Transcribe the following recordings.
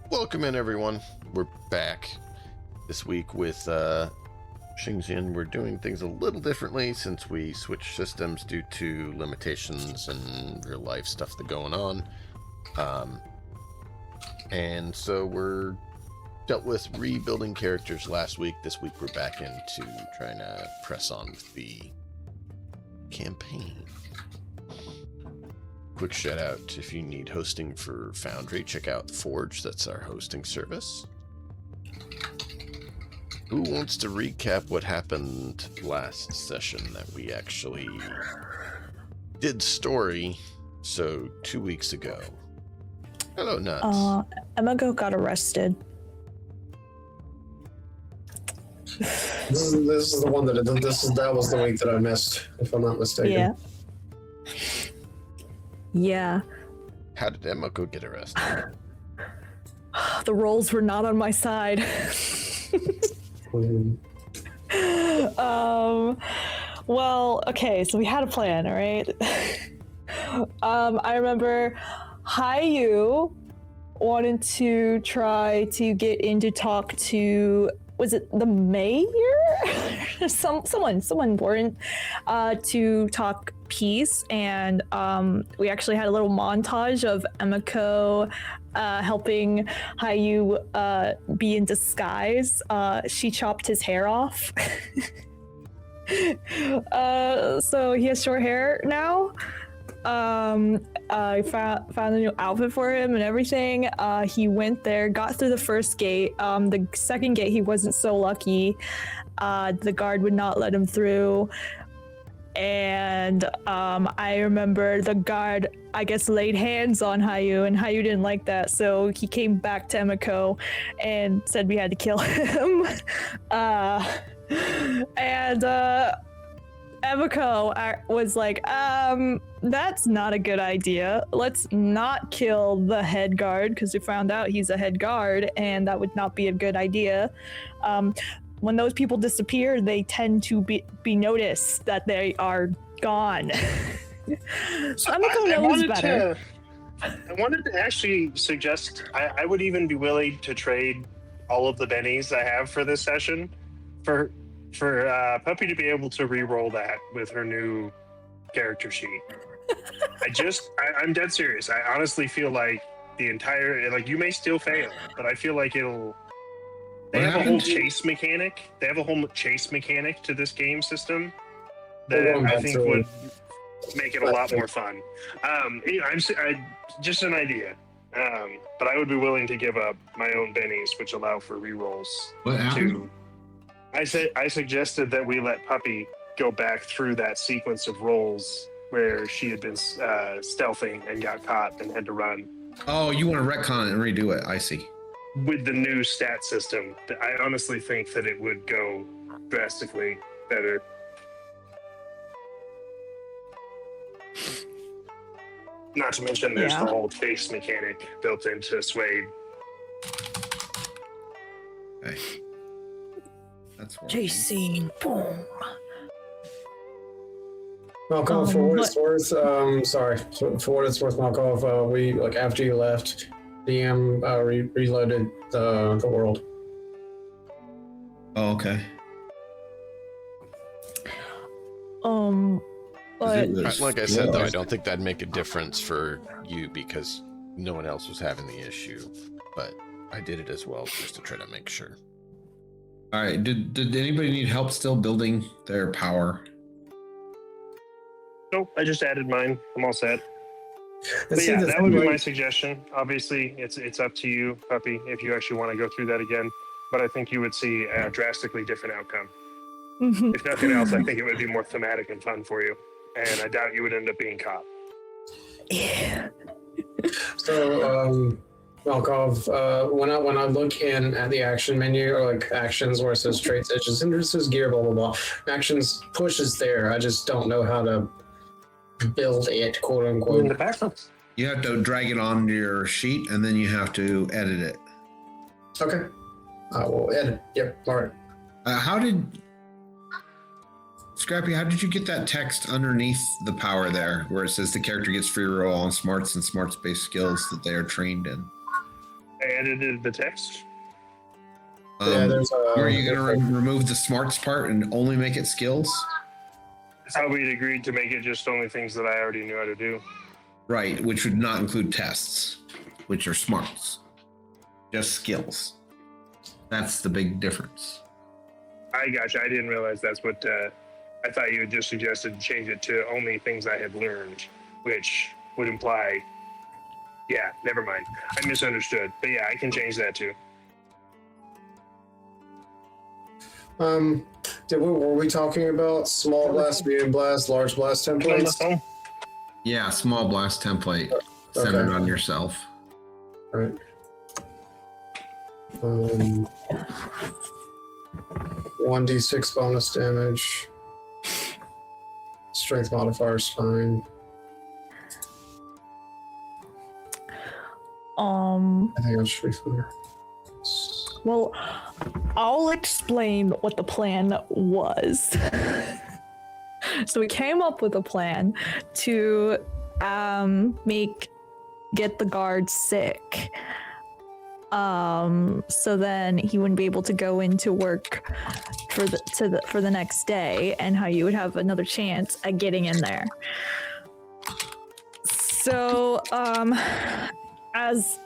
Welcome in, everyone. We're back this week with Shénxiān. We're doing things a little differently since we switched systems due to limitations and real life stuff that's going on. And so we're dealt with rebuilding characters last week. This week we're back into trying to press on with the campaign. Quick shout out, if you need hosting for Foundry, check out Forge. That's our hosting service. Who wants to recap what happened last session that we actually did story, so 2 weeks ago? Hello, Nuts. Emiko got arrested. This is the one that was the week that I missed, if I'm not mistaken. Yeah. Yeah. How did Emiko get arrested? The roles were not on my side. Well, okay, so we had a plan, all right? I remember Hayu wanted to try to get in to talk to, was it the mayor? someone important to talk peace, and we actually had a little montage of Emiko helping Hayu be in disguise. She chopped his hair off. So he has short hair now. I found a new outfit for him and everything. He went there, got through the first gate. The second gate, he wasn't so lucky. The guard would not let him through. And I remember the guard, I guess, laid hands on Hayu, and Hayu didn't like that. So he came back to Emiko and said we had to kill him. And Emiko was like, that's not a good idea. Let's not kill the head guard, because we found out he's a head guard, and that would not be a good idea. When those people disappear, they tend to be noticed that they are gone. So Emiko knows better. I wanted to actually suggest, I would even be willing to trade all of the bennies I have for this session for Puppy to be able to re-roll that with her new character sheet. I'm dead serious. I honestly feel like the entire, like, you may still fail, but I feel like they have a whole chase mechanic. They have a whole chase mechanic to this game system that I think would make it a lot more fun. Just an idea. But I would be willing to give up my own bennies, which allow for rerolls. What happened? I suggested that we let Puppy go back through that sequence of rolls where she had been stealthing and got caught and had to run. Oh, you want to retcon and redo it? I see. With the new stat system, I honestly think that it would go drastically better. Not to mention there's the whole chase mechanic built into SWADE. Okay. That's Chasing, boom. Malkov, for what it's worth, for what it's worth, Malkov, we, like, after you left, DM reloaded the world. Oh, okay. But Like I said, though, I don't think that'd make a difference for you because no one else was having the issue. But I did it as well just to try to make sure. All right. Did anybody need help still building their power? Nope, I just added mine. I'm all set. But yeah, that would be my suggestion. Obviously, it's up to you, Puppy, if you actually want to go through that again. But I think you would see a drastically different outcome. If nothing else, I think it would be more thematic and fun for you. And I doubt you would end up being caught. Yeah. So, Malkov, when I look in at the action menu, or like actions where it says traits, edges, hindrances, gear, blah, blah, blah, actions push is there. I just don't know how to build it, quote unquote. In the background. You have to drag it onto your sheet, and then you have to edit it. Okay. I will edit. Yep. All right. Scrappy, how did you get that text underneath the power there, where it says the character gets free roll on smarts and smarts-based skills that they are trained in? edited the text. Yeah, there's a. Are you going to remove the smarts part and only make it skills? That's how we'd agreed to make it just only things that I already knew how to do. Right, which would not include tests, which are smarts. Just skills. That's the big difference. I gotcha. I didn't realize that's what. I thought you had just suggested to change it to only things I had learned, which would imply. Yeah, never mind. I misunderstood. But yeah, I can change that too. Were we talking about small blast, medium blast, large blast templates? Yeah, small blast template centered on yourself. All right. 1d6 bonus damage. Strength modifier is fine. I think I should be fine. Well, I'll explain what the plan was. So we came up with a plan to get the guard sick. So then he wouldn't be able to go into work for the next day, and how you would have another chance at getting in there. So as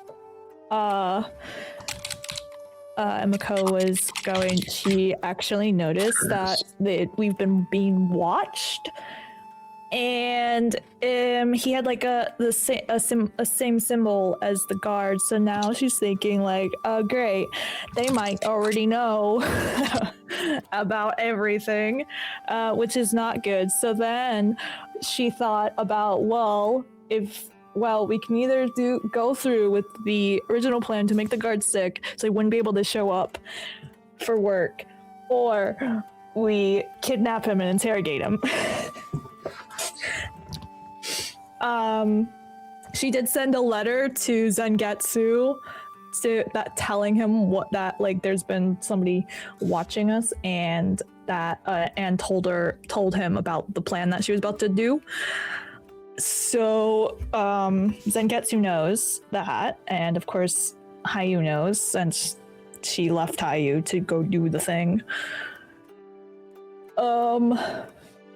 Emiko was going, she actually noticed that we've been being watched, and he had like the same symbol as the guard. So now she's thinking like, oh great, they might already know about everything, which is not good. So then she thought about, we can either go through with the original plan to make the guard sick so he wouldn't be able to show up for work, or we kidnap him and interrogate him. She did send a letter to Zangetsu telling him there's been somebody watching us, and told him about the plan that she was about to do. So Zangetsu knows that, and of course Hayu knows, since she left Hayu to go do the thing.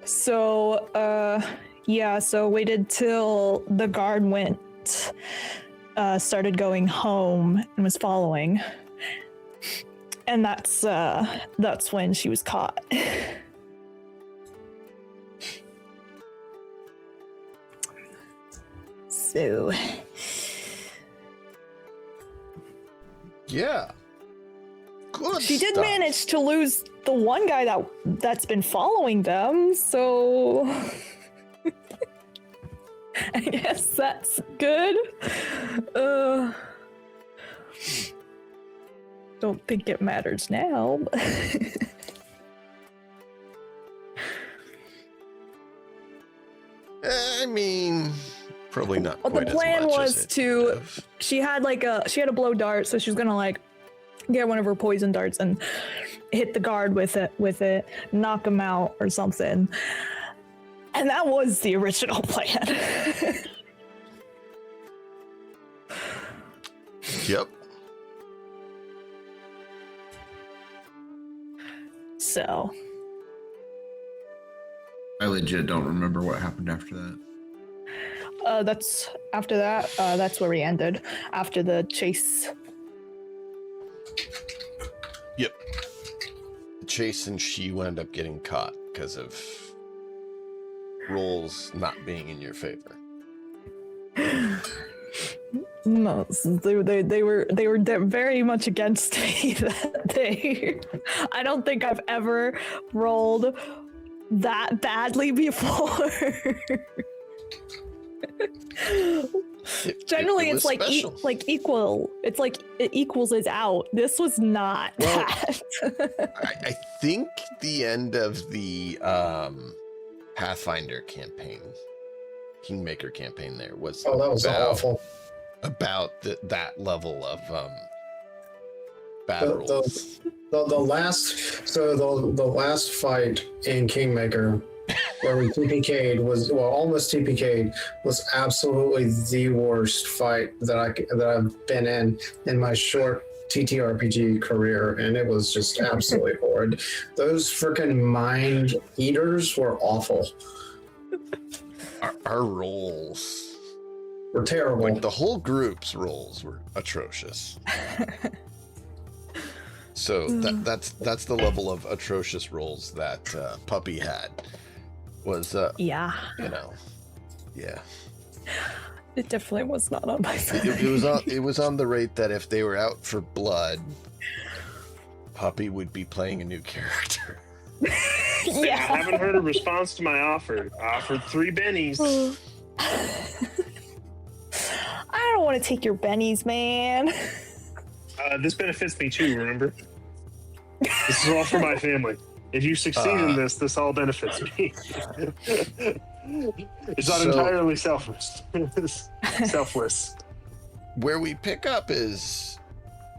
So waited till the guard started going home and was following, and that's when she was caught. So, yeah, good. She did stuff. manage to lose the one guy that's been following them, so I guess that's good. Don't think it matters now. I mean, probably not. Well, the quite plan as much was as it to. would've. She had a blow dart, so she was gonna get one of her poison darts and hit the guard with it, knock him out or something. And that was the original plan. Yep. So. I legit don't remember what happened after that. That's after that. That's where we ended after the chase. Yep. The chase, and she wound up getting caught because of rolls not being in your favor. No, they were very much against me that day. I don't think I've ever rolled that badly before. Generally, it's like equal. It's like it equals is out. This was not that. I think the end of the Pathfinder campaign, Kingmaker campaign, there was that was awful. About that level of battle rolls. The last fight in Kingmaker where we TPK'd was almost TPK'd was absolutely the worst fight that I've been in my short TTRPG career, and it was just absolutely horrid. Those freaking mind eaters were awful. Our rolls Were terrible. Like the whole group's rolls were atrocious. So that's the level of atrocious rolls that Puppy had. Was Yeah. Yeah. It definitely was not on my side. It was on the rate that if they were out for blood, Puppy would be playing a new character. I haven't heard a response to my offer. I offered 3 bennies. I don't want to take your bennies, man. This benefits me too, remember? This is all for my family. If you succeed in this all benefits me. It's not entirely selfless. Selfless. Where we pick up is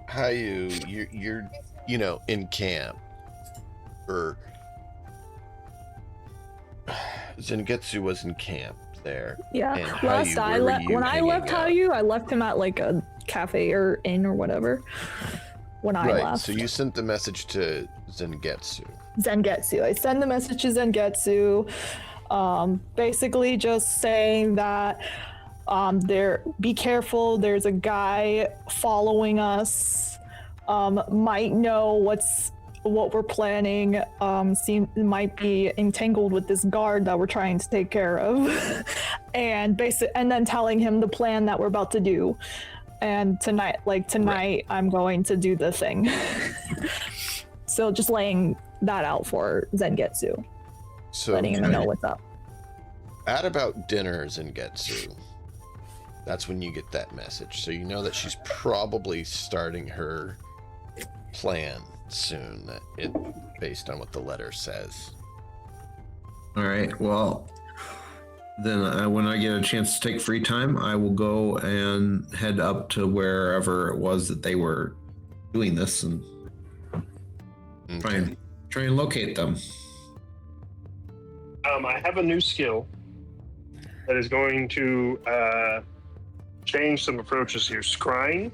how you're in camp. Or Zengetsu was in camp there. Yeah. And Last I left, when I left out? Hayu, I left him at like a cafe or inn or whatever. When I Right. left. So you sent the message to Zengetsu. I send the message to Zengetsu, basically just saying that be careful. There's a guy following us. Might know what we're planning. Might be entangled with this guard that we're trying to take care of, and then telling him the plan that we're about to do. And tonight, Right. I'm going to do the thing. So just laying that out for Zengetsu, So letting him know what's up. at about dinner, Zengetsu, that's when you get that message. So you know that she's probably starting her plan soon, based on what the letter says. All right. Well, then when I get a chance to take free time, I will go and head up to wherever it was that they were doing this and Okay. try and locate them. I have a new skill that is going to change some approaches here. Scrying,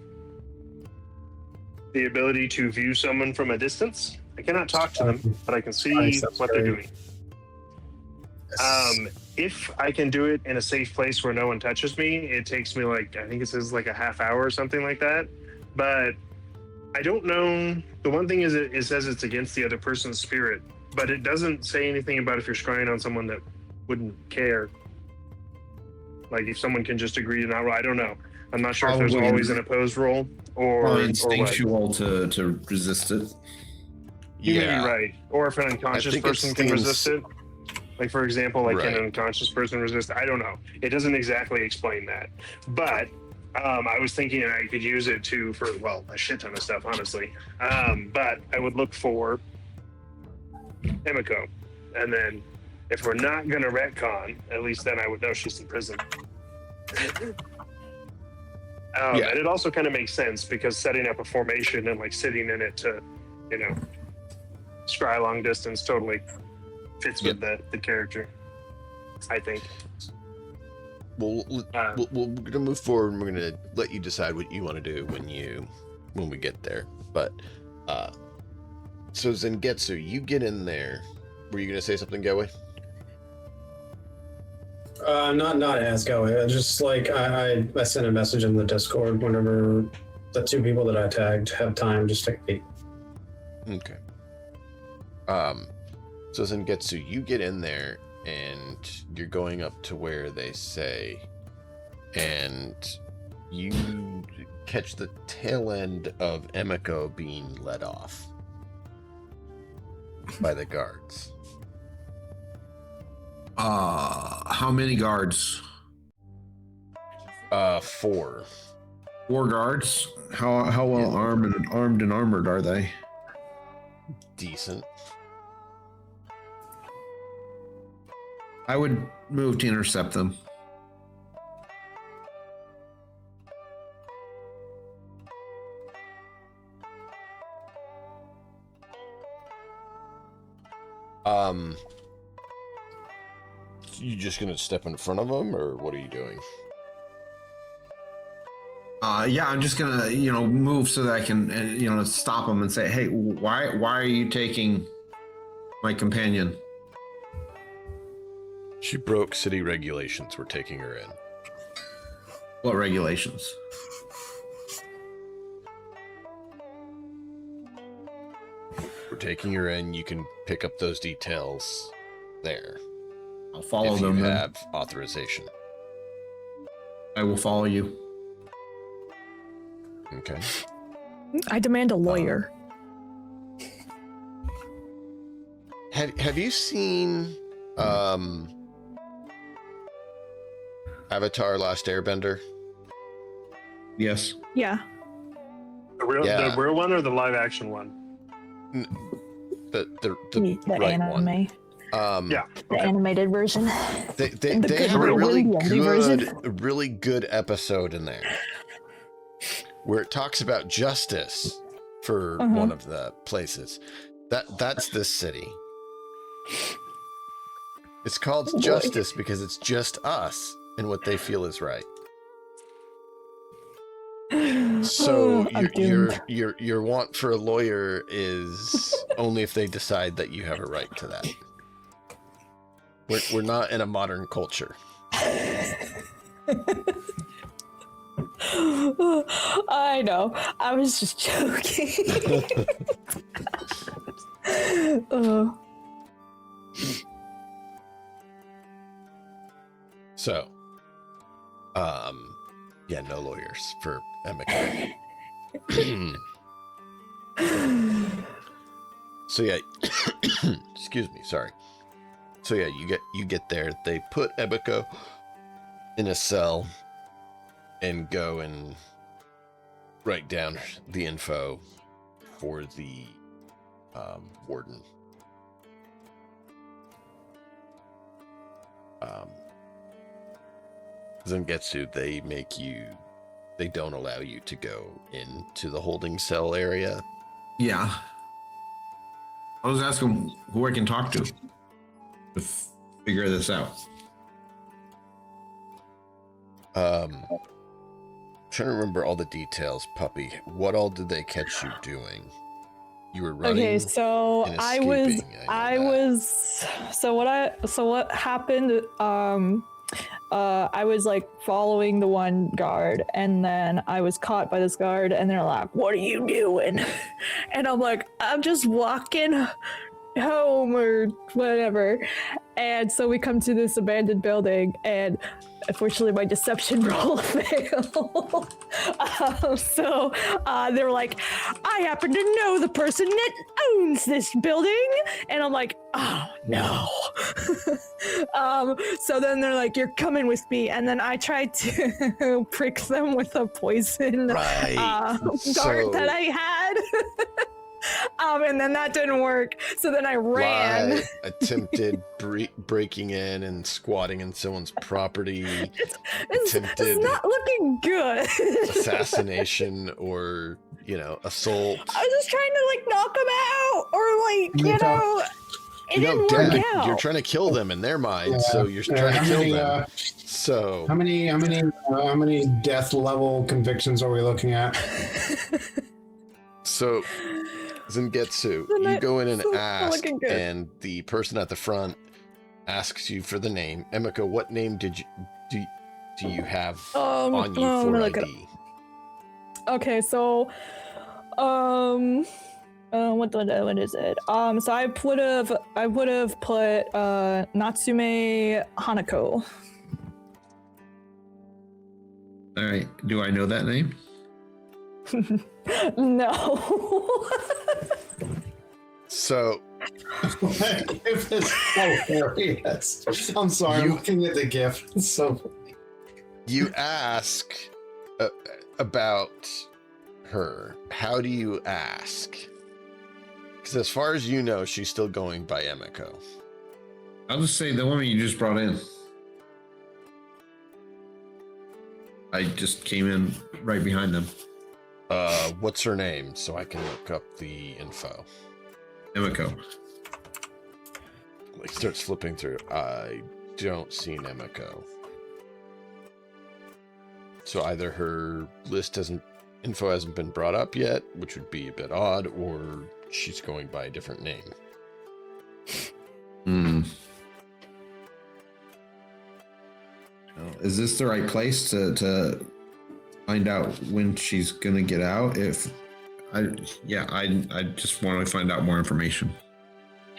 the ability to view someone from a distance. I cannot talk to them, but I can see what they're doing. If I can do it in a safe place where no one touches me, it takes me I think it says a half hour or something like that. But I don't know. The one thing is it says it's against the other person's spirit, but it doesn't say anything about if you're scrying on someone that wouldn't care. Like if someone can just agree to not roll. I don't know. I'm not sure if there's Probably always an opposed roll or what. Instinctual to resist it. You may be right. Or if an unconscious think it person can seems- resist it. Like, for example, can Right. an unconscious person resist? I don't know. It doesn't exactly explain that. But I was thinking I could use it for a shit ton of stuff, honestly. But I would look for Emiko. And then if we're not going to retcon, at least then I would know she's in prison. Yeah. And it also kind of makes sense because setting up a formation and sitting in it to, scry long distance totally fits with the character, I think. We're gonna move forward and we're gonna let you decide what you want to do when we get there. But so Zengetsu, you get in there. Were you gonna say something, Goey? Not as going. Just I sent a message in the Discord whenever the 2 people that I tagged have time. Just take a peek. Okay. So Zengetsu, you get in there and you're going up to where they say, and you catch the tail end of Emiko being led off by the guards. How many guards? 4. 4 guards. How well Yeah. armed and armored are they? Decent. I would move to intercept them. You just gonna step in front of them, or what are you doing? Yeah, I'm just gonna, move so that I can, stop him and say, "Hey, why are you taking my companion?" She broke city regulations. We're taking her in. What regulations? We're taking her in. You can pick up those details there. I'll follow if them. you Then. have authorization. I will follow you. Okay. I demand a lawyer. Have you seen Avatar: Last Airbender? Yes. Yeah. The real one or the live action one? The The right anime. one. Yeah. The animated version. They The have a good really version, the oldie version. really good episode in there where it talks about justice for one of the places. That's this city. It's called Justice because it's just us and what they feel is right. So your want for a lawyer is only if they decide that you have a right to that. We're not in a modern culture. I know. I was just joking. So, yeah, no lawyers for Emeka. So yeah, excuse me, sorry. So yeah, you get there. They put Emeka in a cell and go and write down the info for the warden. Zangetsu, they don't allow you to go into the holding cell area. Yeah. I was asking who I can talk to figure this out. Trying to remember all the details, puppy. What all did they catch you doing? You were running. Okay, so and I escaping, was so what happened, I was like following the one guard, and then I was caught by this guard, and they're like, "What are you doing?" And I'm like, "I'm just walking home or whatever." And so we come to this abandoned building, and unfortunately my deception roll failed. So they were like, "I happen to know the person that owns this building," and I'm like, "Oh no." So then they're like, "You're coming with me," and then I tried to prick them with a poison dart that I had. And then that didn't work. So then I ran. Attempted breaking in and squatting in someone's property. It's not looking good. Assassination or, assault. I was just trying to knock them out, or it didn't work out. You're trying to kill them in their minds, so you're trying to kill them. So how many death level convictions are we looking at? So Zangetsu, you go in and ask, and the person at the front asks you for the name. Emeka, what name do you have on you for ID? Okay, so what is it? So I would have put Natsume Hanako. All right. Do I know that name? No. So If it's hilarious. I'm sorry, I'm looking at the GIF. It's so funny. You ask about her. How do you ask? Because as far as you know, she's still going by Emiko. I'll just say the woman you just brought in. I just came in right behind them. What's her name so I can look up the info? Emiko. Starts flipping through. I don't see an Emiko. So either her info hasn't been brought up yet, which would be a bit odd, or she's going by a different name. Is this the right place to find out when she's gonna get out? I just want to find out more information.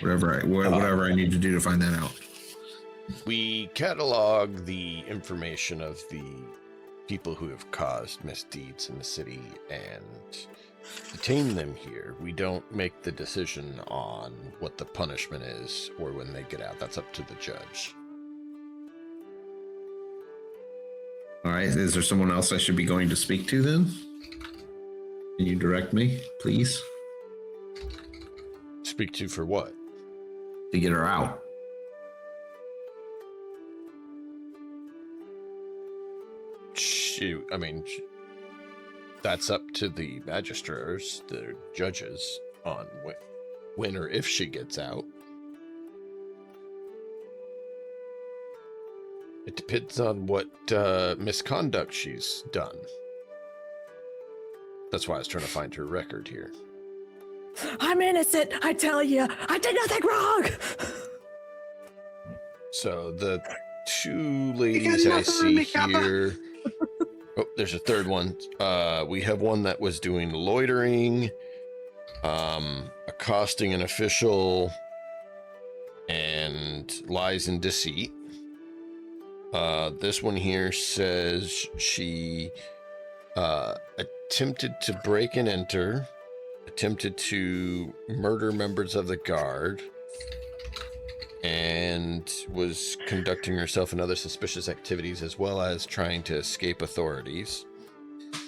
Whatever I need to do to find that out. We catalog the information of the people who have caused misdeeds in the city and detain them here. We don't make the decision on what the punishment is or when they get out. That's up to the judge. All right. Is there someone else I should be going to speak to then? Can you direct me, please? Speak to for what? To get her out. That's up to the magistrates, the judges, on when or if she gets out. It depends on what misconduct she's done. That's why I was trying to find her record here. I'm innocent, I tell you. I did nothing wrong. So the two ladies I see here. Oh, there's a third one. We have one that was doing loitering, accosting an official, and lies and deceit. This one here says she attempted to break and enter, attempted to murder members of the guard, and was conducting herself in other suspicious activities, as well as trying to escape authorities.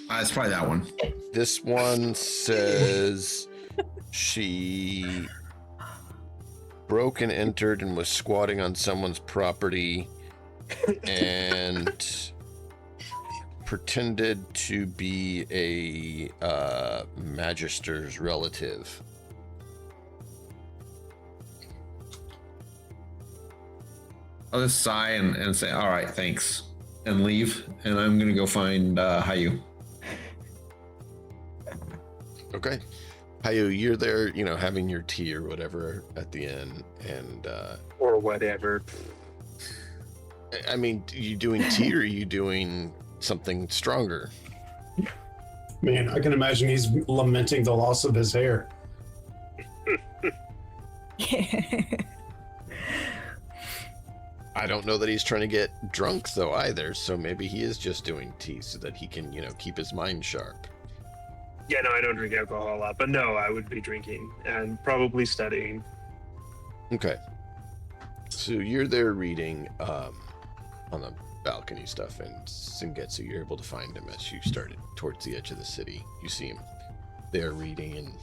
It's probably that one. This one says she broke and entered and was squatting on someone's property and pretended to be a magister's relative. I'll just sigh and say, all right, thanks, and leave. And I'm going to go find Hayu. Okay. Hayu, you're there, having your tea or whatever at the end. And, or whatever. are you doing tea or are you doing something stronger? Man, I can imagine he's lamenting the loss of his hair. I don't know that he's trying to get drunk though either, so maybe he is just doing tea so that he can, keep his mind sharp. Yeah, no, I don't drink alcohol a lot, but no, I would be drinking and probably studying. Okay. So you're there reading on the balcony stuff, and Sengetsu, you're able to find him as you started towards the edge of the city. You see him there reading and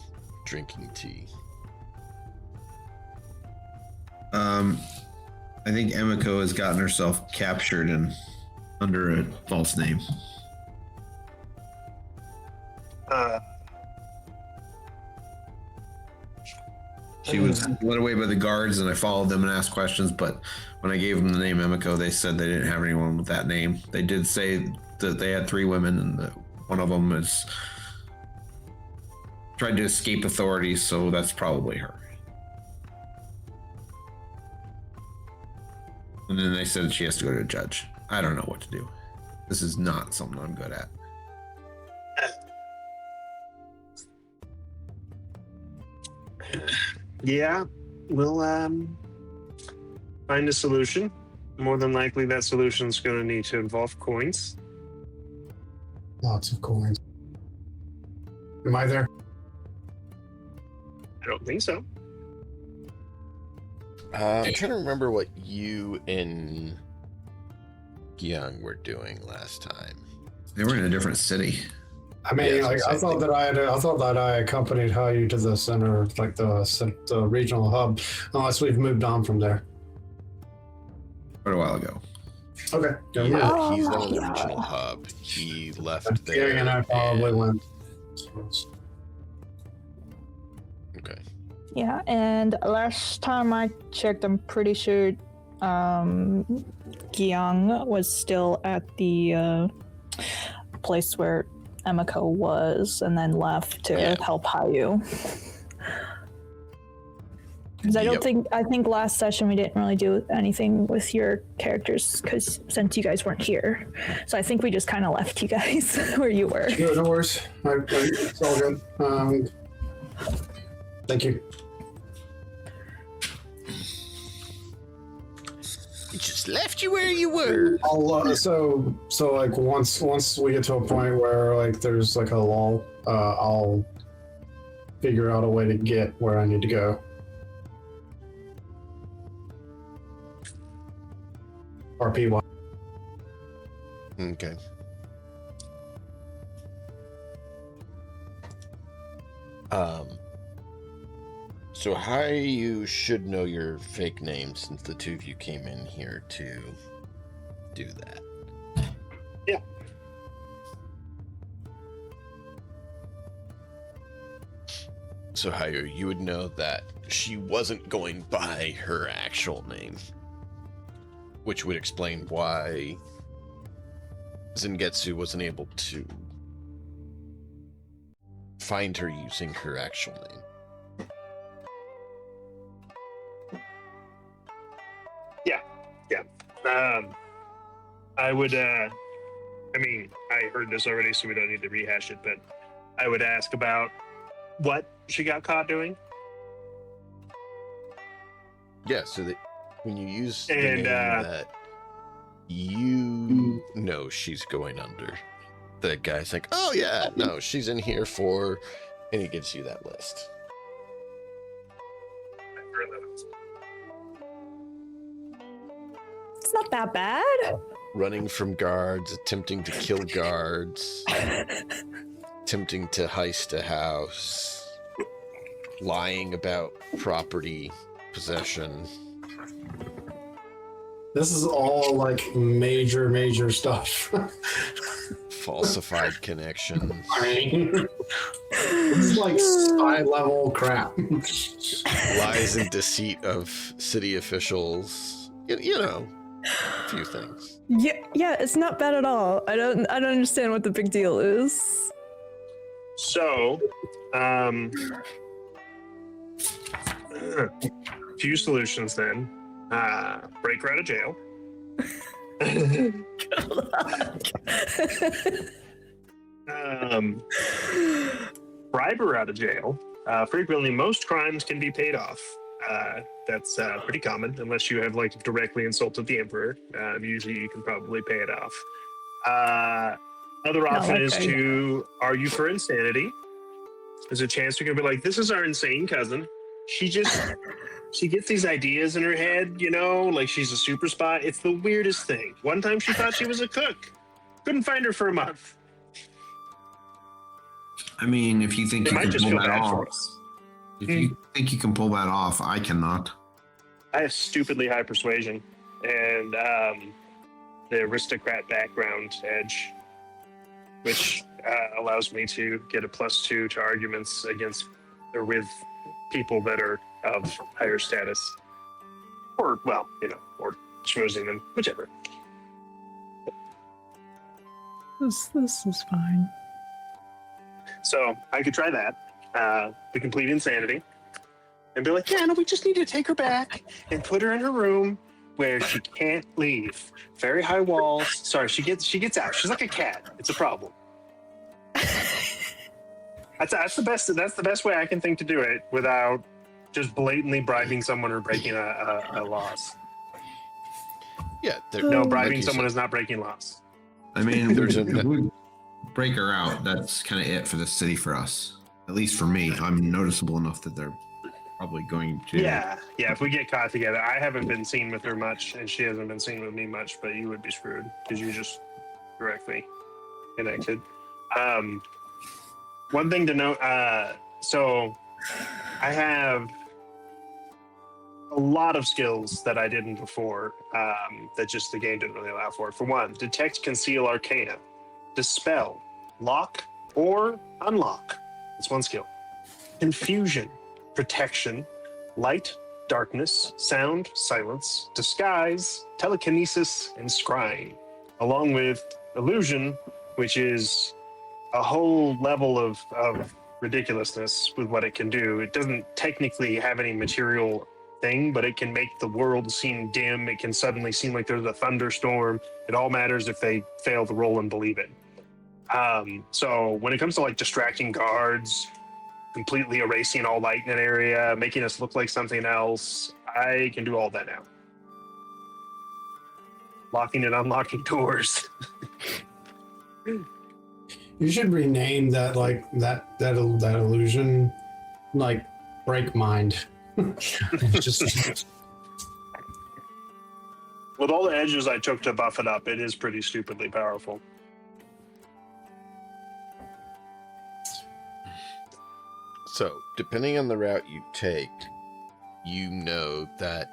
drinking tea. I think Emiko has gotten herself captured and under a false name. She was led away by the guards, and I followed them and asked questions, but when I gave them the name Emiko, they said they didn't have anyone with that name. They did say that they had 3 women, and that one of them is tried to escape authorities, so that's probably her. And then they said she has to go to a judge. I don't know what to do. This is not something I'm good at. Yeah, we'll find a solution. More than likely, that solution's going to need to involve coins. Lots of coins. Am I there? I don't think so. I'm trying to remember what you and Gyung were doing last time. They were in a different city. I mean, Yeah, I thought that I accompanied Hayu to the center, like the regional hub, unless we've moved on from there. Quite a while ago. Okay. Yeah, he's on the regional hub. He left there. Yeah, and I probably went. Okay. Yeah, and last time I checked, I'm pretty sure Gyang was still at the place where Emiko was, and then left to help Hayu. Because I think last session we didn't really do anything with your characters because since you guys weren't here, so I think we just kind of left you guys where you were. No worries. It's all good. Thank you. It just left you where you were. I'll, so like once we get to a point where like there's like a lull, I'll figure out a way to get where I need to go. RP1. Okay. So you should know your fake name since the two of you came in here to do that. Yeah. So Hayu, you would know that she wasn't going by her actual name, which would explain why Zengetsu wasn't able to find her using her actual name. I would, I mean, I heard this already, so we don't need to rehash it, but I would ask about what she got caught doing. Yeah, so that when you use the And, name that you know she's going under, the guy's like, oh yeah, no, she's in here for, and he gives you that list. It's not that bad. Running from guards, attempting to kill guards, attempting to heist a house, lying about property possession. This is all like major stuff. Falsified connections. I mean, this is like spy level crap. Lies and deceit of city officials. You know, a few things. Yeah, it's not bad at all. I don't understand what the big deal is. So, few solutions then. Break her out of jail. Bribe her out of jail. Frequently, most crimes can be paid off. That's pretty common, unless you have like directly insulted the emperor. Usually, you can probably pay it off. Other option is to argue for insanity. There's a chance we can be like, "This is our insane cousin. She gets these ideas in her head, you know, like she's a super spy. It's the weirdest thing. One time she thought she was a cook. Couldn't find her for a month. I mean, if you think They you might can just pull feel that bad for off, us. if you think you can pull that off, I cannot. I have stupidly high persuasion and the aristocrat background edge, which allows me to get a +2 to arguments against or with people that are of higher status. Or, well, you know, or schmoozing them, whichever. This is fine. So I could try that, the complete insanity, and be like, yeah, no, we just need to take her back and put her in her room where she can't leave. Very high walls. Sorry, she gets out. She's like a cat. It's a problem. That's the best way I can think to do it without just blatantly bribing someone or breaking a laws. Yeah, No, bribing someone is not breaking laws. I mean, There's if we break her out, that's kind of it for the city for us. At least for me, I'm noticeable enough that they're probably going to. Yeah. If we get caught together, I haven't been seen with her much, and she hasn't been seen with me much. But you would be screwed because you just directly connected. One thing to note. So I have a lot of skills that I didn't before that just the game didn't really allow for. For one, detect, conceal, arcana, dispel, lock, or unlock. It's one skill. Confusion, protection, light, darkness, sound, silence, disguise, telekinesis, and scrying, along with illusion, which is a whole level of ridiculousness with what it can do. It doesn't technically have any material thing, but it can make the world seem dim. It can suddenly seem like there's a thunderstorm. It all matters if they fail to roll and believe it. So when it comes to like distracting guards, completely erasing all light in an area, making us look like something else, I can do all that now. Locking and unlocking doors. You should rename that like that illusion like break mind. Just With all the edges I took to buff it up, it is pretty stupidly powerful. So, depending on the route you take, you know that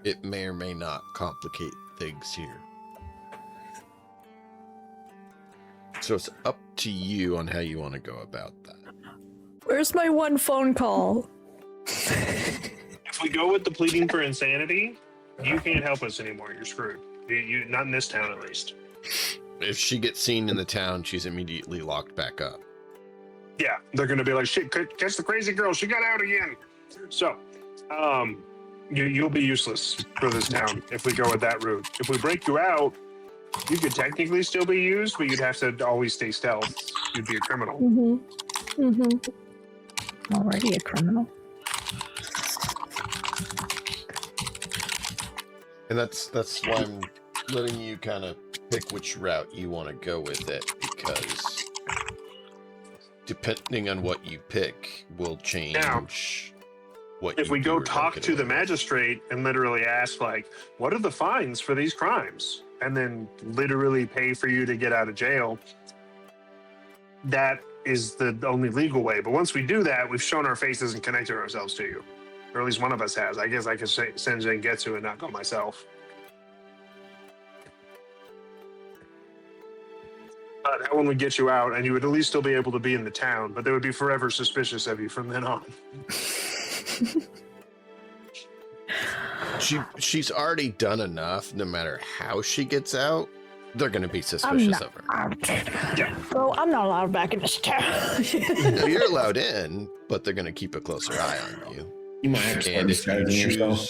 it may or may not complicate things here. So it's up to you on how you want to go about that. Where's my one phone call? If we go with the pleading for insanity, you can't help us anymore. You're screwed. You not in this town, at least. If she gets seen in the town, she's immediately locked back up. Yeah, they're going to be like, shit, catch the crazy girl. She got out again. So, you'll be useless for this town if we go with that route. If we break you out, you could technically still be used, but you'd have to always stay stealth. You'd be a criminal. Already a criminal. And that's why I'm letting you kind of pick which route you want to go with it, because depending on what you pick will change Now, what if you we do go or don't talk get to the away with. magistrate and literally ask, like, what are the fines for these crimes? And then literally pay for you to get out of jail, that is the only legal way. But once we do that, we've shown our faces and connected ourselves to you. Or at least one of us has. I guess I could send Zengetsu and not go myself. But that one would get you out, and you would at least still be able to be in the town, but they would be forever suspicious of you from then on. She's already done enough. No matter how she gets out, they're going to be suspicious of her. Yeah. Bro, I'm not allowed back in this town. No, you're allowed in, but they're going to keep a closer eye on you. You might have to And start if you strategizing yourself.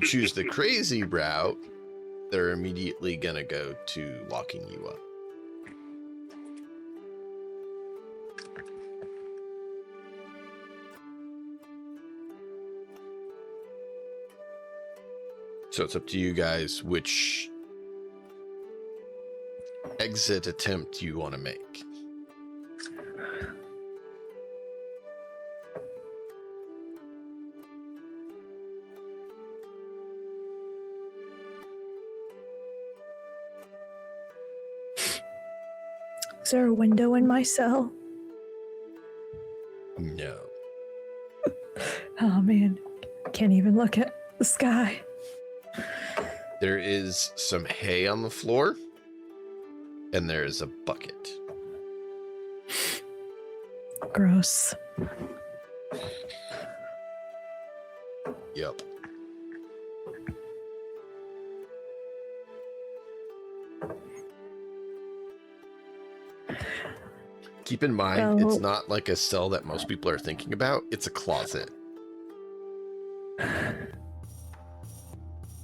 choose the crazy route, they're immediately going to go to locking you up. So it's up to you guys which exit attempt you want to make. Is there a window in my cell? No. Oh man, can't even look at the sky. There is some hay on the floor, and there is a bucket. Gross. Yep. Keep in mind, it's not like a cell that most people are thinking about. It's a closet.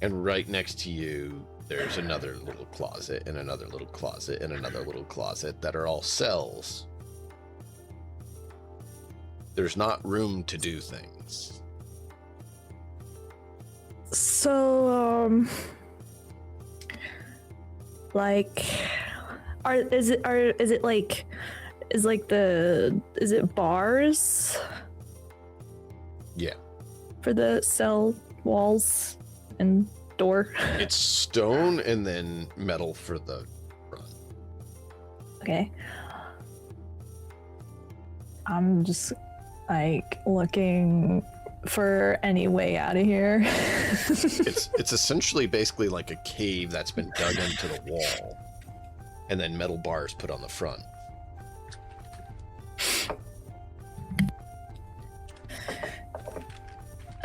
And right next to you, there's another little closet, and another little closet, and another little closet that are all cells. There's not room to do things. So, like, is it bars Yeah. for the cell walls and door? It's stone and then metal for the front. Okay. I'm just like looking for any way out of here. It's essentially basically like a cave that's been dug into the wall, and then metal bars put on the front.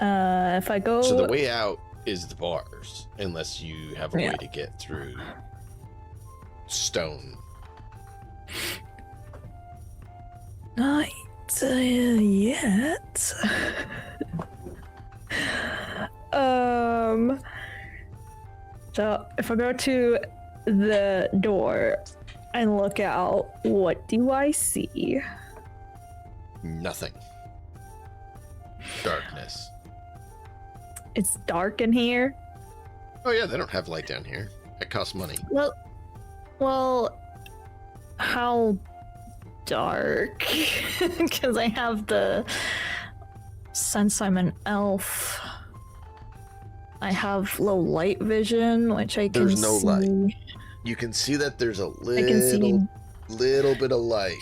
If I go... So the way out is the bars, unless you have a Yeah. way to get through stone. Not yet. So if I go to the door and look out, what do I see? Nothing. Darkness. It's dark in here. Oh yeah, they don't have light down here. It costs money. Well, how dark? Because I have the since I'm an elf, I have low light vision, which I can There's no see. light. You can see that there's a I can see. little bit of light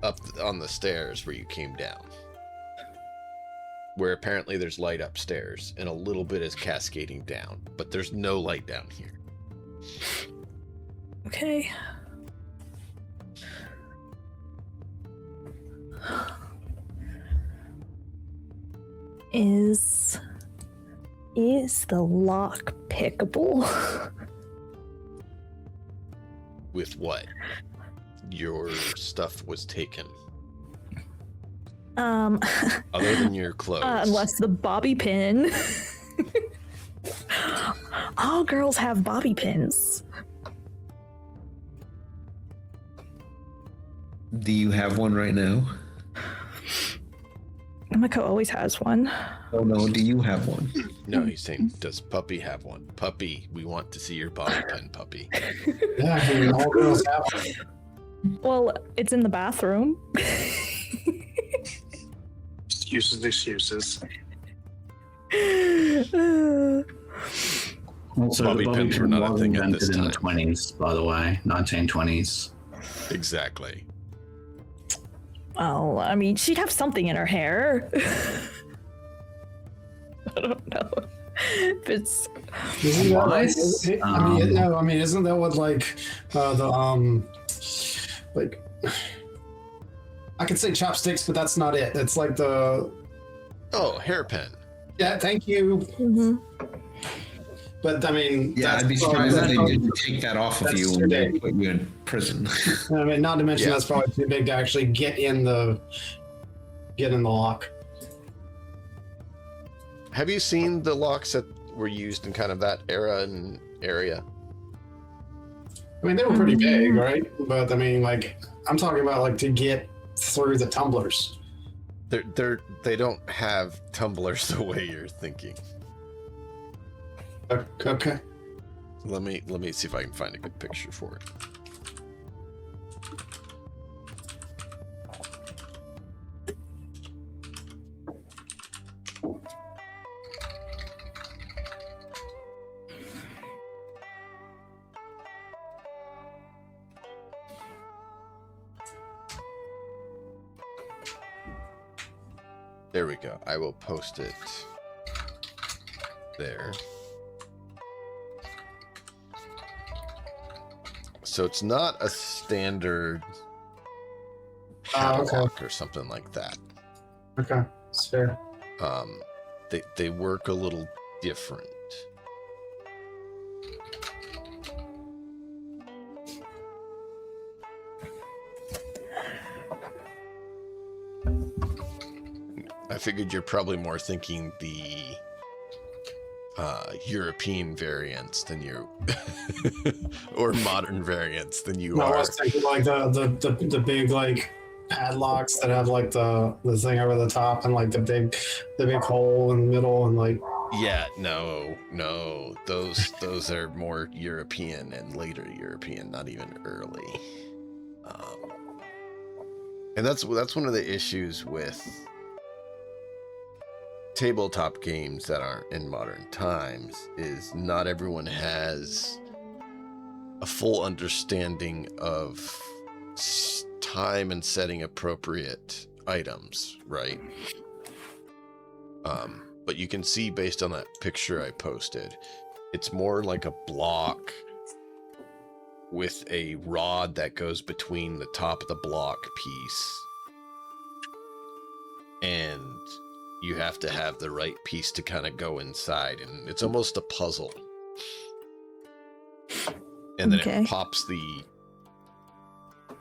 up on the stairs where you came down. Where apparently there's light upstairs, and a little bit is cascading down, but there's no light down here. Okay. Is the lock pickable? With what? Your stuff was taken. Other than your clothes. Unless the bobby pin. All girls have bobby pins. Do you have one right now? Miko always has one. Oh no, do you have one? No, he's saying, does Puppy have one? Puppy, we want to see your bobby pin, Puppy. Yeah, I mean, all girls have one. Well, it's in the bathroom. Excuses. Also, Bobby the pins were pin not a was thing at this invented in the time. 20s, by the way, 1920s. Exactly. Well, I mean, she'd have something in her hair. I don't know if it's. Isn't that like, Nice. I mean, isn't that what like like I could say chopsticks, but that's not it. It's like the Oh, hairpin. yeah. Thank you. Mhm. But I mean, Yeah, that's I'd be probably- surprised if that's they probably- didn't take that off of that's you too and they big. put you in prison. I mean, not to mention Yeah. that's probably too big to actually get in the lock. Have you seen the locks that were used in kind of that era and area? I mean, they were pretty big, right? But I mean, like, I'm talking about like to get through the tumblers. They don't have tumblers the way you're thinking. Okay. Let me see if I can find a good picture for it. There we go. I will post it there. So it's not a standard Okay. padlock or something like that. Okay. It's fair. They work a little different. I figured you're probably more thinking the European variants than you, or modern variants than you No, I are. was thinking like the big like padlocks that have like the thing over the top and like the big hole in the middle and like Yeah, no, those are more European and later European, not even early. And that's one of the issues with tabletop games that aren't in modern times, is not everyone has a full understanding of time and setting appropriate items, right? But you can see based on that picture I posted, it's more like a block with a rod that goes between the top of the block piece and you have to have the right piece to kind of go inside, and it's almost a puzzle. And then Okay. it pops the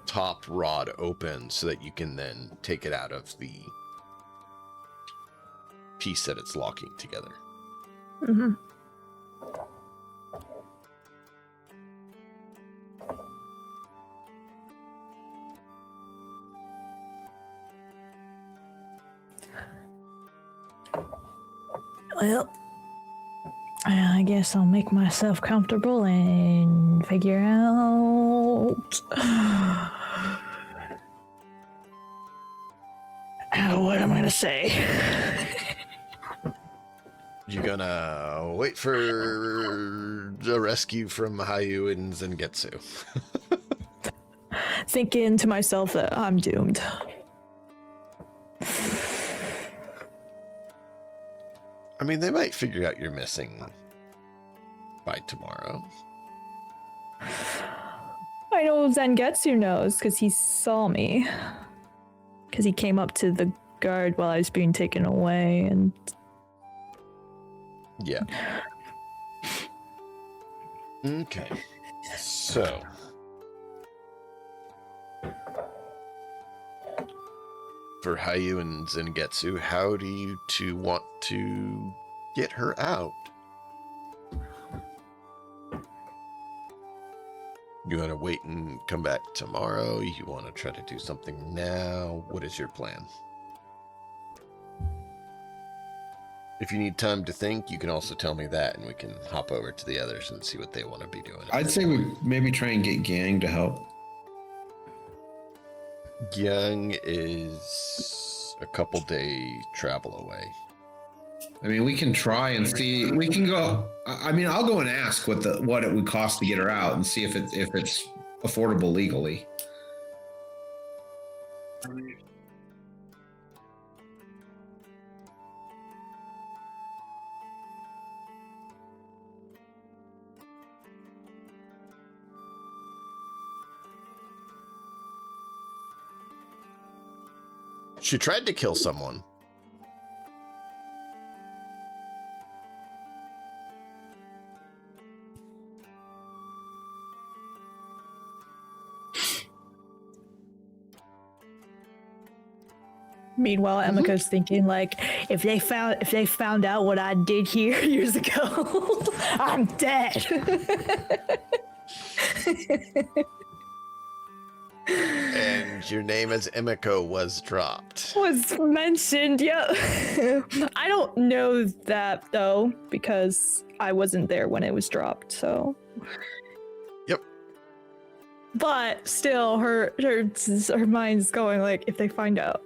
top rod open so that you can then take it out of the piece that it's locking together. Mm-hmm. Well, I guess I'll make myself comfortable and figure out what I'm gonna say. You gonna wait for the rescue from Hayu and Zengetsu? Thinking to myself that I'm doomed. I mean, they might figure out you're missing by tomorrow. I know Zangetsu knows because he saw me. Because he came up to the guard while I was being taken away, and Yeah. Okay. So. For Hayu and Zengetsu, how do you two want to get her out? You want to wait and come back tomorrow? You want to try to do something now? What is your plan? If you need time to think, you can also tell me that, and we can hop over to the others and see what they want to be doing. I'd say we maybe try and get Gang to help. Young is a couple day travel away. I mean, we can try and see. We can go. I mean, I'll go and ask what it would cost to get her out and see if it's affordable legally. She tried to kill someone. meanwhile, Emika's thinking like, if they found out what I did here years ago, I'm dead. And your name as Emiko was dropped. Was mentioned, yeah. I don't know that though, because I wasn't there when it was dropped, so. Yep. But still, her mind's going like, if they find out.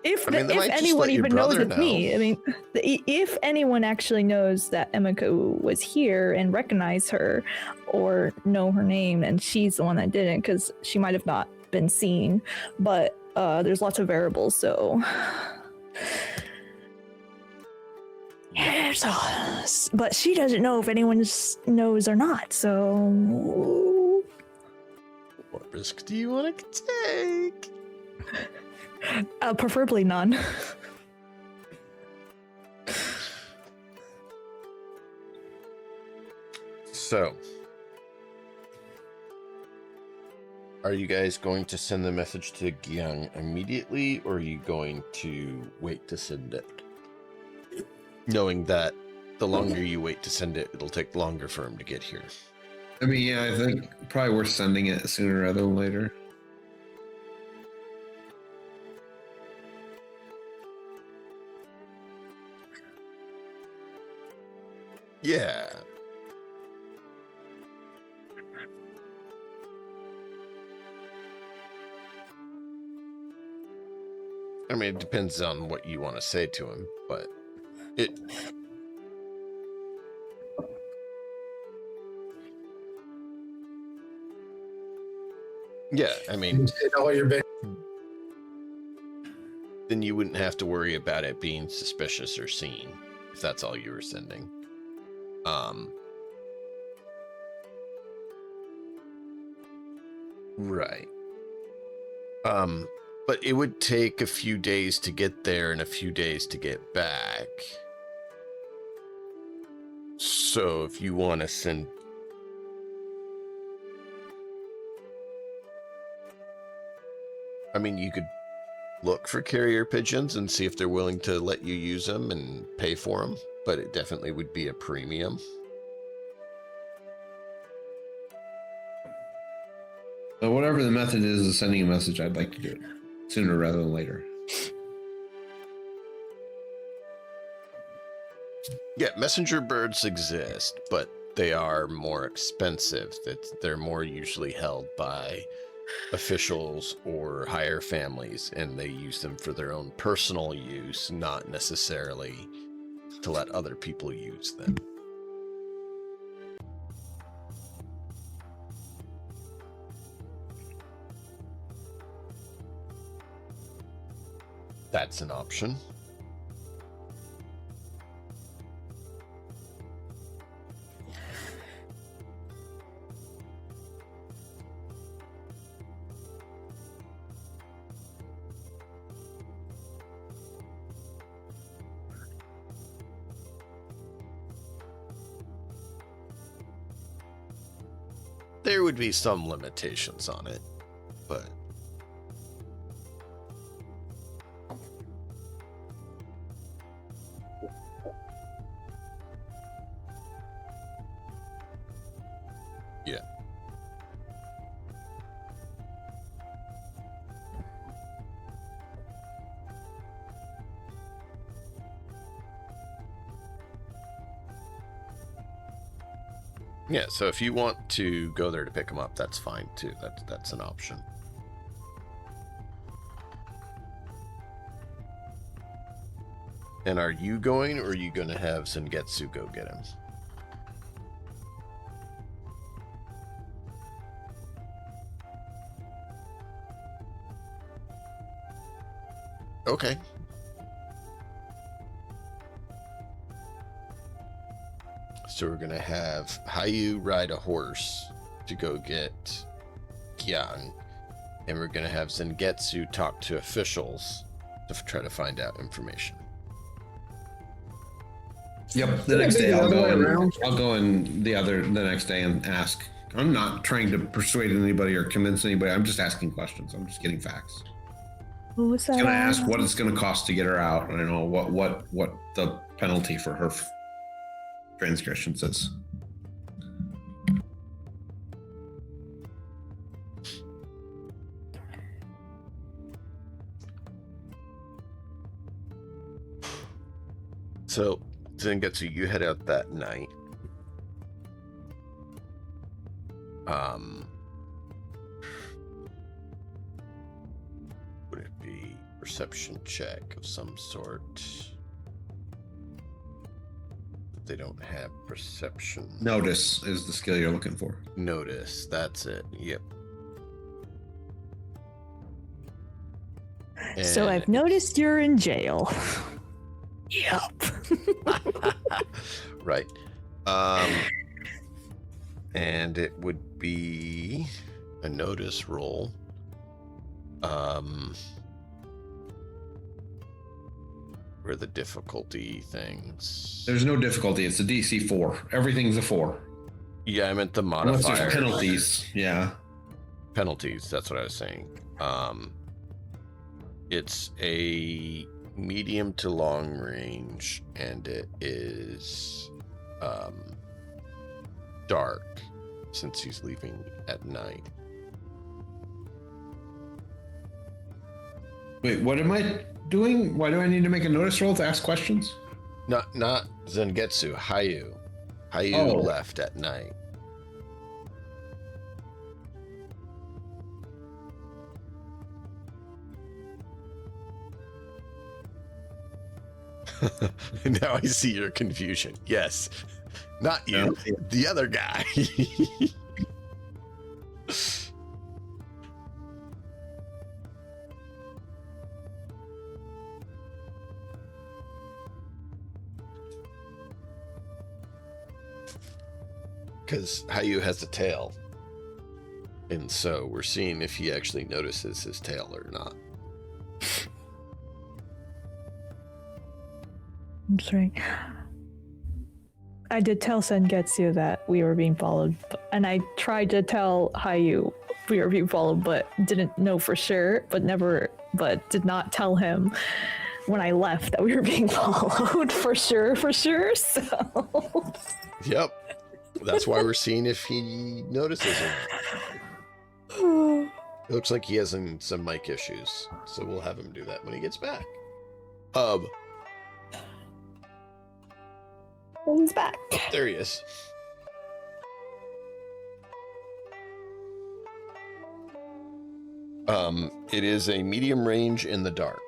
If anyone even knows it's me, I mean, if anyone actually knows that Emiko was here and recognized her or know her name, and she's the one that didn't, because she might have not been seen, but there's lots of variables, so. Yeah, but she doesn't know if anyone knows or not, so. What risk do you want to take? Preferably none. So, are you guys going to send the message to Gyung immediately, or are you going to wait to send it? Knowing that the longer you wait to send it, it'll take longer for him to get here. I mean, yeah, I think probably we're sending it sooner rather than later. Yeah. I mean, it depends on what you want to say to him, but it... Yeah, I mean... Then you wouldn't have to worry about it being suspicious or seen, if that's all you were sending. Right. But it would take a few days to get there and a few days to get back. So if you want to send... I mean, you could look for carrier pigeons and see if they're willing to let you use them and pay for them, but it definitely would be a premium. So whatever the method is of sending a message, I'd like to do it sooner rather than later. Yeah, messenger birds exist, but they are more expensive. They're more usually held by officials or higher families, and they use them for their own personal use, not necessarily to let other people use them. That's an option. There would be some limitations on it, but yeah. Yeah, so if you want to go there to pick them up, that's fine too. That's an option. And are you going, or are you going to have Sengetsu go get him? Okay. So we're going to have Hayu ride a horse to go get Kyang. And we're going to have Sengetsu talk to officials to try to find out information. Yep. The next day I'll go in the next day and ask. I'm not trying to persuade anybody or convince anybody. I'm just asking questions. I'm just getting facts. What was that? I'm gonna ask what it's gonna cost to get her out. I don't know what the penalty for her transgressions is. So Sengetsu, you head out that night. Would it be perception check of some sort? They don't have perception. Notice is the skill you're looking for. Notice, that's it. Yep. So I've noticed you're in jail. Yep. Right. And it would be a notice roll. Where the difficulty things. There's no difficulty. It's a DC 4. Everything's a 4. Yeah, I meant the Unless modifier. there's penalties. Yeah. Penalties, that's what I was saying. It's a medium to long range, and it is dark since he's leaving at night. Wait, what am I doing? Why do I need to make a notice roll to ask questions? Not Sengetsu, Hayu. Hayu left at night. Now I see your confusion. Yes. Not you, the other guy. Because Hayu has a tail. And so we're seeing if he actually notices his tail or not. That's right. I did tell Sengetsu that we were being followed, and I tried to tell Hayu we were being followed, but didn't know for sure, but did not tell him when I left that we were being followed for sure, so... Yep. That's why we're seeing if he notices it. It looks like he has some mic issues, so we'll have him do that when he gets back. Well, he's back. There he is. It is a medium range in the dark.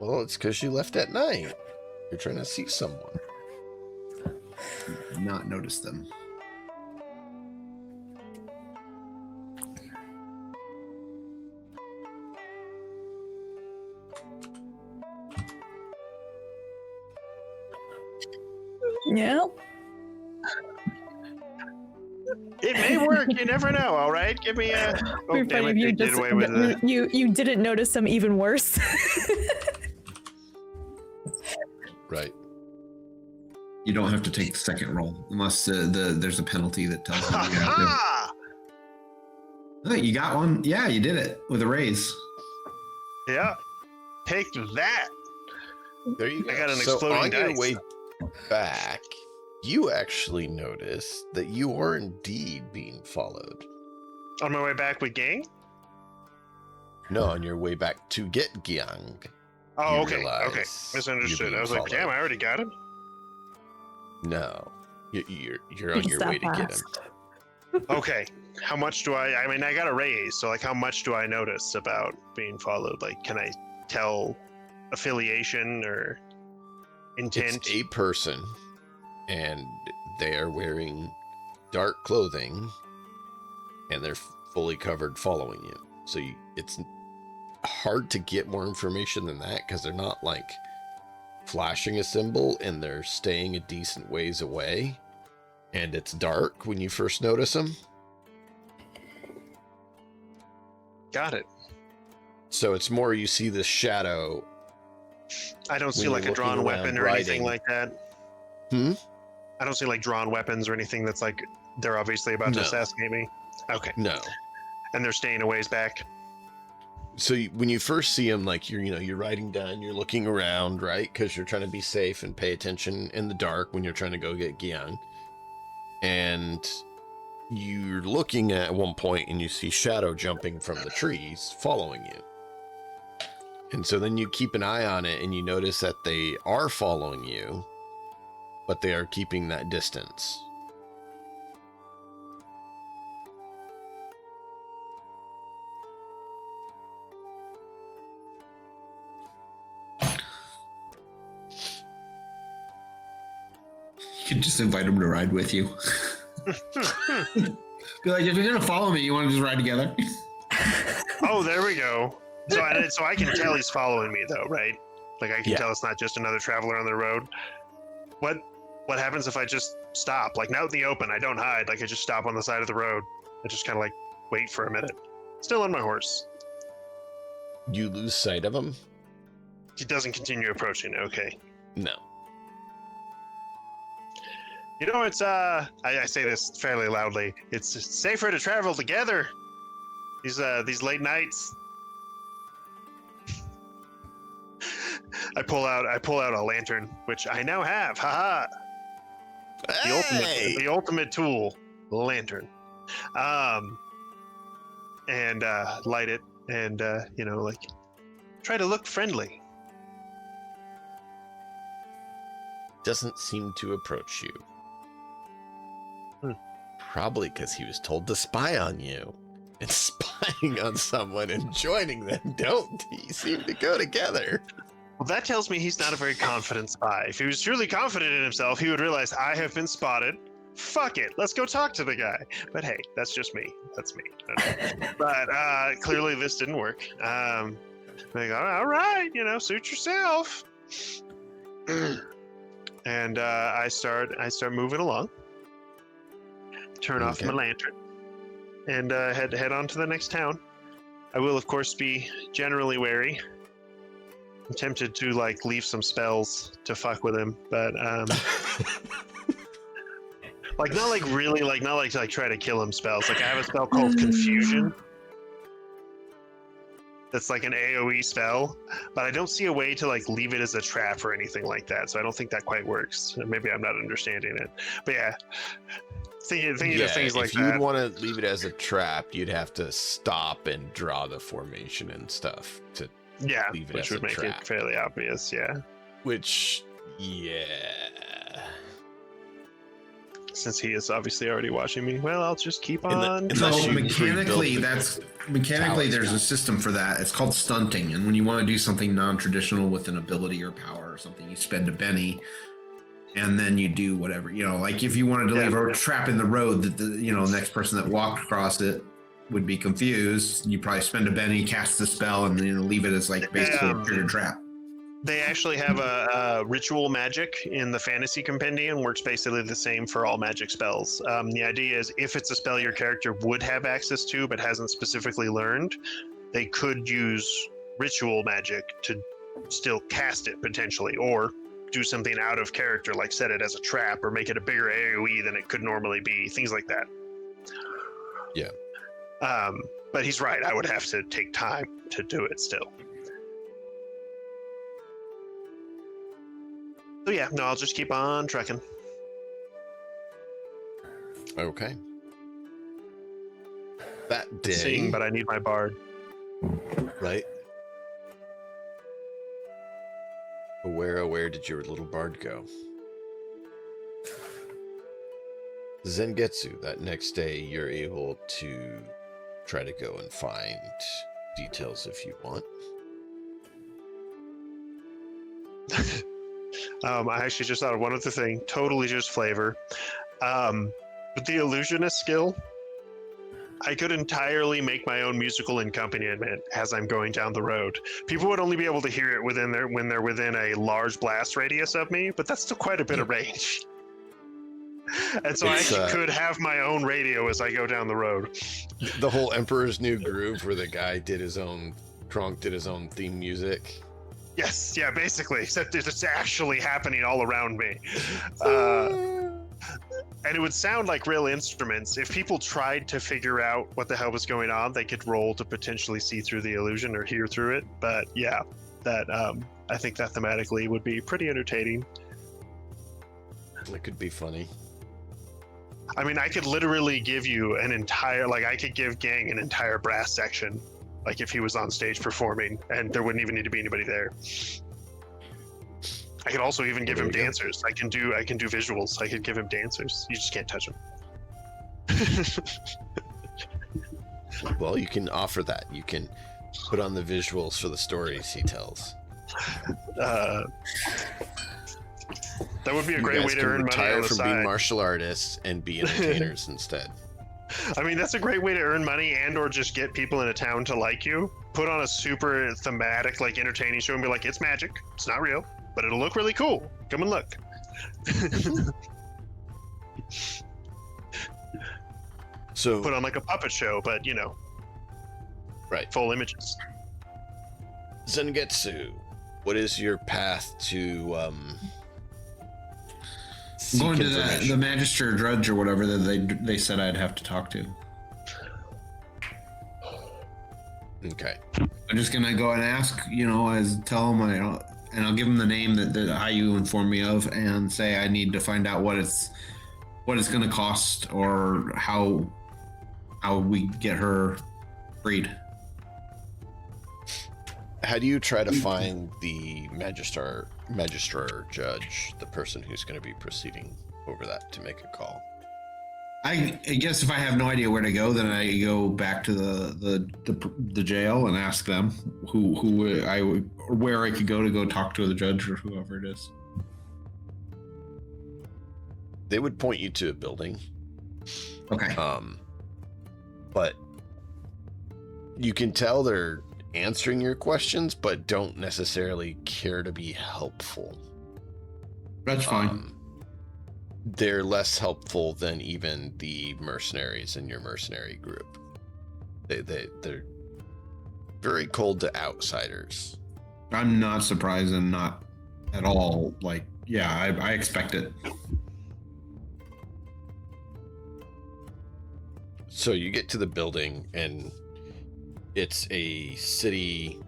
Well, it's because you left at night. You're trying to see someone. Not notice them. Yeah. It may work. You never know. All right, give me a. Oh, It'd be damn funny it! if They did away with it. you didn't notice them even worse. Right. You don't have to take the second roll unless there's a penalty that tells you you have to. Ha! Oh, you got one? Yeah, you did it with a raise. Yeah. Take that. There you go. I got an so exploding on your dice. way back, you actually notice that you are indeed being followed. On my way back with gang. No, on your way back to get Gyang. Oh, You okay. realize Okay. Misunderstood. you're I was like, being damn, I already got him. No, you're on your way to get him. Okay. How much do I mean, I got a raise, so like how much do I notice about being followed? Like, can I tell affiliation or intent? It's a person, and they are wearing dark clothing, and they're fully covered following you. So it's hard to get more information than that because they're not like flashing a symbol and they're staying a decent ways away, and it's dark when you first notice them. Got it. So it's more you see this shadow. I don't see When like you're a drawn looking weapon around or anything riding. like that. Hmm? I don't see like drawn weapons or anything that's like they're obviously about to No. assassinate me. Okay. No. And they're staying a ways back. So when you first see them, like you're riding down, you're looking around, right? Because you're trying to be safe and pay attention in the dark when you're trying to go get Gyang. And you're looking at one point and you see shadow jumping from the trees following you. And so then you keep an eye on it and you notice that they are following you, but they are keeping that distance. You could just invite them to ride with you. Be like, if you're gonna follow me, you want to just ride together? Oh, there we go. So I can tell he's following me though, right? Like I can Yeah. tell it's not just another traveler on the road. What happens if I just stop? Like out in the open, I don't hide. Like I just stop on the side of the road. I just kind of like wait for a minute. Still on my horse. You lose sight of them? He doesn't continue approaching. Okay. No. You know, it's I say this fairly loudly. It's safer to travel together. These late nights. I pull out a lantern, which I now have. Haha. The ultimate tool, the lantern. And light it, and like try to look friendly. Doesn't seem to approach you. Probably because he was told to spy on you. And spying on someone and joining them don't seem to go together. Well, that tells me he's not a very confident spy. If he was truly confident in himself, he would realize I have been spotted. Fuck it, let's go talk to the guy. But hey, that's just me. That's me. Okay. But clearly this didn't work. Like, all right, suit yourself. And I start moving along. Turn off Okay. my lantern and head on to the next town. I will, of course, be generally wary. I'm tempted to leave some spells to fuck with him, but not to try to kill him spells. I have a spell called Confusion. That's like an AoE spell, but I don't see a way to leave it as a trap or anything like that. So I don't think that quite works. Maybe I'm not understanding it, but yeah. Thinking of things like if you that. would want to leave it as a trap, you'd have to stop and draw the formation and stuff to leave it which as would a make trap. it fairly obvious. Yeah. Which, Since he is obviously already watching me, well, I'll just keep In the- on. in So Unless you mechanically, towers there's down. a system for that. It's called stunting, and when you want to do something non-traditional with an ability or power or something, you spend a penny, and then you do whatever. If you wanted to leave a trap in the road that the next person that walked across it would be confused, you probably spend a penny, cast the spell, and then leave it as basically a trigger trap. They actually have a ritual magic in the fantasy compendium, works basically the same for all magic spells. The idea is if it's a spell your character would have access to but hasn't specifically learned, they could use ritual magic to still cast it potentially, or do something out of character, like set it as a trap or make it a bigger AoE than it could normally be, things like that. Yeah. But he's right, I would have to take time to do it still. So yeah, no, I'll just keep on trucking. Okay. That day, Sing, but I need my bard. right? Where did your little bard go? Zengetsu, that next day you're able to try to go and find details if you want. I actually just thought of one other thing, totally just flavor. With the illusionist skill, I could entirely make my own musical accompaniment as I'm going down the road. People would only be able to hear it when they're within a large blast radius of me, but that's still quite a bit of range. And so I actually could have my own radio as I go down the road. The whole Emperor's New Groove where the guy did his own theme music. Yes, yeah, basically, except it's actually happening all around me. And it would sound like real instruments. If people tried to figure out what the hell was going on, they could roll to potentially see through the illusion or hear through it. But yeah, that I think that thematically would be pretty entertaining. It could be funny. I mean, I could literally give you an entire, I could give Gang an entire brass section, if he was on stage performing, and there wouldn't even need to be anybody there. I could also even give him dancers. I can do visuals. I could give him dancers. You just can't touch them. Well, you can offer that. You can put on the visuals for the stories he tells. That would be a You great guys way to can earn money retire on the from side. being martial artists and be entertainers instead. I mean, that's a great way to earn money and or just get people in a town to like you. Put on a super thematic, entertaining show and be like, it's magic. It's not real, but it'll look really cool. Come and look. So Put on a puppet show, but right. full images. Zengetsu, what is your path to seek Going to the information? magister drudge or whatever that they said I'd have to talk to. Okay. I'm just gonna go and ask, tell them and I'll give them the name that Hayu informed me of, and say I need to find out what it's gonna cost or how we get her freed. How do you try to find the magistrar judge, the person who's going to be proceeding over that to make a call? I guess if I have no idea where to go, then I go back to the jail and ask them where I could go talk to the judge or whoever it is. They would point you to a building. Okay. But you can tell they're answering your questions, but don't necessarily care to be helpful. That's fine. They're less helpful than even the mercenaries in your mercenary group. They're very cold to outsiders. I'm not surprised and not at all. Like, yeah, I expect it. So you get to the building, and it's a city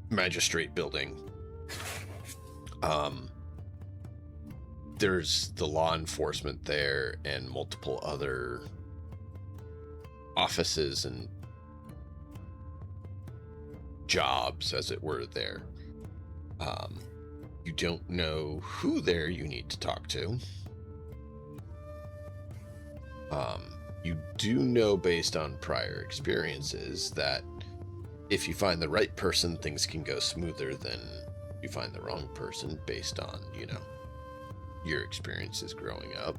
magistrate building. There's the law enforcement there and multiple other offices and jobs, as it were, there. You don't know who there you need to talk to. You do know, based on prior experiences, that if you find the right person, things can go smoother than you find the wrong person, based on, you know, your experiences growing up.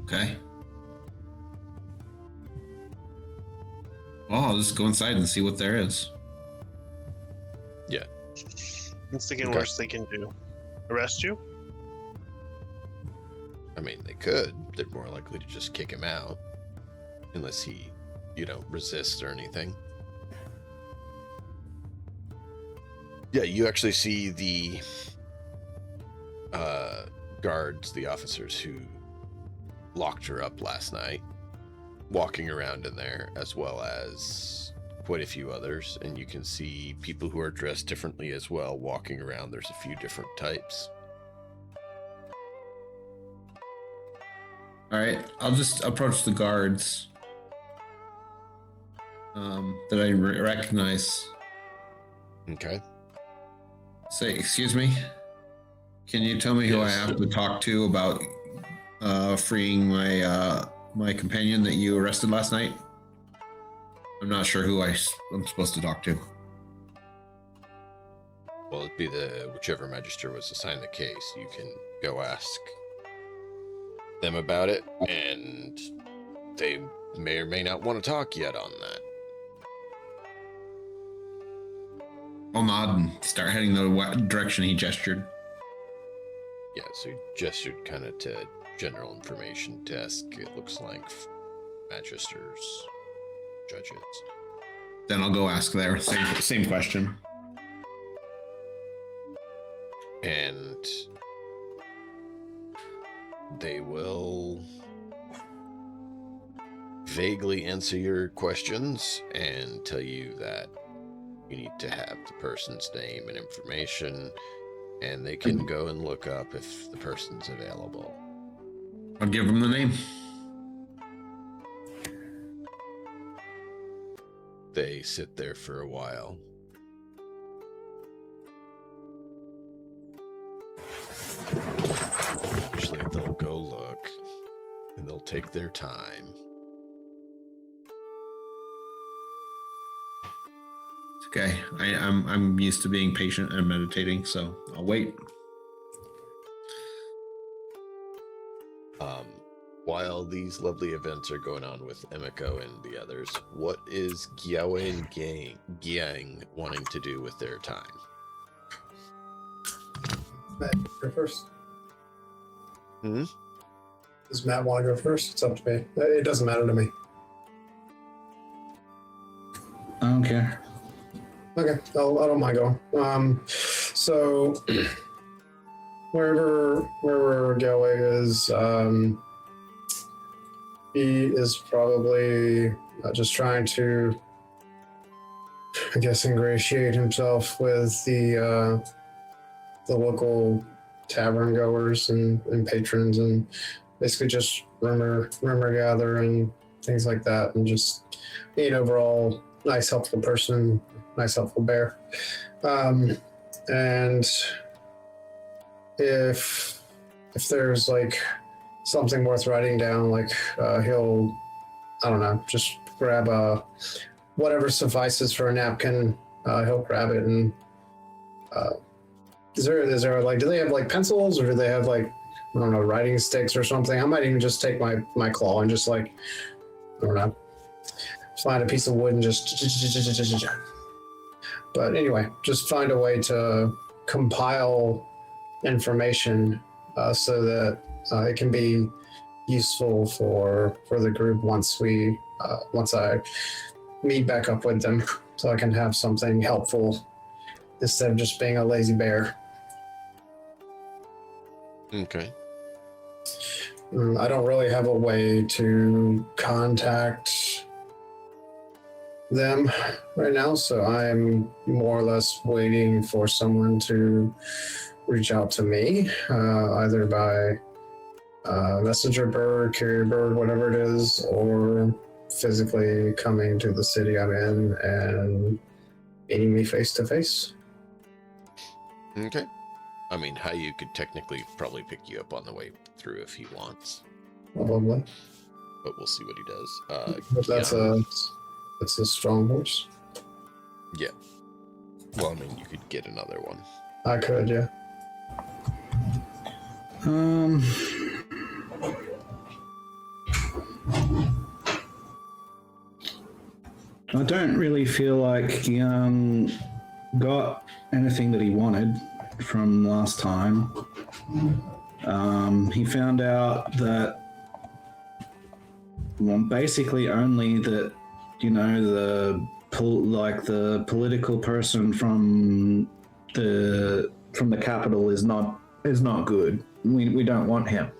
Okay. Well, I'll just go inside and see what there is. Yeah. What's the Okay. worst they can do? Arrest you? I mean, they could. They're more likely to just kick him out. Unless he, you know, resists or anything. Yeah, you actually see the guards, the officers who locked her up last night, walking around in there, as well as quite a few others. And you can see people who are dressed differently as well walking around. There's a few different types. All right, I'll just approach the guards that I recognize. Okay. Say, excuse me. Can you tell me who I Yes. have to talk to about freeing my companion that you arrested last night? I'm not sure who I'm supposed to talk to. Well, it'd be whichever magister was assigned the case. You can go ask them about it, and they may or may not want to talk yet on that. I'll nod and start heading the direction he gestured. Yeah, so he gestured kind of to general information desk. It looks like magisters, judges. Then I'll go ask there. Same question. And they will vaguely answer your questions and tell you that you need to have the person's name and information, and they can go and look up if the person's available. I'll give him the name. They sit there for a while. Usually they'll go look, and they'll take their time. It's okay. I'm used to being patient and meditating, so I'll wait. While these lovely events are going on with Emiko and the others, what is Gyawe and Gyang wanting to do with their time? Matt, go first. Hmm? Does Matt want to go first? It's up to me. It doesn't matter to me. I don't care. Okay, I don't mind going. So wherever Galway is, he is probably just trying to, I guess, ingratiate himself with the local tavern goers and patrons, and basically just rumor gather and things like that, and just be an overall nice, helpful person, nice, helpful bear. And if there's like something worth writing down, like he'll, I don't know, just grab whatever suffices for a napkin. He'll grab it, and is there like, do they have like pencils, or do they have like I don't know, writing sticks or something. I might even just take my claw and just like, I don't know, find a piece of wood and just. But anyway, just find a way to compile information so that it can be useful for the group once I meet back up with them, so I can have something helpful instead of just being a lazy bear. Okay. I don't really have a way to contact them right now, so I'm more or less waiting for someone to reach out to me, either by messenger bird, carrier bird, whatever it is, or physically coming to the city I'm in and meeting me face to face. Okay. I mean, Hayu could technically probably pick you up on the way through if he wants, Probably. but we'll see what he does. But that's a strong horse. Yeah. Well, I mean, you could get another one. I could, yeah. I don't really feel like Young got anything that he wanted from last time. He found out that, well, basically only that, you know, the political person from the capital is not good. We don't want him.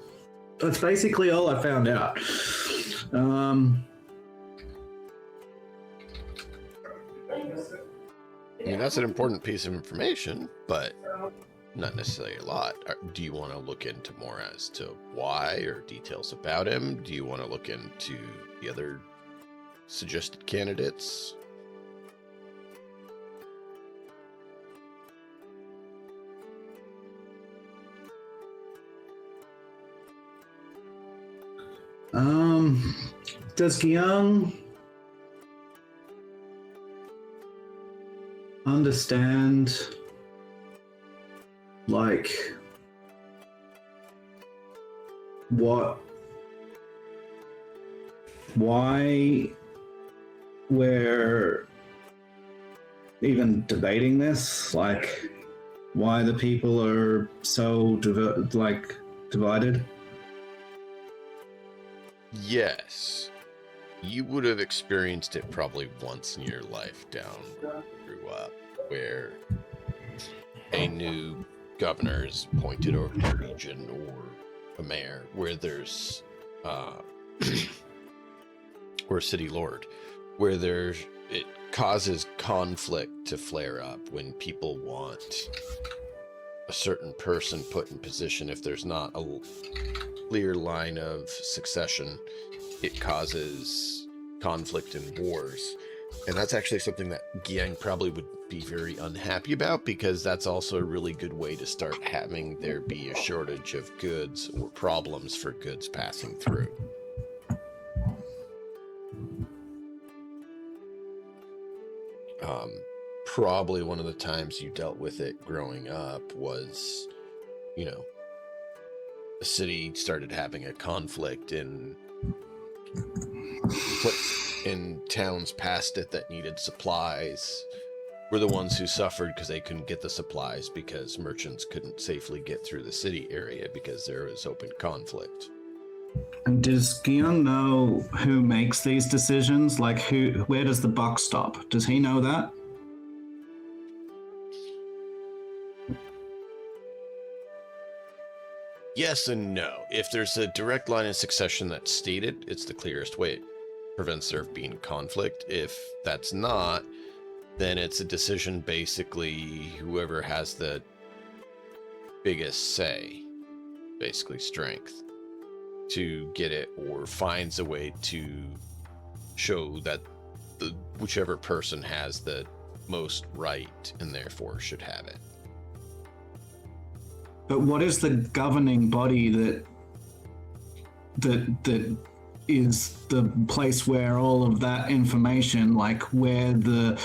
That's basically all I found out. I mean, that's an important piece of information, but not necessarily a lot. Do you want to look into more as to why or details about him? Do you want to look into the other suggested candidates? Does Gyung understand, like, why we're even debating this? Like, why the people are so divided? Yes. You would have experienced it probably once in your life down where you grew up, where a new governor is appointed over a region or a mayor, where there's or a city lord, where it causes conflict to flare up when people want a certain person put in position. If there's not a clear line of succession, it causes conflict and wars. And that's actually something that Gyang probably would be very unhappy about, because that's also a really good way to start having there be a shortage of goods or problems for goods passing through. Probably one of the times you dealt with it growing up was, you know, the city started having a conflict in towns past it that needed supplies were the ones who suffered because they couldn't get the supplies because merchants couldn't safely get through the city area because there was open conflict. And does Gyung know who makes these decisions? Like, where does the buck stop? Does he know that? Yes and no. If there's a direct line of succession that's stated, it's the clearest way. It prevents there being conflict. If that's not, then it's a decision basically whoever has the biggest say, basically strength, to get it, or finds a way to show that whichever person has the most right and therefore should have it. But what is the governing body that is the place where all of that information, like where the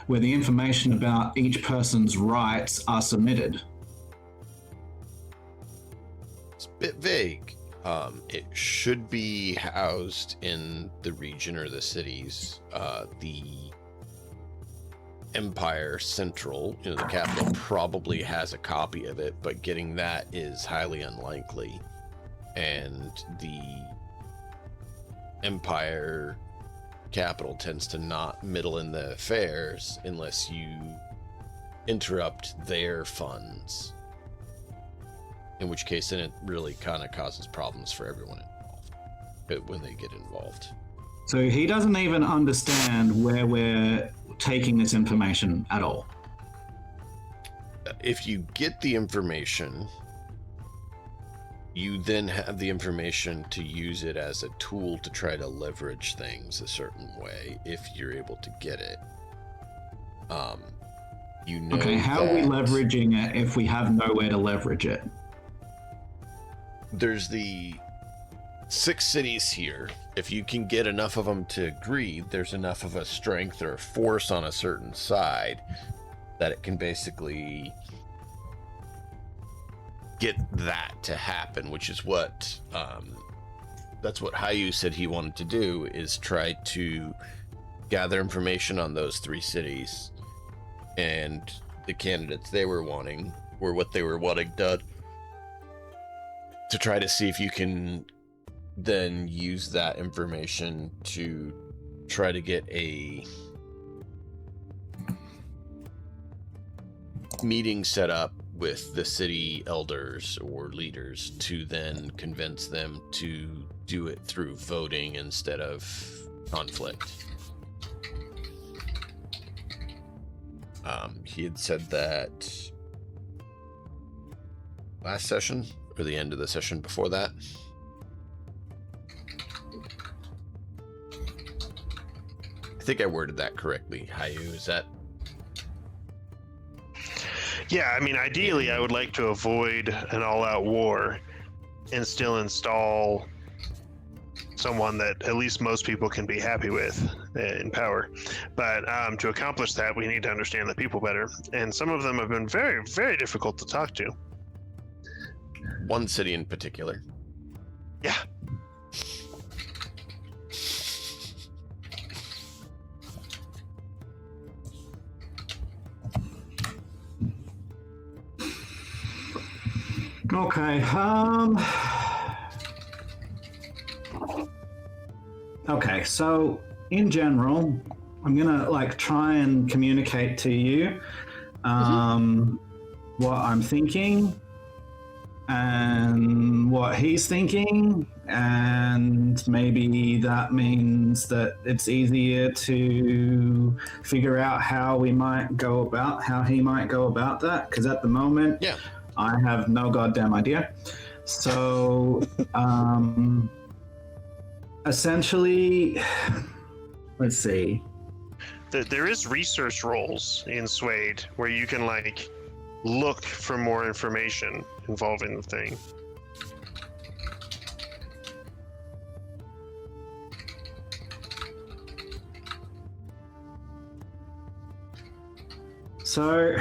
information about each person's rights are submitted? It's bit vague. It should be housed in the region or the cities. The Empire Central, the capital, probably has a copy of it, but getting that is highly unlikely. And the Empire capital tends to not meddle in the affairs unless you interrupt their funds. In which case, then it really kind of causes problems for everyone involved when they get involved. So he doesn't even understand where we're taking this information at all. If you get the information, you then have the information to use it as a tool to try to leverage things a certain way if you're able to get it. Okay, how are we leveraging it if we have nowhere to leverage it? There's the 6 cities here. If you can get enough of them to agree, there's enough of a strength or a force on a certain side that it can basically get that to happen, which is what that's what Hayu said he wanted to do, is try to gather information on those 3 cities and the candidates they were wanting, or what they were wanting done, to try to see if you can then use that information to try to get a meeting set up with the city elders or leaders to then convince them to do it through voting instead of conflict. He had said that last session, or the end of the session before that. I think I worded that correctly. Hayu, is that? Yeah, I mean, ideally, I would like to avoid an all-out war and still install someone that at least most people can be happy with in power. But to accomplish that, we need to understand the people better. And some of them have been very, very difficult to talk to. One city in particular. Yeah. Okay, okay, so in general, I'm gonna try and communicate to you what I'm thinking and what he's thinking, and maybe that means that it's easier to figure out how he might go about that, because at the moment, yeah, I have no goddamn idea. So, essentially, let's see. There is research roles in SWADE where you can look for more information involving the thing. So,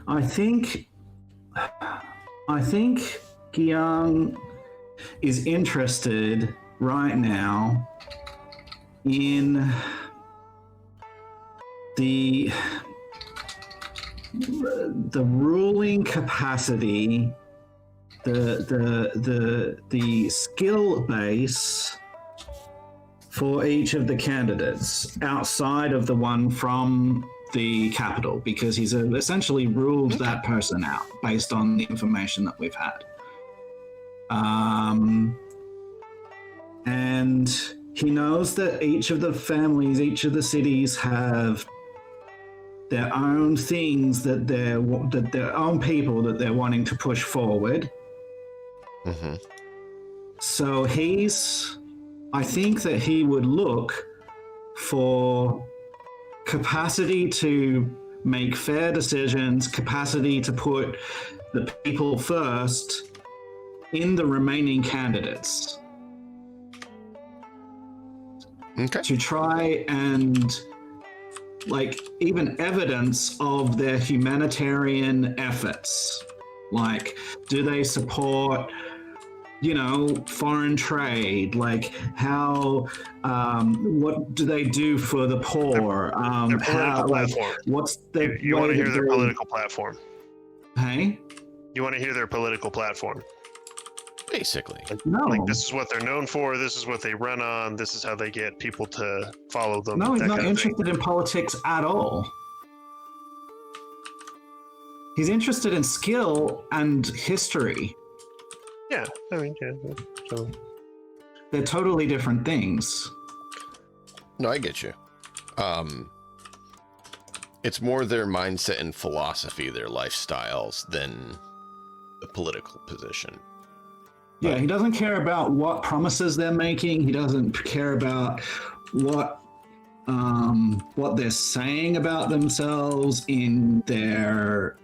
I think Gyang is interested right now in the ruling capacity, the skill base for each of the candidates outside of the one from the capital, because he's essentially ruled that person out based on the information that we've had. And he knows that each of the families, each of the cities have their own things that their own people that they're wanting to push forward. Mm-hmm. So I think that he would look for capacity to make fair decisions, capacity to put the people first in the remaining candidates. Okay. To try and like even evidence of their humanitarian efforts. Like, do they support, foreign trade? Like, how? What do they do for the poor? Their political like, platform. what's their You way want to hear that their they- political platform. Hey, You want to hear their political platform. Basically. no, Like, this is what they're known for. This is what they run on. This is how they get people to follow them. no, he's that not kind of thing. interested in politics at all. He's interested in skill and history. Yeah, I mean, yeah. So, They're totally different things. No, I get you. It's more their mindset and philosophy, their lifestyles, than the political position. Yeah, he doesn't care about what promises they're making. He doesn't care about what they're saying about themselves in their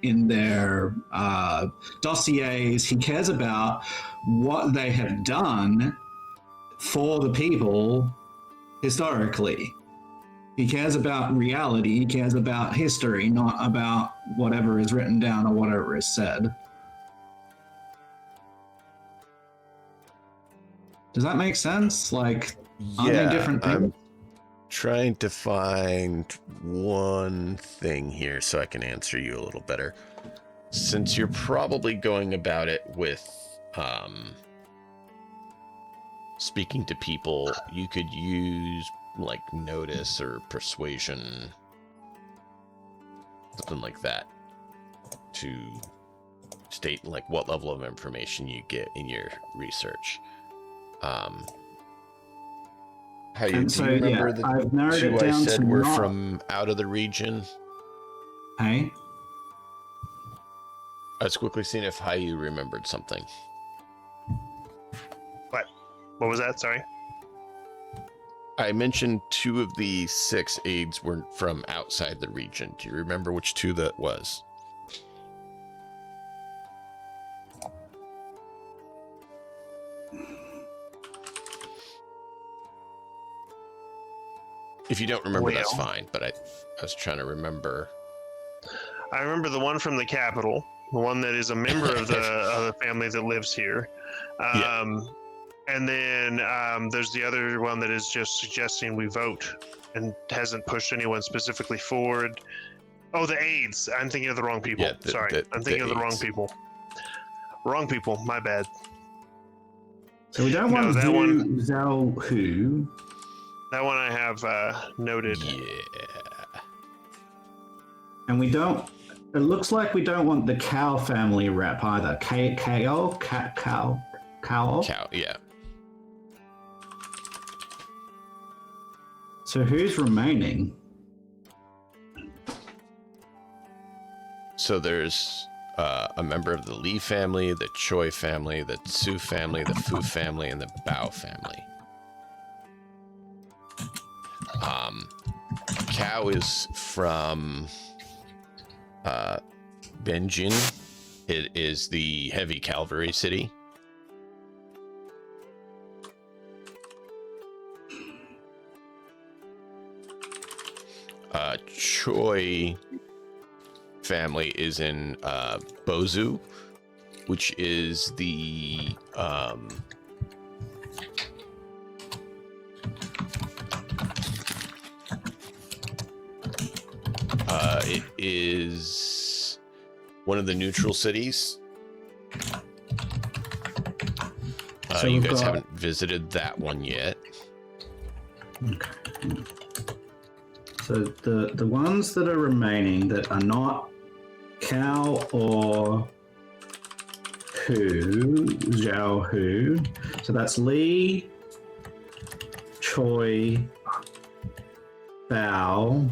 dossiers. He cares about what they have done for the people historically. He cares about reality. He cares about history, not about whatever is written down or whatever is said. Does that make sense? Like, aren't they different things? I'm trying to find one thing here so I can answer you a little better. Since you're probably going about it with speaking to people, you could use like notice or persuasion, something like that, to state like what level of information you get in your research. How you, And do so, you remember yeah, the I've narrowed two it I down said to were not- from out of the region? Hey? I was quickly seeing if Hayu remembered something. what was that? Sorry. I mentioned 2 of the 6 aides were from outside the region. Do you remember which 2 that was? If you don't remember, that's Well. fine, but I was trying to remember. I remember the one from the capital, the one that is a member of the family that lives here. Yeah. And then there's the other one that is just suggesting we vote and hasn't pushed anyone specifically forward. Oh, the aides. I'm thinking of the wrong people. Yeah, Sorry. I'm thinking of the wrong aides. people. Wrong people. My bad. So we don't No, want that Zhu one- Zhao Hu. That one I have noted. Yeah. And we don't. It looks like we don't want the Cow family rep either. Cow. Cow, yeah. So who's remaining? So there's a member of the Li family, the Choi family, the Tsu family, the Fu family, and the Bao family. Cow is from Benjin. It is the heavy cavalry city. Choi family is in Bozu, which is the it is one of the neutral cities. So You we've guys got- haven't visited that one yet. Okay. So the ones that are remaining that are not Cow or Zhao Hu. So that's Li, Choi, Bao.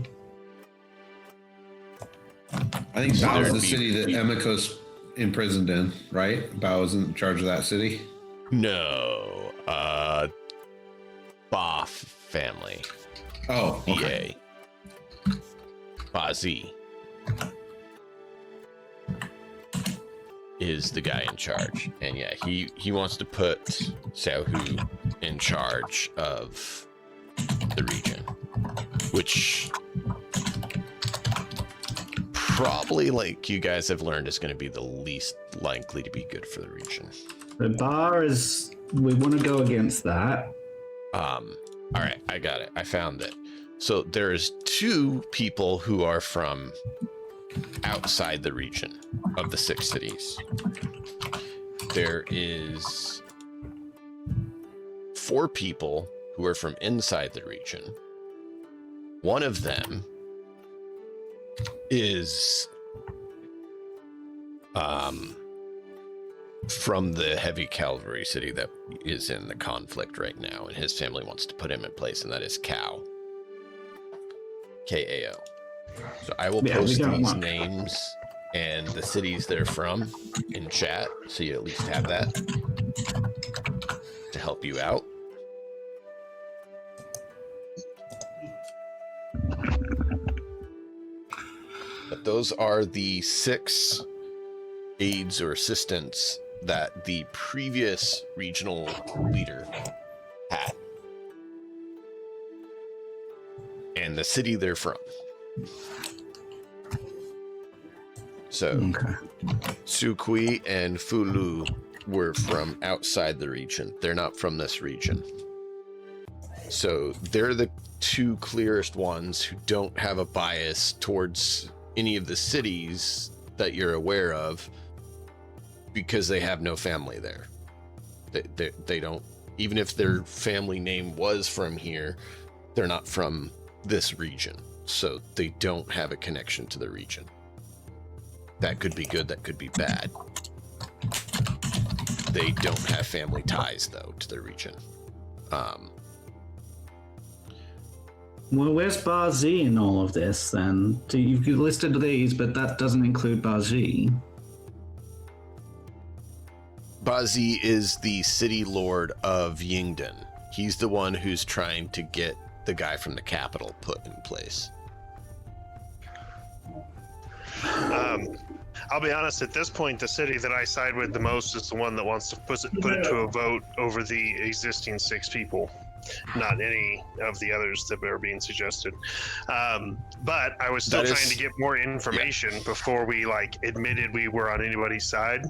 I think So Bao is there'd the be- city that Emiko's imprisoned in, right? Bao is in charge of that city. No, Ba family. Oh, okay. BA. Bazi is the guy in charge. And yeah, he wants to put Xiao Hu in charge of the region, which probably, like you guys have learned, is going to be the least likely to be good for the region. The bar is. We want to go against that. All right, I got it. I found it. So there's 2 people who are from outside the region of the 6 cities. There is 4 people who are from inside the region. One of them is from the heavy cavalry city that is in the conflict right now, and his family wants to put him in place, and that is Kao. K-A-O. So I will post these names and the cities they're from in chat, so you at least have that to help you out. But those are the 6 aides or assistants that the previous regional leader had. And the city they're from. So, Sukui and Fulu were from outside the region. They're not from this region. So, they're the 2 clearest ones who don't have a bias towards any of the cities that you're aware of, because they have no family there. They don't, even if their family name was from here, they're not from this region, so they don't have a connection to the region. That could be good, that could be bad. They don't have family ties, though, to the region. Well, where's Bazi in all of this, then? So you've listed these, but that doesn't include Bazi. Bazi is the city lord of Yingdan. He's the one who's trying to get the guy from the capital put in place. I'll be honest, at this point, the city that I side with the most is the one that wants to put it to a vote over the existing 6 people, not any of the others that are being suggested. But I was still trying to get more information before we admitted we were on anybody's side.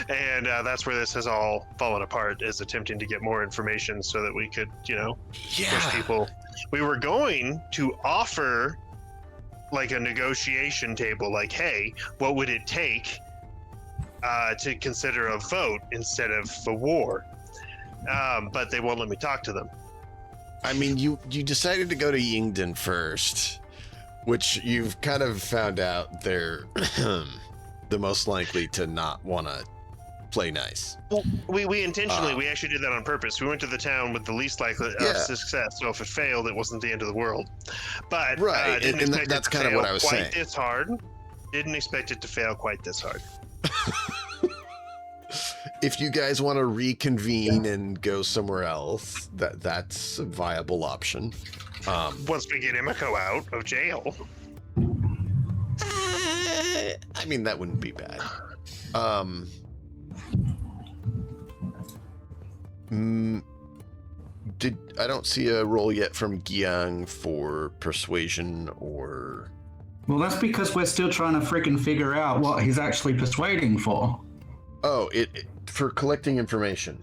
And that's where this has all fallen apart, is attempting to get more information so that we could, push people. We were going to offer a negotiation table, hey, what would it take to consider a vote instead of a war? But they won't let me talk to them. I mean, you decided to go to Yingdan first, which you've kind of found out they're the most likely to not want to play nice. Well, we intentionally, we actually did that on purpose. We went to the town with the least likelihood of success, so if it failed, it wasn't the end of the world. But and that's kind of what I was saying. This hard. Didn't expect it to fail quite this hard. If you guys want to reconvene and go somewhere else, that's a viable option. Once we get Emiko out of jail. I mean, that wouldn't be bad. I don't see a roll yet from Giang for persuasion or... Well, that's because we're still trying to freaking figure out what he's actually persuading for. Oh, it for collecting information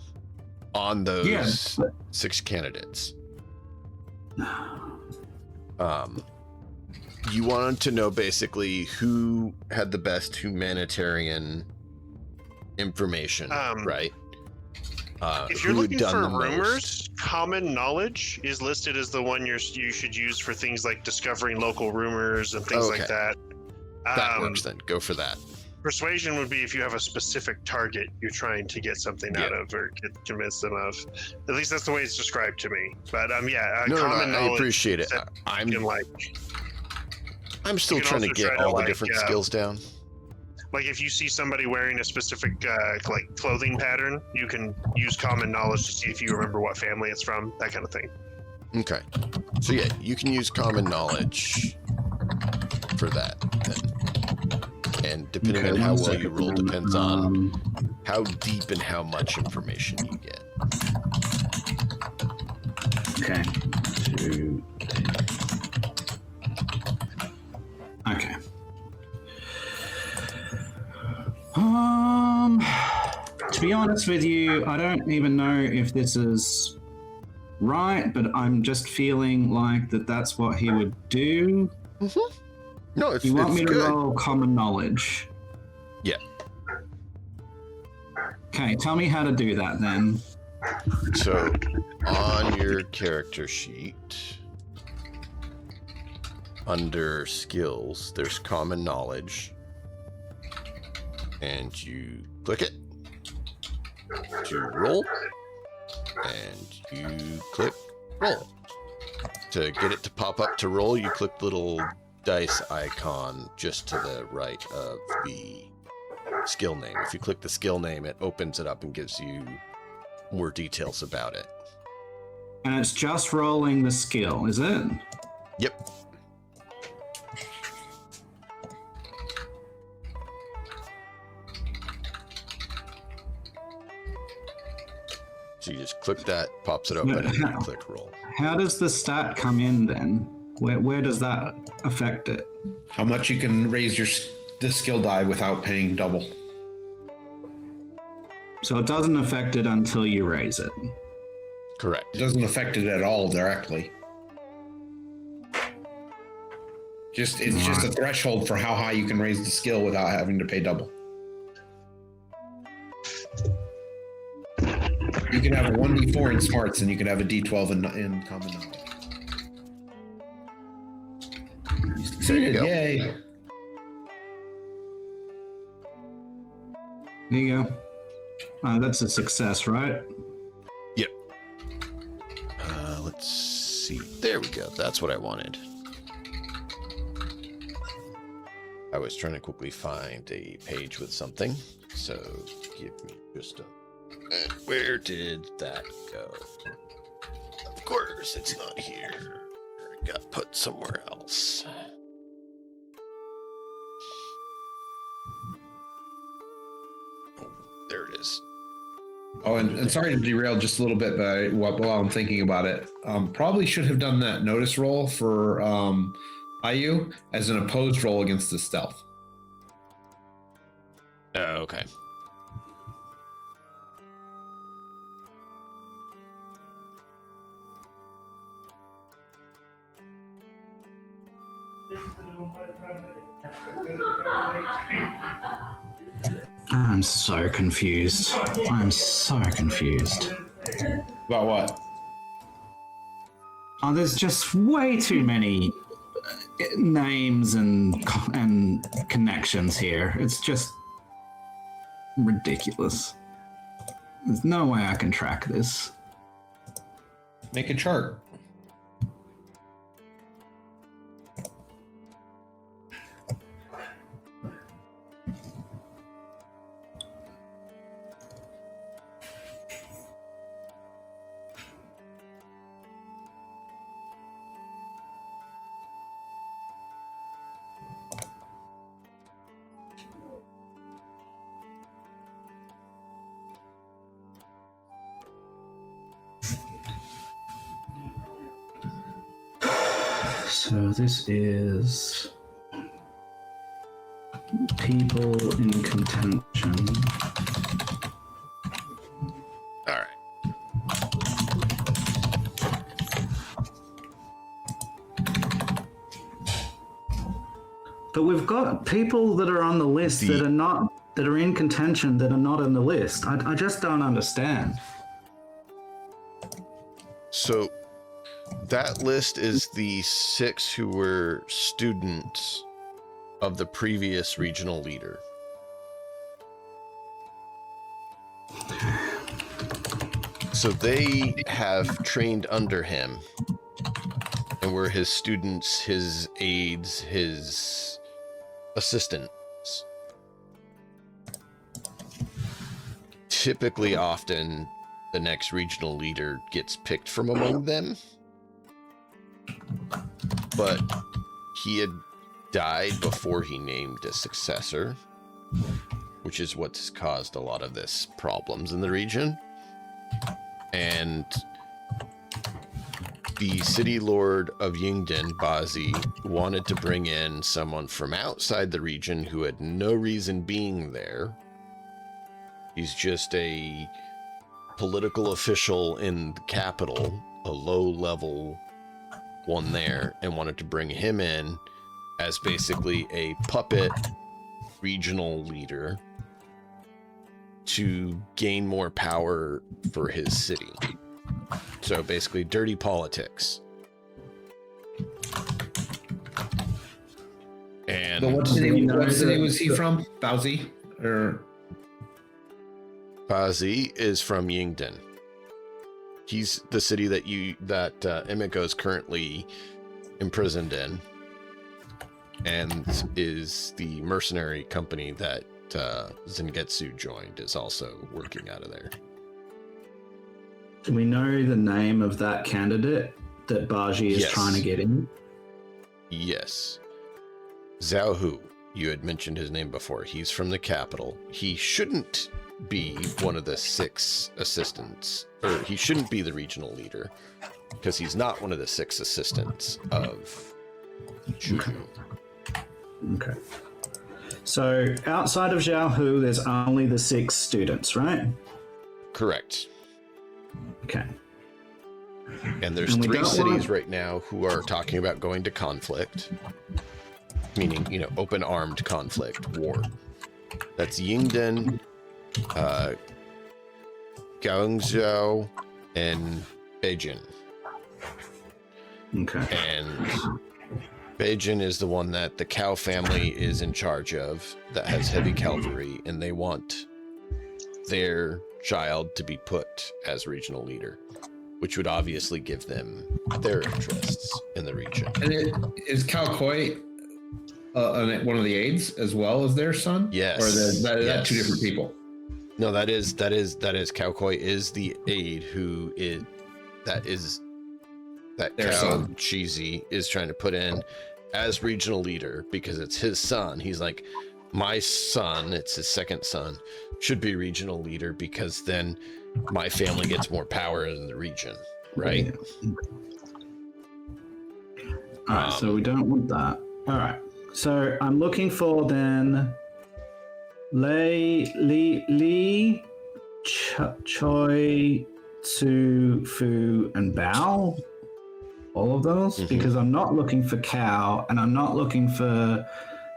on those 6 candidates. You wanted to know basically who had the best humanitarian information, right? If you're looking for rumors, common knowledge is listed as the one you should use for things like discovering local rumors and things like that. That works then. Go for that. Persuasion would be if you have a specific target you're trying to get something out of or convince them of. At least that's the way it's described to me. But common knowledge. I appreciate it. I'm still trying to get all the different skills down. Like if you see somebody wearing a specific clothing pattern, you can use common knowledge to see if you remember what family it's from, that kind of thing. Okay. So yeah, you can use common knowledge for that then. And depending on how well you roll depends on how deep and how much information you get. Okay. be honest with you, I don't even know if this is right, but I'm just feeling like that's what he would do. No, it's You want me to good. roll common knowledge? Yeah. Okay, tell me how to do that then. So, on your character sheet, under skills, there's common knowledge, and you click it to roll, and you click roll. To get it to pop up to roll, you click the little dice icon just to the right of the skill name. If you click the skill name, it opens it up and gives you more details about it. And it's just rolling the skill, is it? Yep. So you just click that, pops it open, and you click roll. How does the stat come in then? Where does that affect it? How much you can raise the skill die without paying double. So it doesn't affect it until you raise it. Correct. It doesn't affect it at all directly. It's just a threshold for how high you can raise the skill without having to pay double. You can have a 1d4 in smarts, and you can have a d12 in common knowledge. You succeeded, go. yay! There you go. That's a success, right? Yep. Let's see. There we go. That's what I wanted. I was trying to quickly find a page with something, so give me just a... And where did that go? Of course, it's not here. It got put somewhere else. Oh, there it is. Oh, and sorry to derail just a little bit, but while I'm thinking about it, probably should have done that notice roll for IU as an opposed roll against the stealth. Oh, okay. I'm so confused. I'm so confused. About what? Oh, there's just way too many names and connections here. It's just ridiculous. There's no way I can track this. Make a chart. So this is people in contention. All right. But we've got people that are on the list that are in contention that are not on the list. I just don't understand. So that list is the 6 who were students of the previous regional leader. So they have trained under him and were his students, his aides, his assistants. Typically, often, the next regional leader gets picked from among them. But he had died before he named a successor, which is what's caused a lot of this problems in the region. And the city lord of Yingden, Bazi, wanted to bring in someone from outside the region who had no reason being there He's just a political official in the capital, a low-level one there, and wanted to bring him in as basically a puppet regional leader to gain more power for his city. So basically dirty politics. And But what city was he from? Bowsy? Or Bazi is from Yingdan. He's the city that Emiko is currently imprisoned in, and is the mercenary company that Zengetsu joined is also working out of there. Do we know the name of that candidate that Baji is Yes. trying to get in? Yes. Zhao Hu. You had mentioned his name before. He's from the capital. He shouldn't be one of the 6 assistants, or he shouldn't be the regional leader, because he's not one of the 6 assistants of Juju. Okay. So outside of Zhao Hu, there's only the 6 students, right? Correct. Okay. And there's And we 3 don't cities want- right now who are talking about going to conflict, meaning, open armed conflict, war. That's Yingdan, Guangzhou, and Beijing. Okay. And Beijing is the one that the Cao family is in charge of, that has heavy cavalry, and they want their child to be put as regional leader, which would obviously give them their interests in the region. and is Cal Koi one of the aides as well as their son? Yes. Or is that Yes. 2 different people? No, that is Cao Koi is the aide who is that Their Cao son. Cheesy is trying to put in as regional leader because it's his son. He's like, my son, it's his second son, should be regional leader because then my family gets more power in the region, right? All right, so we don't want that. All right. So I'm looking for then Li, Choi, Su, Fu, and Bao. All of those, Mhm. because I'm not looking for Cow and I'm not looking for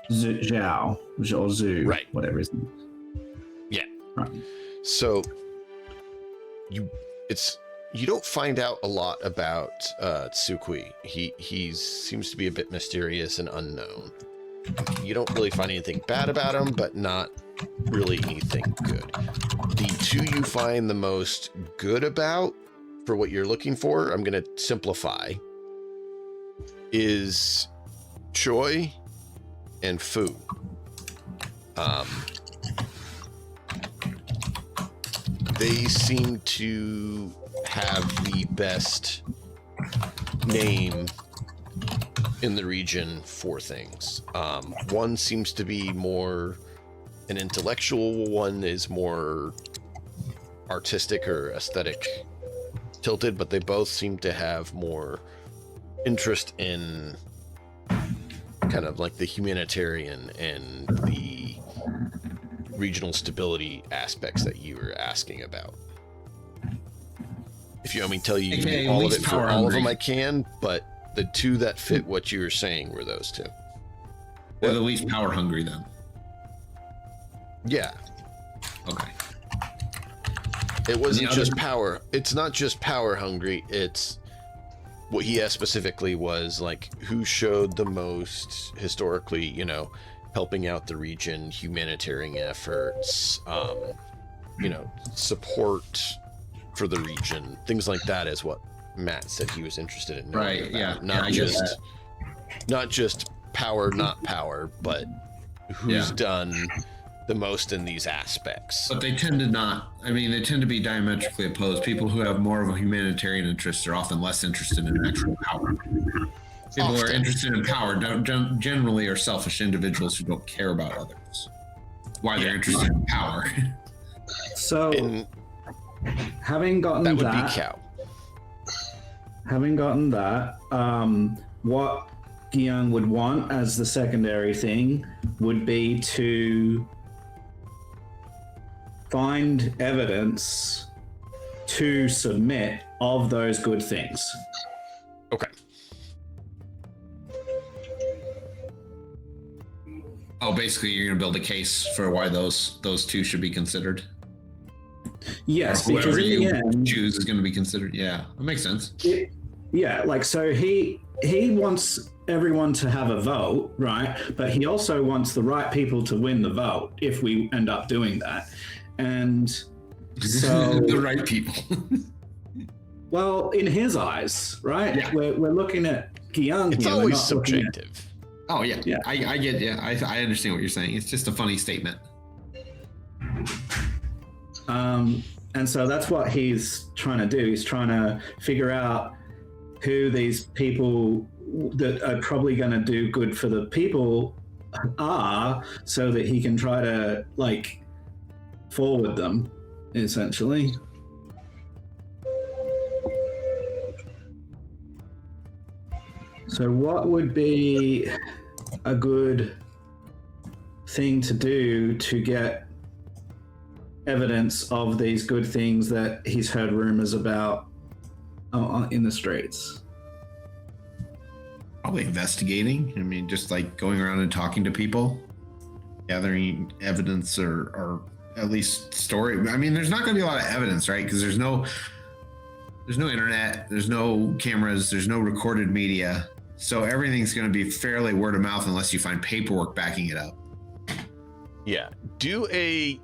Zhao or Zhu, Right. whatever his name is. Yeah. Right. So you don't find out a lot about Tsukui. He seems to be a bit mysterious and unknown. You don't really find anything bad about him, but not really anything good. The 2 you find the most good about for what you're looking for, I'm going to simplify, is Choi and Fu. They seem to have the best name in the region for things. One seems to be more an intellectual, one is more artistic or aesthetic tilted, but they both seem to have more interest in kind of like the humanitarian and the regional stability aspects that you were asking about. If you want me to tell you AKA all of least it for power all of hungry. them, I can, but the 2 that fit what you were saying were those 2. They're the least power hungry then. Yeah. Okay. It wasn't The just other- power. It's not just power hungry. It's what he asked specifically was like who showed the most historically, helping out the region, humanitarian efforts, support for the region, things like that is what Matt said he was interested in knowing Right, about. yeah. Not I get just not just power, not power, but who's Yeah. done the most in these aspects. But they tend to be diametrically opposed. People who have more of a humanitarian interest are often less interested in actual power. People who are Often. interested in power generally are selfish individuals who don't care about others. Why they're interested in power. So And having gotten that would that, be Cow. What Gyung would want as the secondary thing would be to find evidence to submit of those good things. Okay. Oh, basically, you're going to build a case for why those two should be considered. Yes, Or because whoever in you the end, choose is going to be considered. Yeah, that makes sense. so he wants everyone to have a vote, right? But he also wants the right people to win the vote if we end up doing that. And so the right people. well, in his eyes, right? Yeah. We're looking at Giang It's here. We're always not looking at- subjective. Oh yeah, Yeah. I get. Yeah, I understand what you're saying. It's just a funny statement. And so that's what he's trying to do. He's trying to figure out who these people that are probably going to do good for the people are, so that he can try to like forward them, essentially. So what would be a good thing to do to get evidence of these good things that he's heard rumors about in the streets? Probably investigating. I mean, just like going around and talking to people, gathering evidence or at least story. I mean, there's not going to be a lot of evidence, right? Because there's no internet, there's no cameras, there's no recorded media. So everything's going to be fairly word of mouth unless you find paperwork backing it up. Yeah. I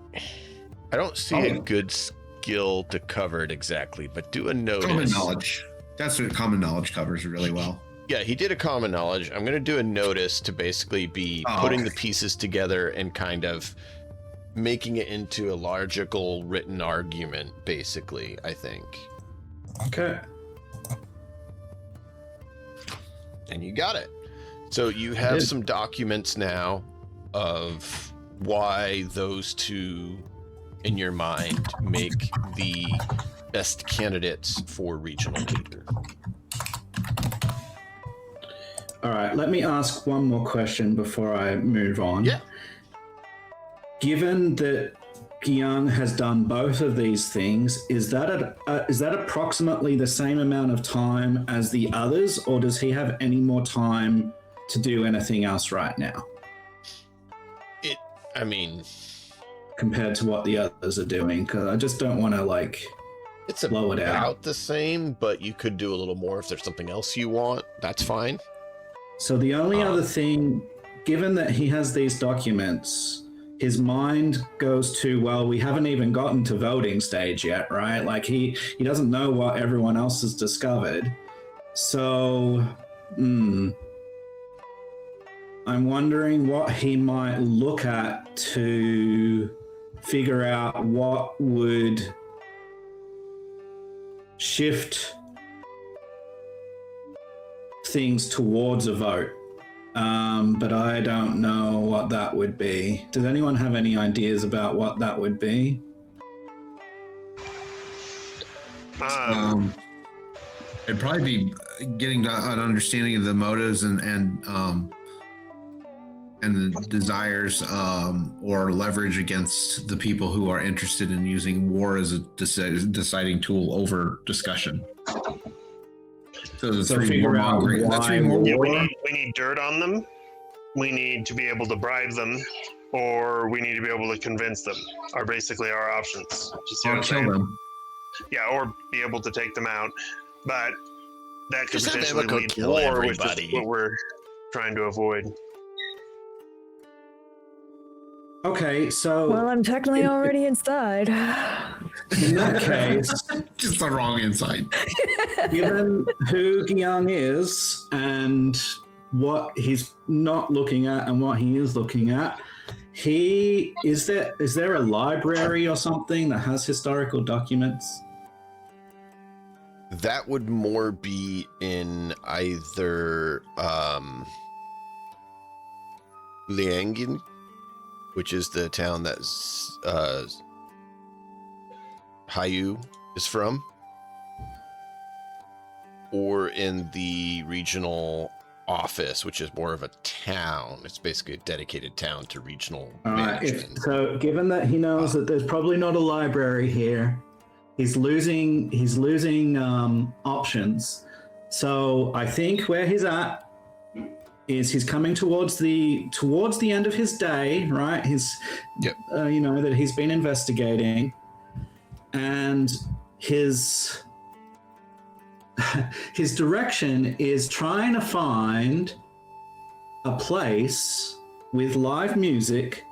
don't see a good skill to cover it exactly, but do a notice. Common knowledge. That's what common knowledge covers really well. Yeah, he did a common knowledge. I'm going to do a notice to basically be putting the pieces together and kind of making it into a logical written argument, basically, I think. Okay. And you got it. So you have some documents now of why those two, in your mind, make the best candidates for regional leader. All right, let me ask one more question before I move on. Yeah. Given that Giang has done both of these things, is that approximately the same amount of time as the others, or does he have any more time to do anything else right now compared to what the others are doing? Because I just don't want to It's blow it out. about the same, but you could do a little more if there's something else you want. That's fine. So the only other thing, given that he has these documents, his mind goes to, well, we haven't even gotten to voting stage yet, right? Like he doesn't know what everyone else has discovered. So, I'm wondering what he might look at to figure out what would shift things towards a vote. But I don't know what that would be. Does anyone have any ideas about what that would be? It'd probably be getting an understanding of the motives and the desires or leverage against the people who are interested in using war as a deciding tool over discussion. So the three figure out warmongering. why That's three more. Yeah, we need dirt on them. We need to be able to bribe them, or we need to be able to convince them. Are basically our options. You see what Or I'm kill saying? them. Yeah, or be able to take them out. But that could Just have potentially Emiko lead to kill war, which is everybody. what we're trying to avoid. Okay, so Well, I'm technically already inside. in that case, Just the wrong insight. given who Giang is and what he's not looking at and what he is looking at, is there a library or something that has historical documents? That would more be in either Liangin, which is the town that Hayu is from, or in the regional office, which is more of a town. It's basically a dedicated town to regional All right. management. So, given that he knows that there's probably not a library here, he's losing options. So, I think where he's at is he's coming towards the end of his day, right? Yep. That he's been investigating, and his direction is trying to find a place with live music,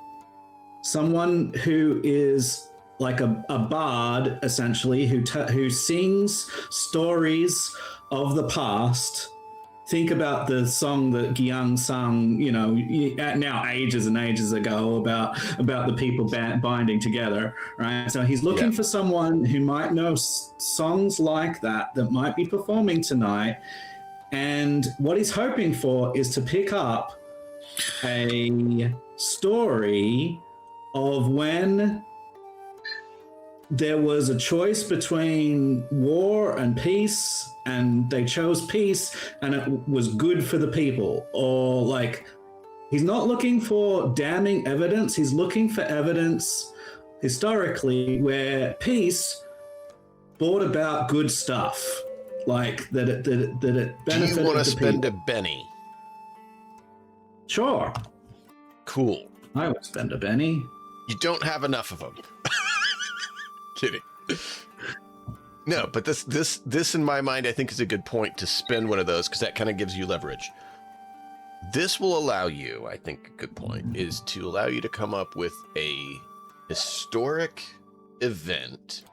someone who is like a bard, essentially, who sings stories of the past. Think about the song that Giang sung, now ages and ages ago about the people binding together, right? So he's looking for someone who might know songs like that might be performing tonight. And what he's hoping for is to pick up a story of when there was a choice between war and peace, and they chose peace, and it was good for the people. Or like, he's not looking for damning evidence. He's looking for evidence historically where peace brought about good stuff, like that it benefited. Do you want to spend people. a Benny? Sure, Cool. I would spend a Benny. You don't have enough of them. Kidding. No, but this in my mind, I think is a good point to spend one of those, because that kind of gives you leverage. This will allow you, I think a good point, is to allow you to come up with a historic event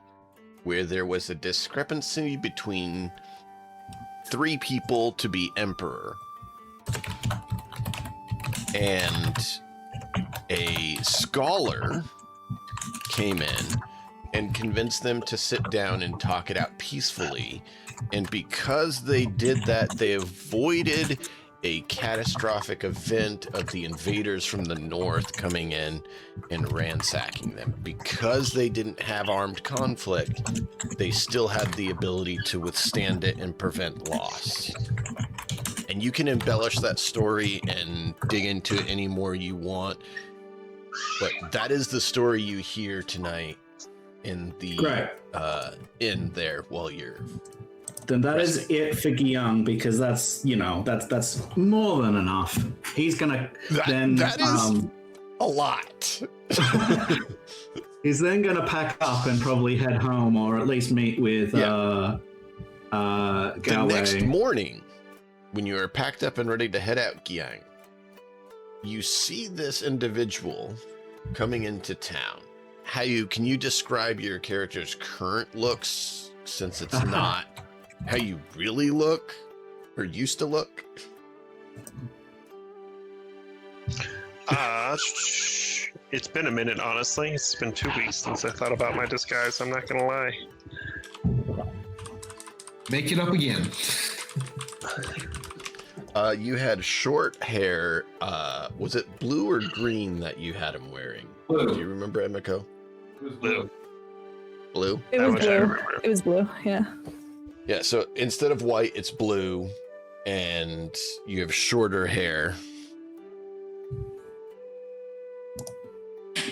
where there was a discrepancy between 3 people to be emperor, and a scholar came in and convinced them to sit down and talk it out peacefully. And because they did that, they avoided a catastrophic event of the invaders from the north coming in and ransacking them. Because they didn't have armed conflict, they still had the ability to withstand it and prevent loss. And you can embellish that story and dig into it any more you want, but that is the story you hear tonight in the in there while you're then that is it for Giang, because that's more than enough. He's gonna that is a lot. He's then gonna pack up and probably head home, or at least meet with The Galway. next morning, when you are packed up and ready to head out, Giang, you see this individual coming into town. Can you describe your character's current looks, since it's not how you really look or used to look? It's been a minute, honestly. It's been 2 weeks since I thought about my disguise. I'm not gonna lie. Make it up again. You had short hair. Was it blue or green that you had him wearing? Blue. Do you remember, Emiko? Blue. Blue? It That was much I blue. remember. It was blue. Yeah. Yeah, so instead of white, it's blue, and you have shorter hair.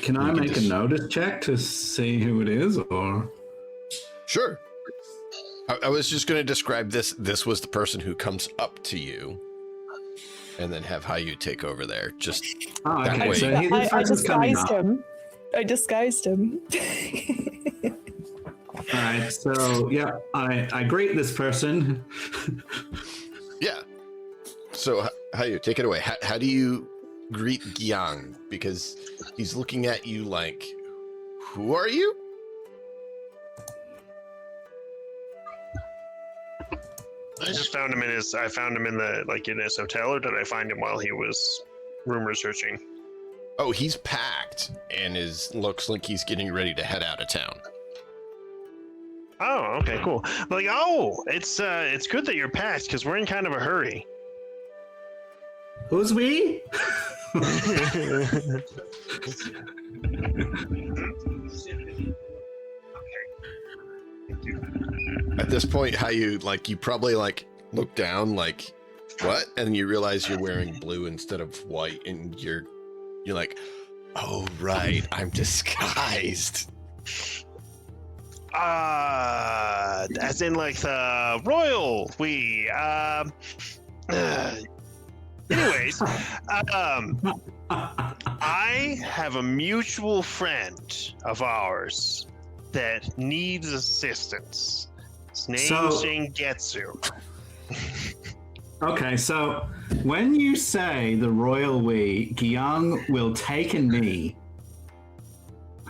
Can I You can make a just- notice check to see who it is, or? Sure. I was just going to describe this. This was the person who comes up to you, and then have Hayu take over there. Just Oh, That okay. way. So I this person's coming disguised up. him. I disguised him. All right. So yeah, I greet this person. yeah. So Hayu, take it away. How do you greet Giang? Because he's looking at you like, who are you? I found him in his hotel, or did I find him while he was rumor searching? Oh, he's packed and looks like he's getting ready to head out of town. Oh, okay, cool. Like, it's good that you're packed, because we're in kind of a hurry. Who's we? At this point, Hayu, you probably look down, what? And you realize you're wearing blue instead of white, and you're like, oh right, I'm disguised. As in like the royal we. Anyways, I have a mutual friend of ours that needs assistance. His name's Shénxiān. Okay, so when you say the royal we, Gyang will take a knee.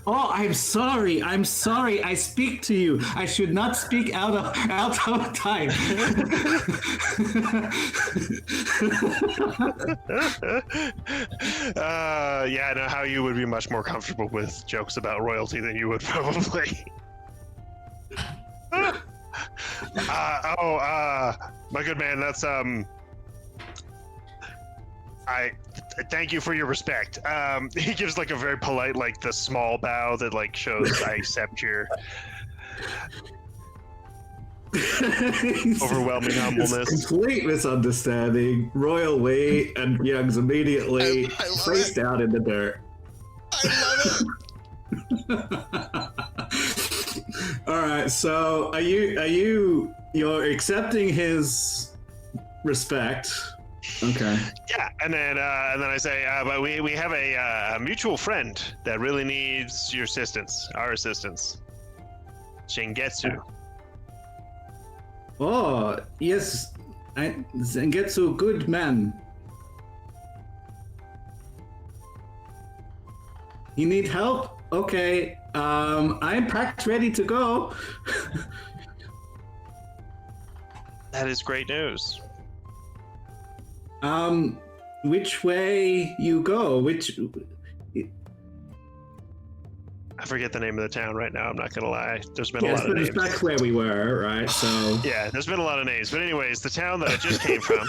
Oh, I'm sorry. I speak to you. I should not speak out of time. Yeah, I know how you would be much more comfortable with jokes about royalty than you would probably. My good man, that's I thank you for your respect. He gives like a very polite, like the small bow that like shows I accept your overwhelming humbleness. It's complete misunderstanding. Royal we and Young's immediately I love faced out in the dirt. I love it. All right, so you're accepting his respect? Okay. Yeah, and then I say, but we have a mutual friend that really needs your assistance, our assistance. Shénxiān. Oh yes, Zengetsu, good man. You need help? Okay. I'm packed, ready to go. That is great news. Which way you go? I forget the name of the town right now. I'm not gonna lie. There's been a Yes, lot of but names. it's back where we were, right? So Yeah, there's been a lot of names. But anyways, the town that I just came from.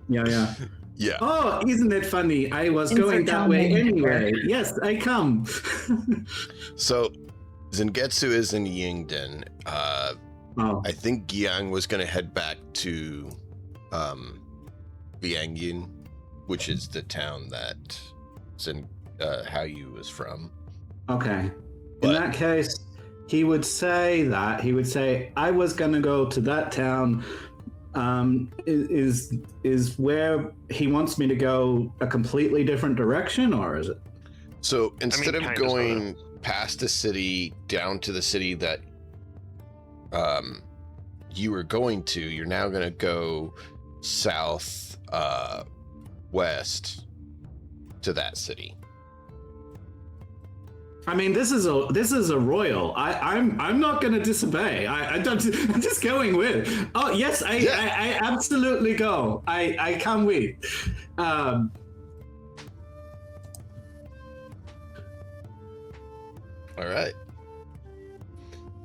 yeah. Yeah. Oh, isn't it funny? I was Insert going that town way name anyway. here. Yes, I come. So, Zengetsu is in Yingden. Oh, I think Gyang was going to head back to Biangyin, which is the town that Haoyu is from. okay. But- In that case, he would say, I was gonna go to that town. Is where he wants me to go a completely different direction, or is it? So instead of kind of, going past the city down to the city that you were going to, you're now going to go south west to that city. I mean, this is a royal. I'm not going to disobey. I'm just going with. Oh yes, I absolutely go. I come with. All right.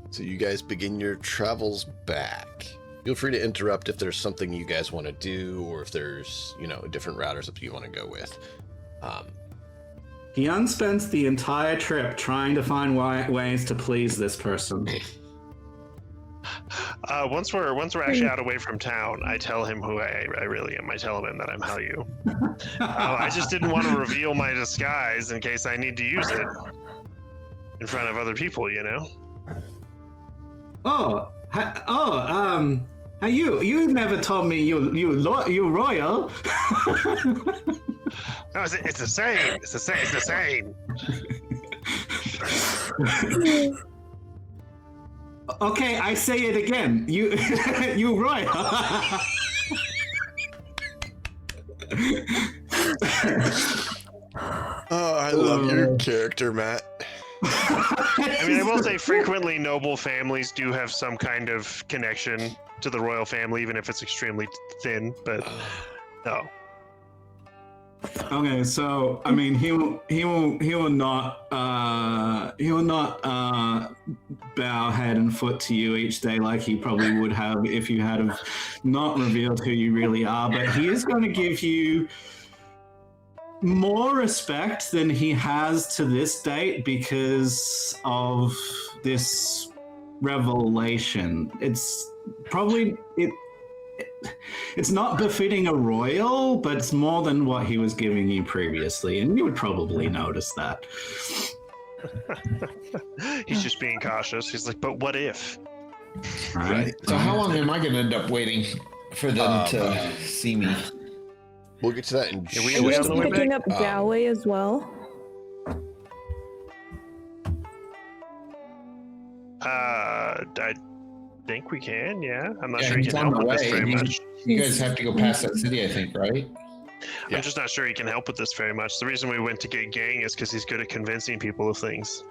So you guys begin your travels back. Feel free to interrupt if there's something you guys want to do, or if there's, a different route or something you want to go with. Hyun spends the entire trip trying to find ways to please this person. Once we're actually out away from town, I tell him who I really am. I tell him that I'm Haoyu. I just didn't want to reveal my disguise in case I need to use it in front of other people, You never told me you royal. No, it's the same. It's the same. Okay, I say it again. You you royal. Oh, I love your character, Matt. I mean, I will say frequently noble families do have some kind of connection to the royal family, even if it's extremely thin, but no. Okay, so I mean, he will not bow head and foot to you each day like he probably would have if you had have not revealed who you really are. But he is going to give you more respect than he has to this date because of this revelation. It's probably it's not befitting a royal, but it's more than what he was giving you previously, and you would probably notice that. He's just being cautious. He's like, but what if? Right? So how long am I going to end up waiting for them to see me? We'll get to that in Yeah, we- Are we you on the way picking back? up Galway as well? I think we can. Yeah, I'm not Yeah, sure he he's can on help the with this way. very He's- much. You guys have to go past that city, I think, right? Yeah. I'm just not sure he can help with this very much. The reason we went to get Gang is because he's good at convincing people of things.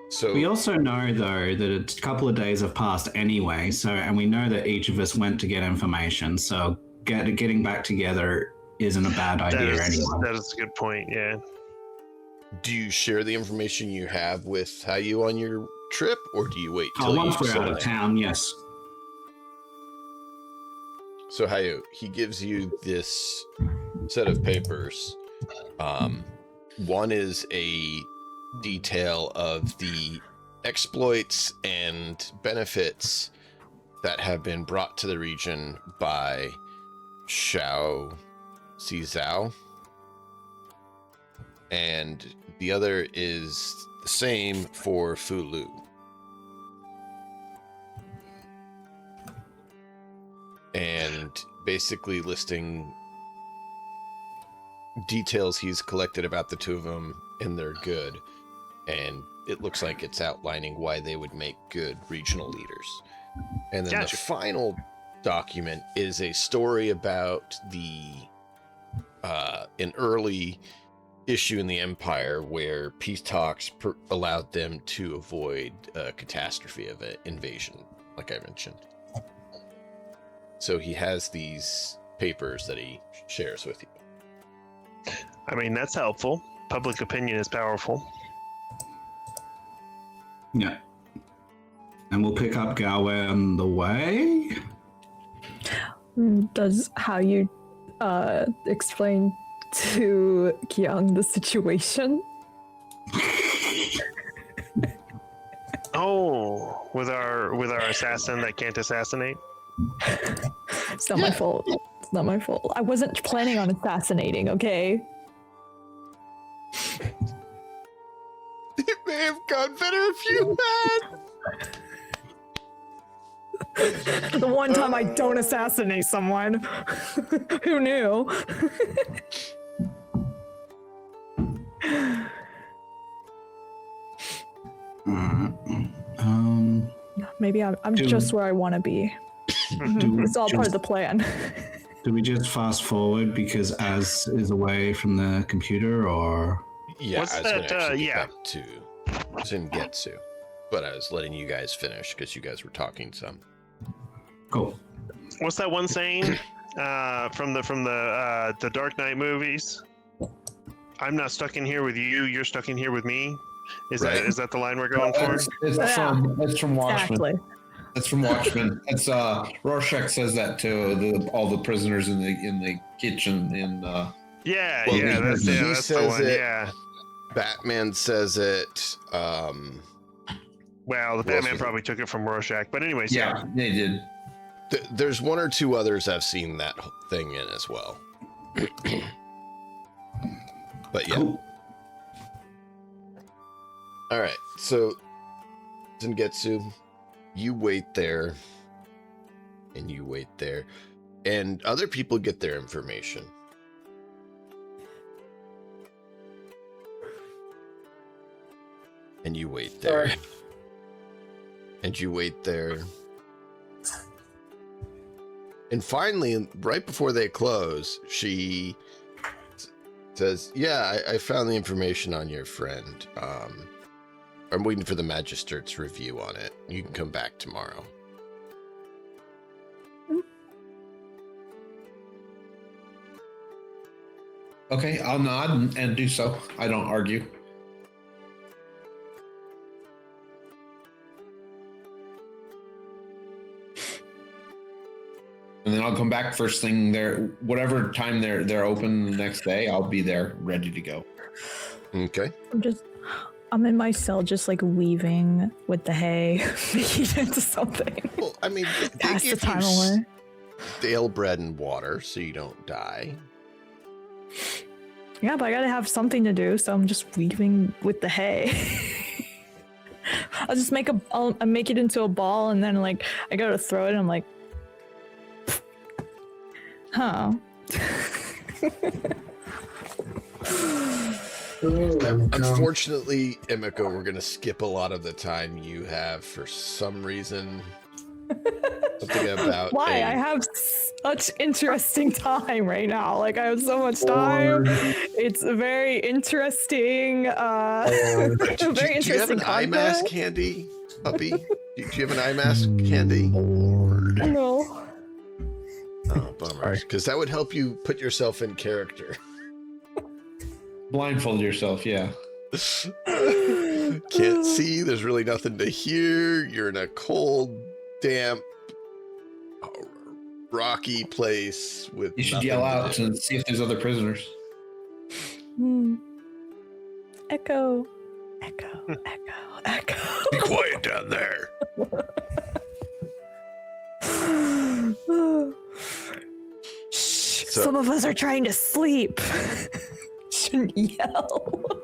So We also know, though, that a couple of days have passed anyway. So, and we know that each of us went to get information. So, getting back together isn't a bad idea anyway. That is a good point. Yeah. do you share the information you have with Hayu on your trip, or do you wait till Once you we're settle out of in? town, yes. So Hayu, he gives you this set of papers. One is a detail of the exploits and benefits that have been brought to the region by Shénxiān. And the other is the same for Fulu. And basically listing details he's collected about the two of them, and they're good. And it looks like it's outlining why they would make good regional leaders. And then Gotcha. the final document is a story about an early issue in the Empire where peace talks allowed them to avoid a catastrophe of an invasion, like I mentioned. So he has these papers that he shares with you. I mean, that's helpful. Public opinion is powerful. Yeah. And we'll pick up Galway on the way. Does how you explain to Kyung the situation? Oh, with our assassin that can't assassinate. It's not my fault. It's not my fault. I wasn't planning on assassinating, okay? It may have gone better if you had. The one time I don't assassinate someone. Who knew? Maybe I'm just where I want to be. It's all part of the plan. Do we just fast forward because Az is away from the computer, or? Yeah, What's I was going that, to actually yeah. get back to Zengetsu, but I was letting you guys finish because you guys were talking some. Cool. What's that one saying from the Dark Knight movies? I'm not stuck in here with you. You're stuck in here with me. Is that the line we're going for? That's from Watchmen. Exactly. That's from Watchmen. That's Rorschach says that to all the prisoners in the kitchen in. Yeah, Well, yeah, that's he the says one. it. Yeah. Batman says it. Well, the Who else Batman was it? probably took it from Rorschach, but anyways, Yeah, they did. There's one or two others I've seen that thing in as well. But yeah. Cool. All right, so Zengetsu, you wait there, and you wait there, and other people get their information. And you wait there. Sorry. And you wait there. And finally, right before they close, she says, yeah, I found the information on your friend. I'm waiting for the magistrate's review on it. You can come back tomorrow. Okay, I'll nod and do so. I don't argue. And then I'll come back first thing there. Whatever time they're open the next day, I'll be there ready to go. Okay. I'm in my cell just like weaving with the hay, making it into something. Well, I mean, they Pass the give time you away. stale bread and water so you don't die. Yeah, but I gotta have something to do, so I'm just weaving with the hay. I'll just make I'll make it into a ball, and then like I go to throw it, and I'm like, huh. Unfortunately, Emiko, we're gonna skip a lot of the time you have for some reason. Something about Why? I have such interesting time right now. Like I have so much time. It's very interesting. Do Very you have an interesting eye mask content. handy, puppy? Do you have an eye mask handy? Lord. No. Oh, bummer. Because that would help you put yourself in character. Blindfold yourself, yeah. Can't see. There's really nothing to hear. You're in a cold, damp, rocky place with. You should nothing yell to out do. and see if there's other prisoners. Echo. Echo. Echo. Echo. Be quiet down there. Shh, So- some of us are trying to sleep. Shouldn't yell.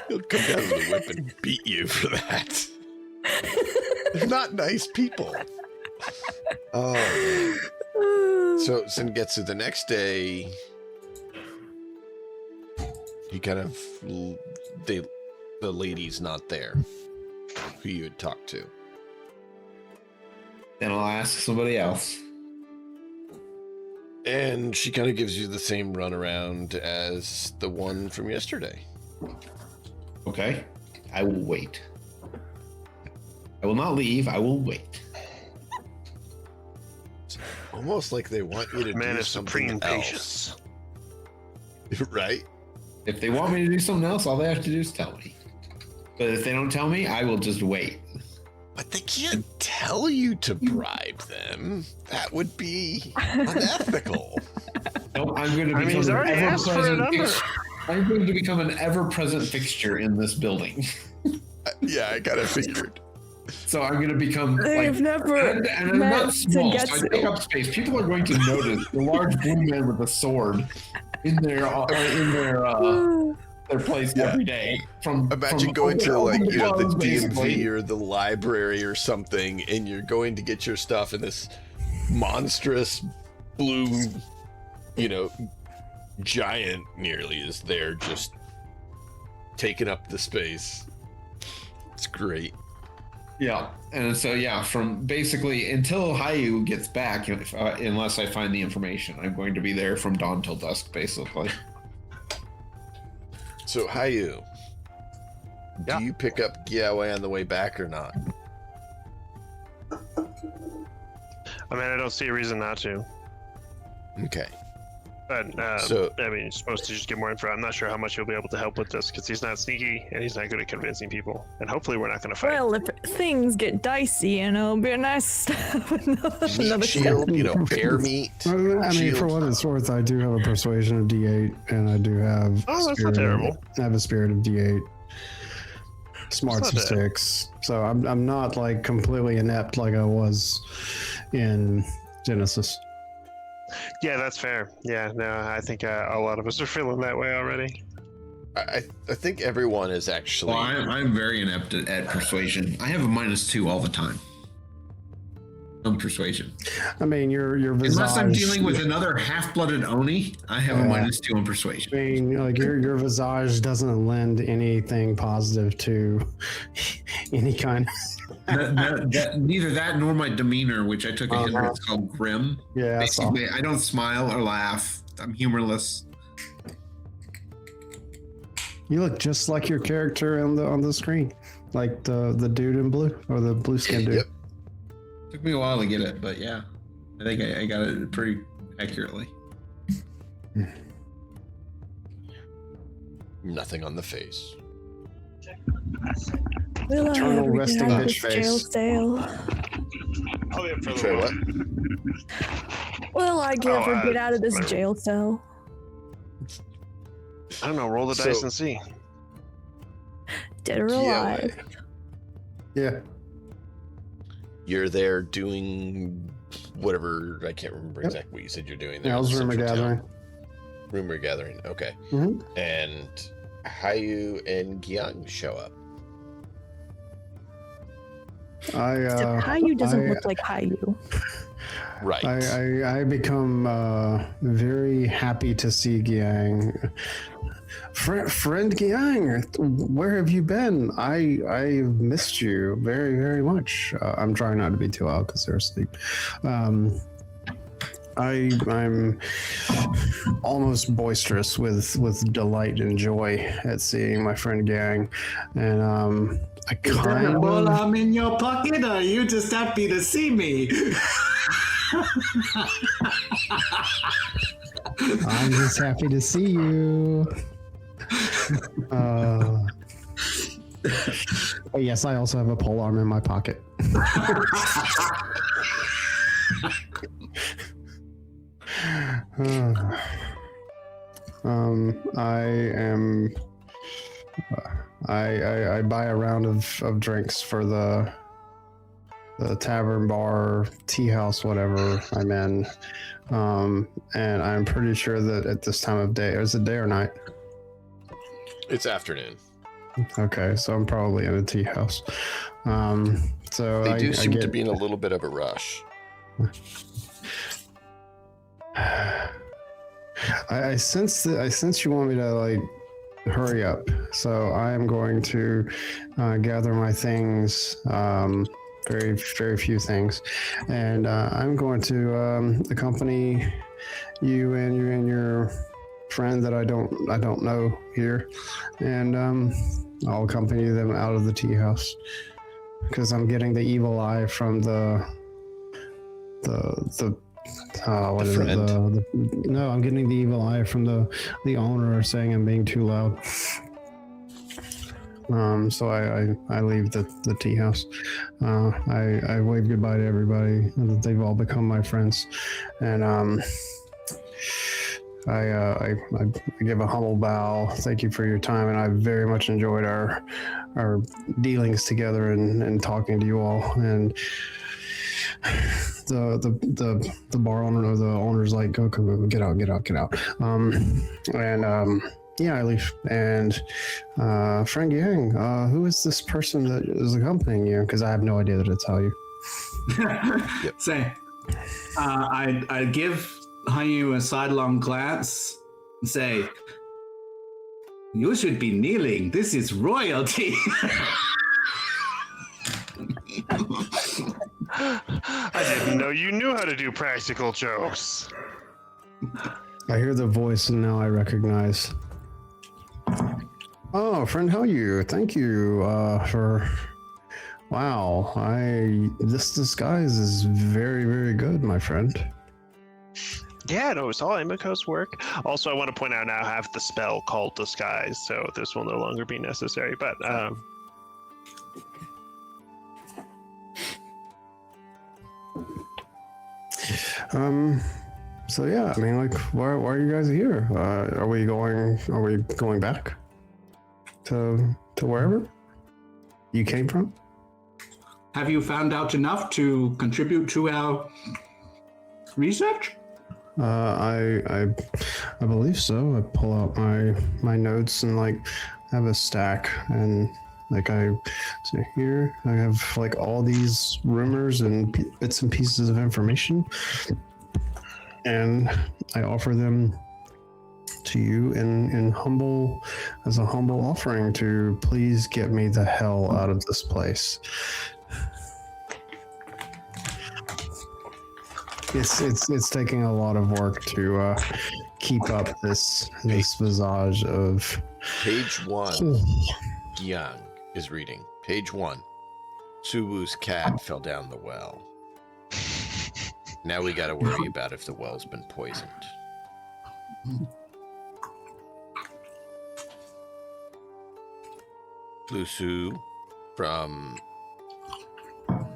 He'll come down with a whip and beat you for that. They're not nice people. Oh, man. So Sengetsu, the next day, you kind of the lady's not there who you had talked to. Then I'll ask somebody else. And she kind of gives you the same runaround as the one from yesterday. Okay. I will wait. I will not leave. I will wait. Almost like they want you to Man do of something supreme else. patience. Right? If they want me to do something else, all they have to do is tell me. But if they don't tell me, I will just wait. But they can't tell you to bribe them. That would be unethical. Nope, I'm going to I mean, become he's an already asked for a ever-present number. I'm going to become an ever-present fixture in this building. Yeah, I kind of figured. So I'm going to become They've like, never and I'm met not small, so I Sengetsu. take up space. People are going to notice the large blue man with a sword in their place Yeah. every day. Imagine from going to open like, you know, the close, basically. DMV or the library or something, and you're going to get your stuff, and this monstrous blue, you know, giant nearly is there just taking up the space. It's great. Yeah, and so yeah, from basically until Hayu gets back, unless I find the information, I'm going to be there from dawn till dusk, basically. So, Hayu, Yeah. do you pick up Giaowei on the way back or not? I mean, I don't see a reason not to. Okay. But So- I mean, you're supposed to just get more info. I'm not sure how much he'll be able to help with this because he's not sneaky and he's not good at convincing people. And hopefully, we're not going to fight. Well, if things get dicey, you know, it'd be nice to have Meat another shield, you know, bear meat. I mean, shield. for what it's worth, I do have a persuasion of D8, and I do have. Oh, that's spirit not terrible. I have a spirit of D8. Smarts not of bad. 6. So I'm not like completely inept like I was in Genesis. Yeah, that's fair. Yeah, no, I think a lot of us are feeling that way already. I think everyone is actually. Well, I'm very inept at persuasion. I have a -2 all the time on persuasion. I mean, your visage. Unless I'm dealing with another half-blooded Oni, I have a Yeah. -2 on persuasion. I mean, like your visage doesn't lend anything positive to any kind. Neither that nor my demeanor, which I took a hit. It's called grim. Yeah, I saw. Basically, I don't smile or laugh. I'm humorless. You look just like your character on the screen, like the dude in blue or the blue skin dude. Yep. Took me a while to get it, but yeah, I think I got it pretty accurately. Nothing on the face. Will I Eternal ever resting get out of bitch this jail face. cell? Oh, yeah, for Sorry, what? Will I ever Oh, get out of this whatever. jail cell? I don't know. Roll the dice and see. Dead or alive. Yeah. You're there doing whatever. I can't remember exactly what you said you're doing there. Yeah, I was in rumor Central Town. gathering. Rumor gathering. Okay. Mhm. And Hayu and Gyang show up. Except Hayu doesn't look like Hayu. Right. I become very happy to see Gyang. Friend Gyang, where have you been? I missed you very, very much. I'm trying not to be too loud because they're asleep. I'm almost boisterous with delight and joy at seeing my friend Gyang, and I Is that kind a ball of. arm in your pocket, or are you just happy to see me? I'm just happy to see you. Yes, I also have a pole arm in my pocket. I am. I buy a round of drinks for the tavern, bar, tea house, whatever I'm in. And I'm pretty sure that at this time of day, is it day or night? It's afternoon. Okay, so I'm probably in a tea house. So They do I seem get, to be in a little bit of a rush. I sense that you want me to like hurry up. So I am going to gather my things. Very, very few things, and I'm going to accompany you and your friend that I don't know here, and I'll accompany them out of the tea house because I'm getting the evil eye from what is it? No, I'm getting the evil eye from the owner saying I'm being too loud. So I leave the tea house. I wave goodbye to everybody. They've all become my friends, and I give a humble bow. Thank you for your time, and I very much enjoyed our dealings together and talking to you all. And the bar owner or the owner's like, go get out. Yeah, I leave. And friend Yang, who is this person that is accompanying you? Because I have no idea to tell you. Say, I give Hayu a sidelong glance and say, you should be kneeling. This is royalty. I didn't know you knew how to do practical jokes. I hear the voice and now I recognize. Oh, friend, how are you? Thank you for. Wow, this disguise is very, very good, my friend. Yeah, no, it's all Emiko's work. Also, I want to point out now I have the spell called Disguise, so this will no longer be necessary. But So yeah, I mean, like, why are you guys here? Are we going back to wherever you came from? Have you found out enough to contribute to our research? I believe so. I pull out my notes and like have a stack, and like so here I have like all these rumors and bits and pieces of information, and I offer them to you in as a humble offering to please get me the hell out of this place. It's taking a lot of work to keep up this visage of. Page 1. Gyang is reading. Page 1. Suwu's cat fell down the well. Now we gotta worry about if the well's been poisoned. Lusu from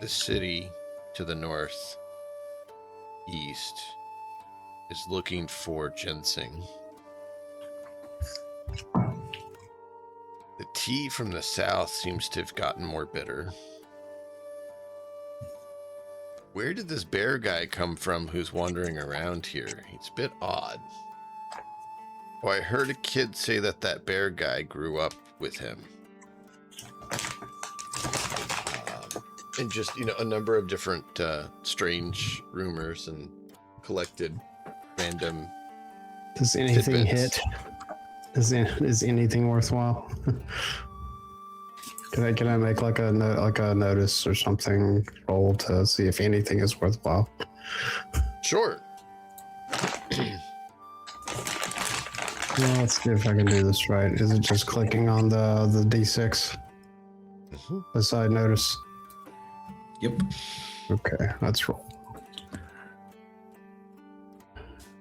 the city to the north east is looking for ginseng. tea from the south seems to have gotten more bitter. Where did this bear guy come from who's wandering around here? He's a bit odd. Oh, I heard a kid say that bear guy grew up with him. And just, a number of different strange rumors and collected random Does anything tidbits. hit? Is anything worthwhile? Can I make like a notice or something roll to see if anything is worthwhile? Sure. Well, let's see if I can do this right. Is it just clicking on the D6? The side notice. Yep. Okay, let's roll.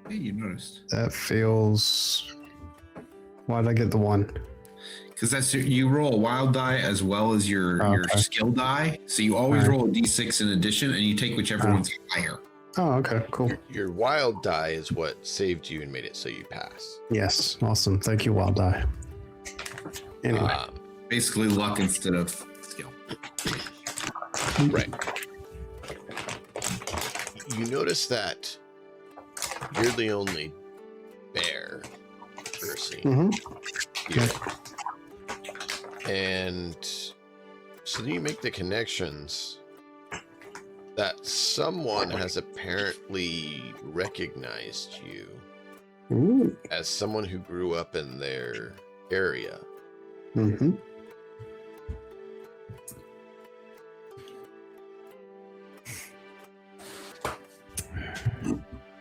Hey, you noticed. That feels. Why did I get the 1? Because that's you roll a wild die as well as your Okay. skill die. So you always Alright. roll a d6 in addition, and you take whichever Oh. one's higher. Oh, okay, cool. Your wild die is what saved you and made it so you pass. Yes, awesome. Thank you, Wild Die. Anyway, Basically, luck instead of skill. Right. You notice that you're the only bear person here. And so then you make the connections that someone has apparently recognized you Ooh. as someone who grew up in their area. Mm-hmm.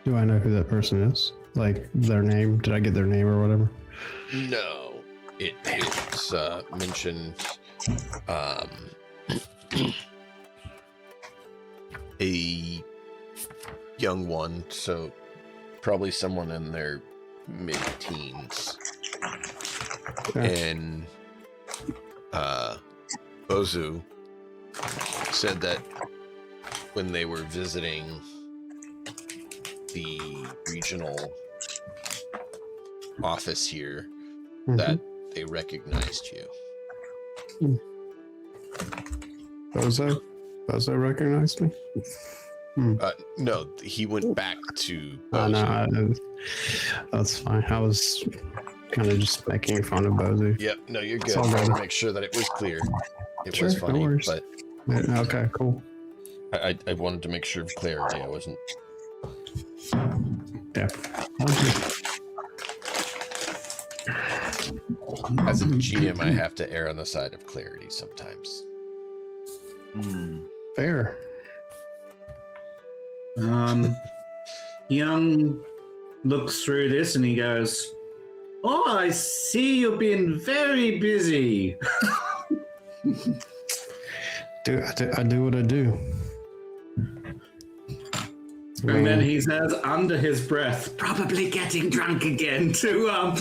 Do I know who that person is? Like their name? Did I get their name or whatever? No, it's mentioned a young one, so probably someone in their mid-teens. Okay. And Bozu said that when they were visiting the regional office here, that they recognized you. Bozo? Bozo recognized me? No, he went back to Oh, no, Bozu. that's fine. I was kind of just making fun of Bozo. Yep, no, you're It's good. all I want good. to make sure that it was clear. It Sure, was no funny, worries. but Yeah, okay, cool. I wanted to make sure of clarity. I wasn't. Yeah. As a GM, I have to err on the side of clarity sometimes. Fair. Young looks through this and he goes, "Oh, I see you've been very busy." I do what I do. And then he says under his breath, "Probably getting drunk again to go up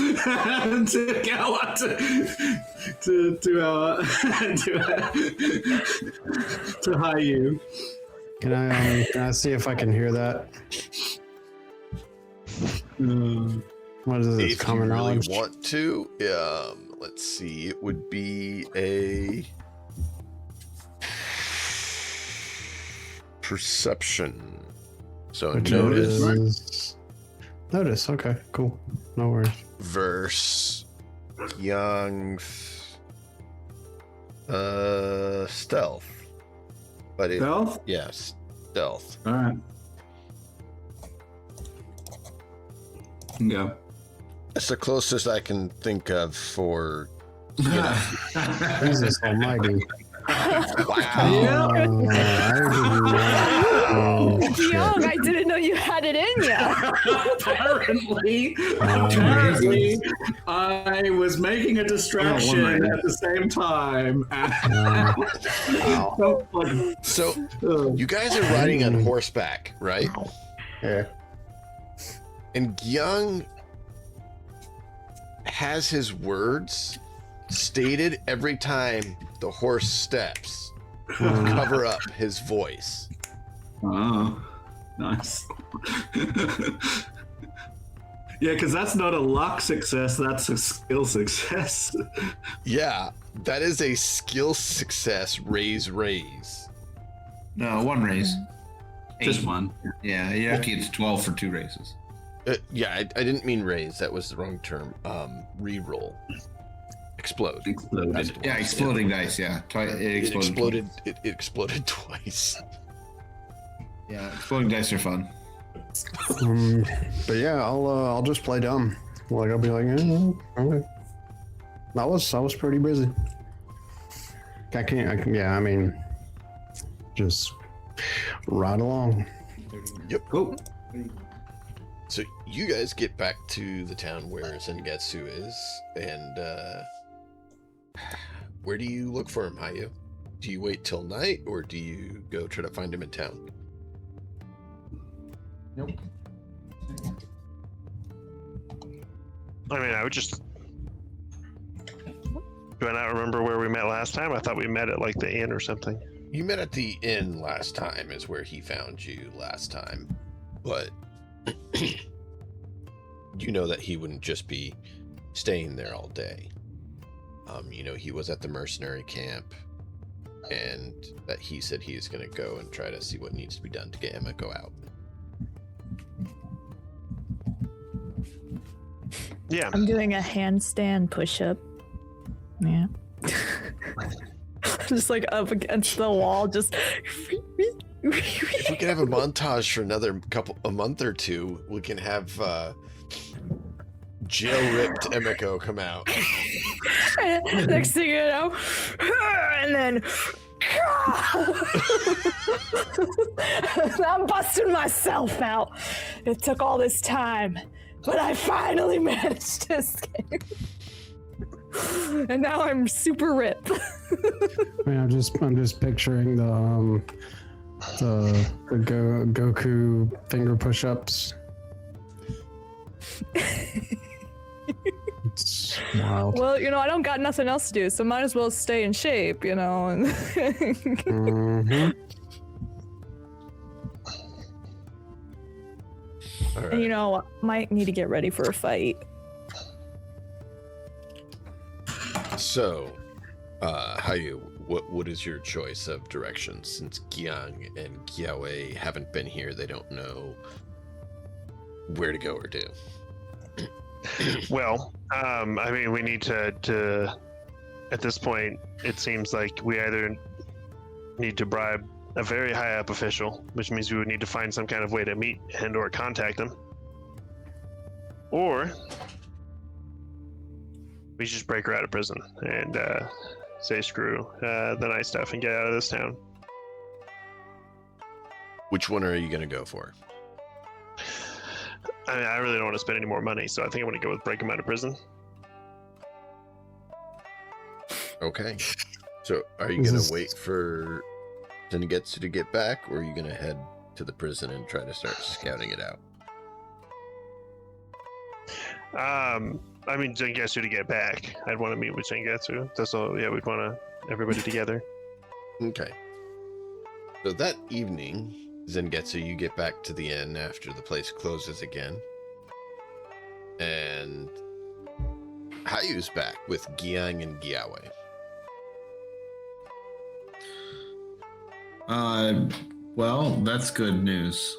to hire you." Can I see if I can hear that? What is this? If you Common really knowledge? want to, let's see. It would be a perception. So notice Notice. Okay, cool. No worries. verse Young's stealth. But it, Stealth? yes, stealth. All right. Go. It's the closest I can think of for. Jesus Almighty. Wow. Young, I didn't know you had it in you. Apparently, I was making a distraction at the same time. So you guys are riding on horseback, right? Yeah. And Young has his words stated every time the horse steps to cover up his voice. Oh, nice. Yeah, because that's not a luck success, that's a skill success. Yeah, that is a skill success. Raise. No, one raise. Just 8. one. Yeah, you have to get to 12 for 2 raises. Yeah, I didn't mean raise. That was the wrong term. Reroll. Explode. Exploded. That's what it Yeah, was. exploding dice. Yeah, it exploded. It exploded twice. Yeah, exploding dice are fun. But yeah, I'll just play dumb. Like I'll be like, okay. I was pretty busy. Yeah, I mean, just ride along. Yep. Cool. So you guys get back to the town where Zengetsu is, and where do you look for him, Hayu? Do you wait till night, or do you go try to find him in town? Nope. I mean, I would just. Do I not remember where we met last time? I thought we met at like the inn or something. You met at the inn last time, is where he found you last time, but you know that he wouldn't just be staying there all day. You know, he was at the mercenary camp, and that he said he is going to go and try to see what needs to be done to get Emiko out. Yeah. I'm doing a handstand push-up. Yeah. Just like up against the wall, just. If we can have a montage for a month or two, we can have jail-ripped Emiko come out. Next thing you know, and then. I'm busting myself out. It took all this time, but I finally managed to escape. And now I'm super ripped. I mean, I'm just picturing the Goku finger push-ups. It's wild. Well, you know, I don't got nothing else to do, so might as well stay in shape, you know. And Mhm. All right. and, you know, might need to get ready for a fight. So, Hayu, what is your choice of direction? Since Giang and Giaowei haven't been here, they don't know where to go or do. Well, I mean, we need to. At this point, it seems like we either need to bribe a very high up official, which means we would need to find some kind of way to meet and/or contact them, or we should just break her out of prison and say screw the nice stuff and get out of this town. Which one are you going to go for? I mean, I really don't want to spend any more money, so I think I'm going to go with break him out of prison. Okay. So, are you going to wait for Zengetsu to get back, or are you going to head to the prison and try to start scouting it out? I mean, Zengetsu to get back. I'd want to meet with Zengetsu. That's all. Yeah, we'd want to everybody together. Okay. So that evening, Zengetsu, you get back to the inn after the place closes again. And Hayu's back with Giang and Giaowei. Well, that's good news.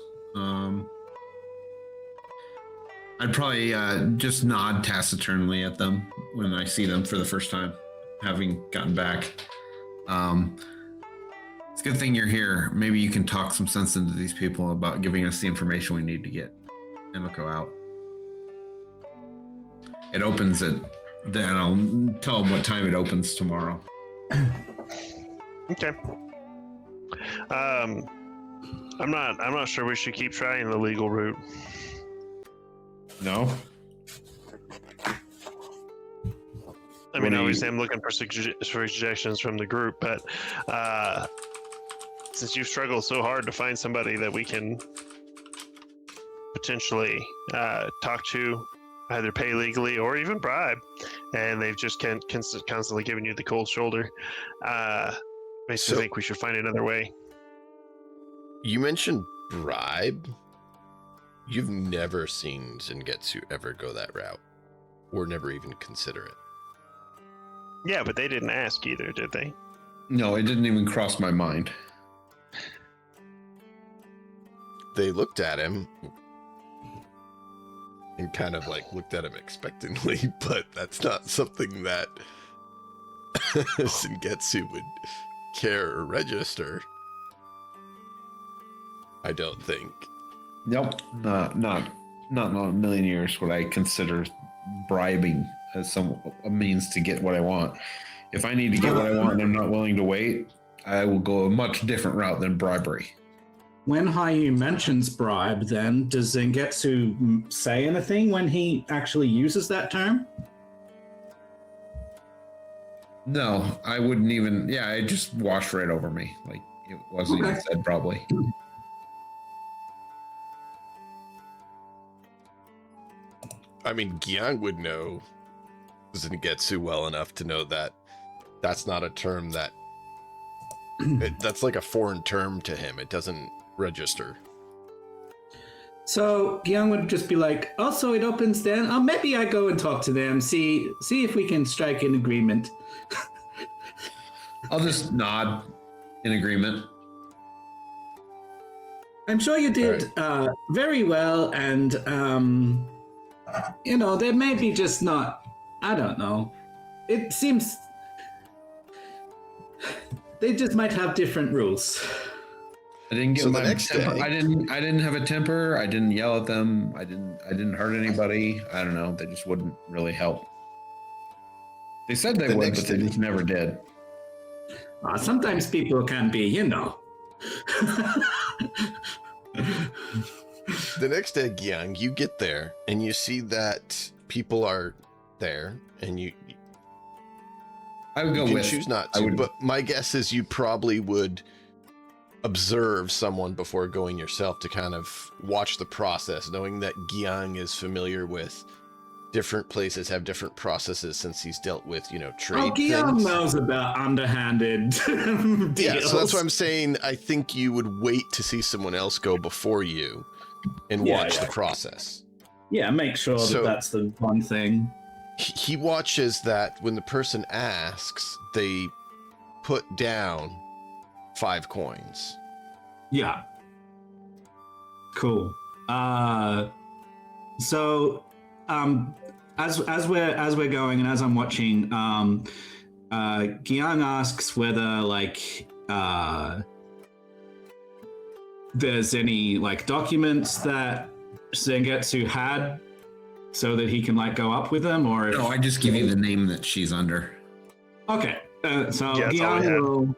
I'd probably just nod taciturnly at them when I see them for the first time, having gotten back. It's a good thing you're here. Maybe you can talk some sense into these people about giving us the information we need to get Emiko out. It opens at, then I'll tell them what time it opens tomorrow. Okay. I'm not sure we should keep trying the legal route. No? I mean, obviously, I'm looking for suggestions from the group, but since you've struggled so hard to find somebody that we can potentially talk to, either pay legally or even bribe, and they've just constantly given you the cold shoulder, makes me think we should find another way. You mentioned bribe. You've never seen Zengetsu ever go that route, or never even consider it. Yeah, but they didn't ask either, did they? No, it didn't even cross my mind. They looked at him and kind of like looked at him expectantly, but that's not something that Zengetsu would care or register. I don't think. Nope, not in a million years would I consider bribing as a means to get what I want. If I need to get what I want and I'm not willing to wait, I will go a much different route than bribery. When Hayu mentions bribe, then does Zengetsu say anything when he actually uses that term? No, I wouldn't even. Yeah, it just washed right over me. Like it wasn't even said, probably. I mean, Gyan would know Zengetsu well enough to know that that's not a term that that's like a foreign term to him. It doesn't register. So Gyang would just be like, "Oh, so it opens then? Oh, maybe I go and talk to them, see if we can strike an agreement." I'll just nod in agreement. I'm sure you did very well, and they may be just not. I don't know. It seems they just might have different rules. I didn't get So the my next temper. day- I didn't have a temper. I didn't yell at them. I didn't hurt anybody. I don't know. They just wouldn't really help. They said they The would, next but they day- just never did. Sometimes people can be, The next day, Gyang, you get there and you see that people are there, and you I would go can with. choose not I to. would- But my guess is you probably would observe someone before going yourself to kind of watch the process, knowing that Gyang is familiar with different places, have different processes since he's dealt with, trade Guillaume things. knows about underhanded deals. Yeah, so that's what I'm saying. I think you would wait to see someone else go before you and watch the process. Yeah, make sure So- that's the one thing. He watches that when the person asks, they put down 5 coins. Yeah. Cool. So as we're going and as I'm watching, Gyang asks whether there's any documents that Zengetsu had so that he can go up with them, or if... No, I just give you the name that she's under. Okay. So Yeah, that's all we Gyang had. will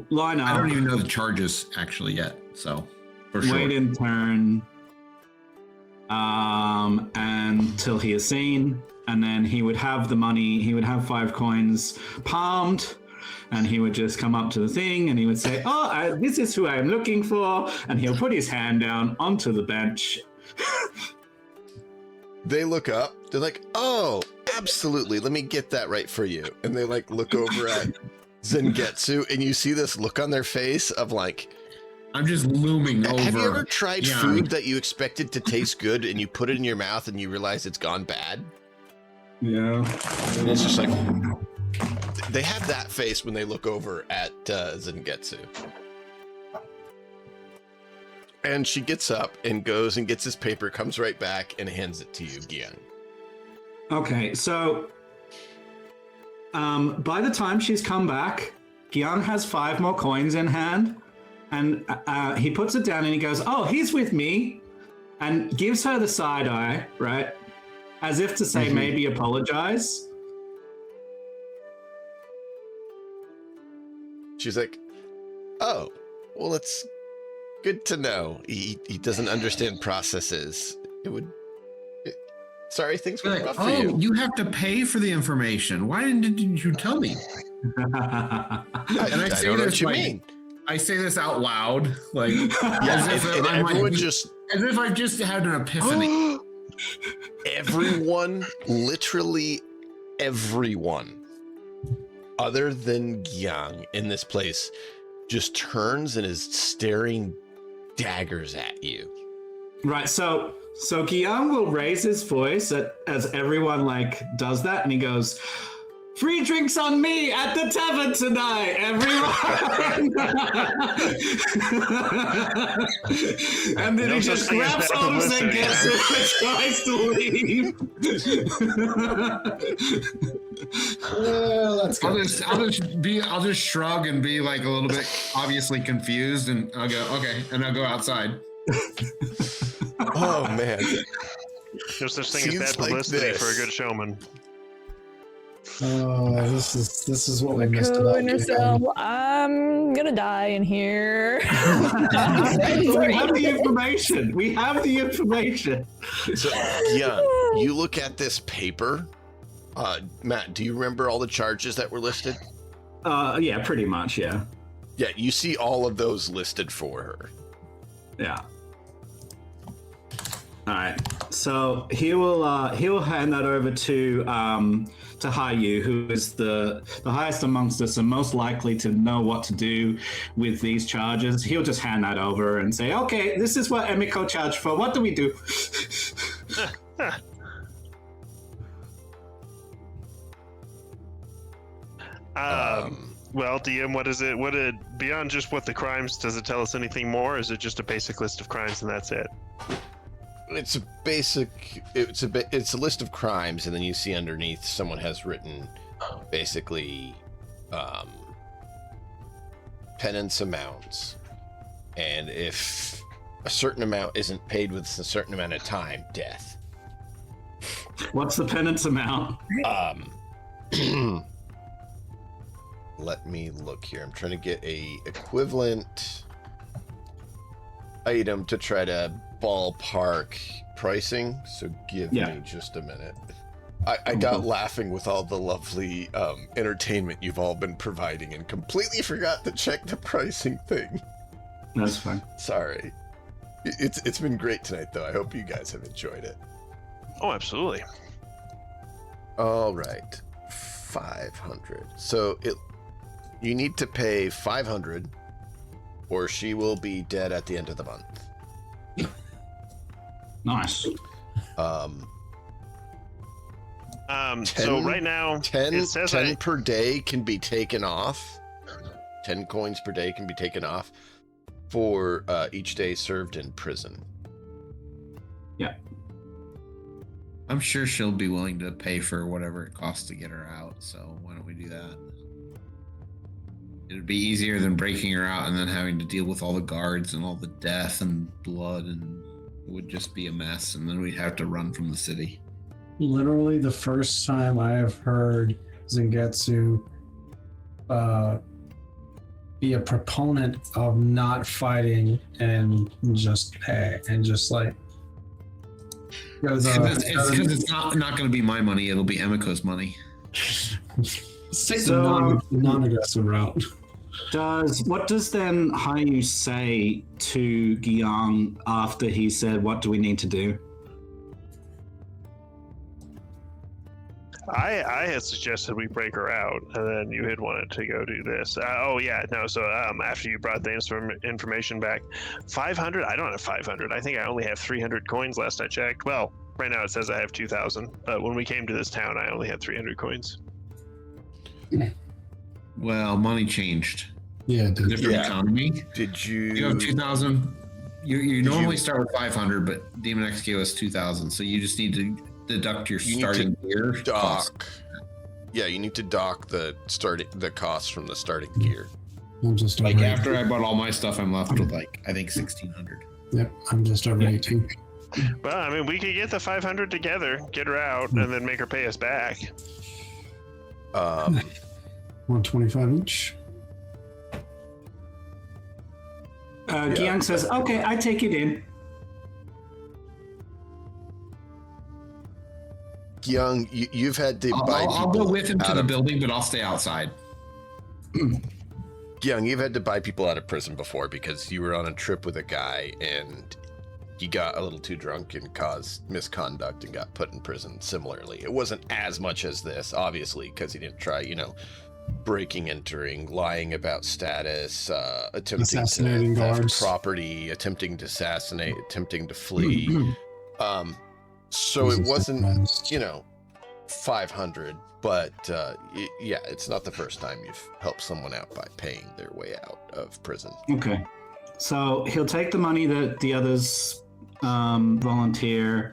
line up. I don't even know the charges actually yet, so for sure. Wait in turn until he is seen, and then he would have the money. He would have 5 coins palmed, and he would just come up to the thing and he would say, this is who I'm looking for, and he'll put his hand down onto the bench. They look up. They're like, "Oh, absolutely. Let me get that right for you." And they look over at Zengetsu, and you see this look on their face of I'm just looming over. have you ever tried Gyang. food that you expected to taste good and you put it in your mouth and you realize it's gone bad? Yeah. And it's just they have that face when they look over at Zengetsu. And she gets up and goes and gets his paper, comes right back and hands it to you, Gyang. Okay, so by the time she's come back, Gyang has 5 more coins in hand, and he puts it down and he goes, "Oh, he's with me," and gives her the side eye, right? As if to say, maybe apologize. She's like, "Oh, well, it's good to know. He doesn't understand processes. Sorry, things were Like, rough for you." you have to pay for the information. Why didn't you tell me? I say don't know this what you like- mean. I say this out loud, as Yeah, if and I'm everyone just as if I've just had an epiphany. everyone, literally everyone, other than Gyang in this place, just turns and is staring daggers at you. Right, so Guillaume will raise his voice as everyone like does that, and he goes, "Free drinks on me at the tavern tonight, everyone!" And then he just grabs hold of Zengetsu and tries to leave. Well, that's good. I'll just shrug and be like a little bit obviously confused, and I'll go, okay, and I'll go outside. Oh man. No such thing as Seems bad like publicity this. for a good showman. Oh, this is what we missed about Coon yourself. I'm gonna die in here. We have the information. We have the information. So, Gian, you look at this paper. Matt, do you remember all the charges that were listed? Yeah, pretty much, yeah. Yeah, you see all of those listed for her. Yeah. All right. So he will hand that over to Hayu, who is the highest amongst us and most likely to know what to do with these charges. He'll just hand that over and say, "Okay, this is what Emiko charged for. What do we do?" Well, DM, what is it? What did beyond just what the crimes? Does it tell us anything more? Or is it just a basic list of crimes and that's it? It's a basic. It's a list of crimes, and then you see underneath someone has written, basically, penance amounts, and if a certain amount isn't paid within a certain amount of time, death. What's the penance amount? Let me look here. I'm trying to get a equivalent item to try to ballpark pricing, so give me just a minute. I got laughing with all the lovely entertainment you've all been providing and completely forgot to check the pricing thing. That's fine. Sorry. It's been great tonight, though. I hope you guys have enjoyed it. Oh, absolutely. All right. 500. So you need to pay 500 or she will be dead at the end of the month. Nice. So right now, 10 it says 10 per day can be taken off. 10 coins per day can be taken off for each day served in prison. Yeah. I'm sure she'll be willing to pay for whatever it costs to get her out, so why don't we do that? It'd be easier than breaking her out and then having to deal with all the guards and all the death and blood, and it would just be a mess, and then we'd have to run from the city. Literally the first time I have heard Zengetsu be a proponent of not fighting and just pay and just like It's because it's not going to be my money, it'll be Emiko's money. take the non-aggressive route. What does then Hayu say to Gyang after he said, "What do we need to do?" I had suggested we break her out, and then you had wanted to go do this. So after you brought the information back, 500? I don't have 500. I think I only have 300 coins last I checked. Well, right now it says I have 2,000, but when we came to this town, I only had 300 coins. Well, money changed. Yeah, Different economy. Did you... You have 2,000. You normally start with 500, but Demon X gave us 2,000, so you just need to deduct your starting gear cost. Yeah, you need to dock the cost from the starting gear. I'm just like after I bought all my stuff, I'm left with like I think 1,600. Yep, I'm just over 18. Well, I mean, we could get the 500 together, get her out, and then make her pay us back. 125 each. Gyang says, "Okay, I take it in." Young, you've had to buy people. I'll go with him to the building, but I'll stay outside. Young, you've had to buy people out of prison before because you were on a trip with a guy and he got a little too drunk and caused misconduct and got put in prison similarly. It wasn't as much as this, obviously, because he didn't try, breaking, entering, lying about status, attempting Assassinating to theft guards. property, attempting to assassinate, attempting to flee. So it wasn't, 500, but yeah, it's not the first time you've helped someone out by paying their way out of prison. Okay. So he'll take the money that the others volunteer,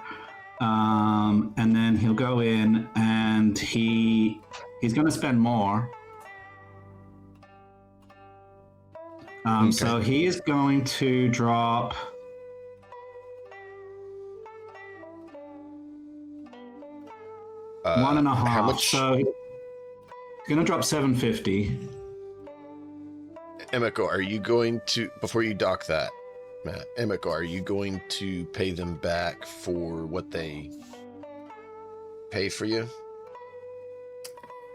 and then he'll go in and he's going to spend more. So he is going to drop. One and a half. How much? So he's going to drop 750. Emiko, are you going to, before you dock that, Matt, Emiko, are you going to pay them back for what they pay for you?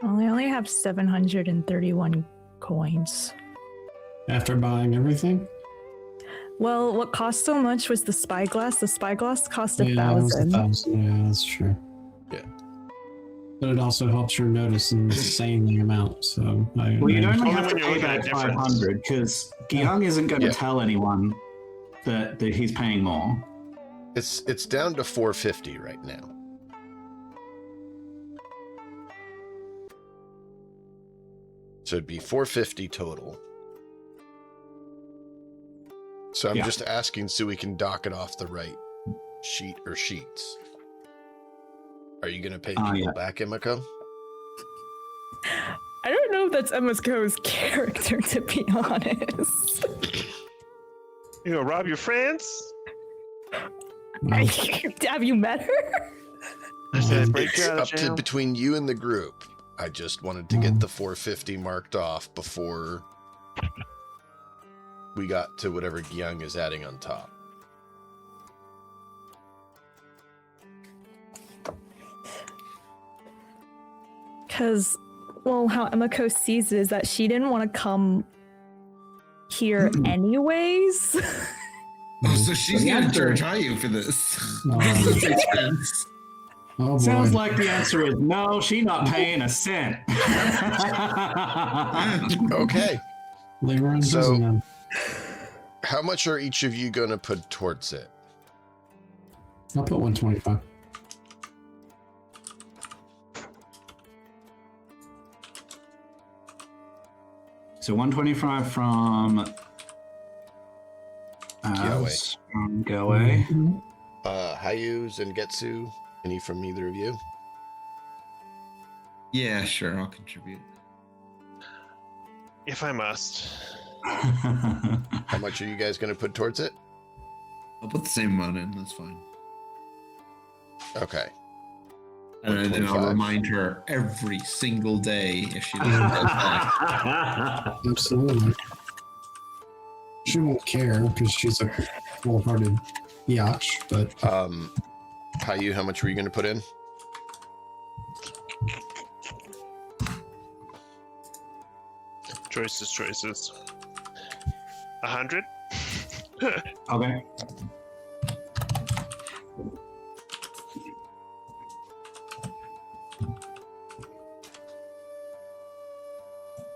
Well, I only have 731 coins. After buying everything? Well, what cost so much was the spyglass. The spyglass cost That was 1,000. 1,000. Yeah, that's true. Yeah. But it also helps your notice an insane amount. So Well, you only have to when you're pay looking back at difference. 500 because Gyung isn't going to Yeah. tell anyone that he's paying more. It's down to 450 right now. So it'd be 450 total. So I'm Yeah. just asking so we can dock it off the right sheet or sheets. Are you going to pay people Yeah. back, Emiko? I don't know if that's MSCO's character, to be honest. You gonna rob your friends? Have you met her? I said, break It's you out of up to jail. between you and the group. I just wanted to get the 450 marked off before we got to whatever Gyung is adding on top. Because, well, how Emiko sees it is that she didn't want to come here anyways. Oh, so she's The going to answer- charge you for this. Oh. This is expense. Oh, boy. Sounds like the answer is no, she's not paying a cent. Okay. Leave her in So- prison then. How much are each of you going to put towards it? I'll put 125. So 125 from Goei. Hayu, Zengetsu, any from either of you? Yeah, sure, I'll contribute. If I must. How much are you guys going to put towards it? I'll put the same amount in, that's fine. Okay. And then I'll 125. remind her every single day if she doesn't get back. Absolutely. She won't care because she's a full-hearted biatch, but Hayu, how much were you going to put in? Choices. 100? Okay.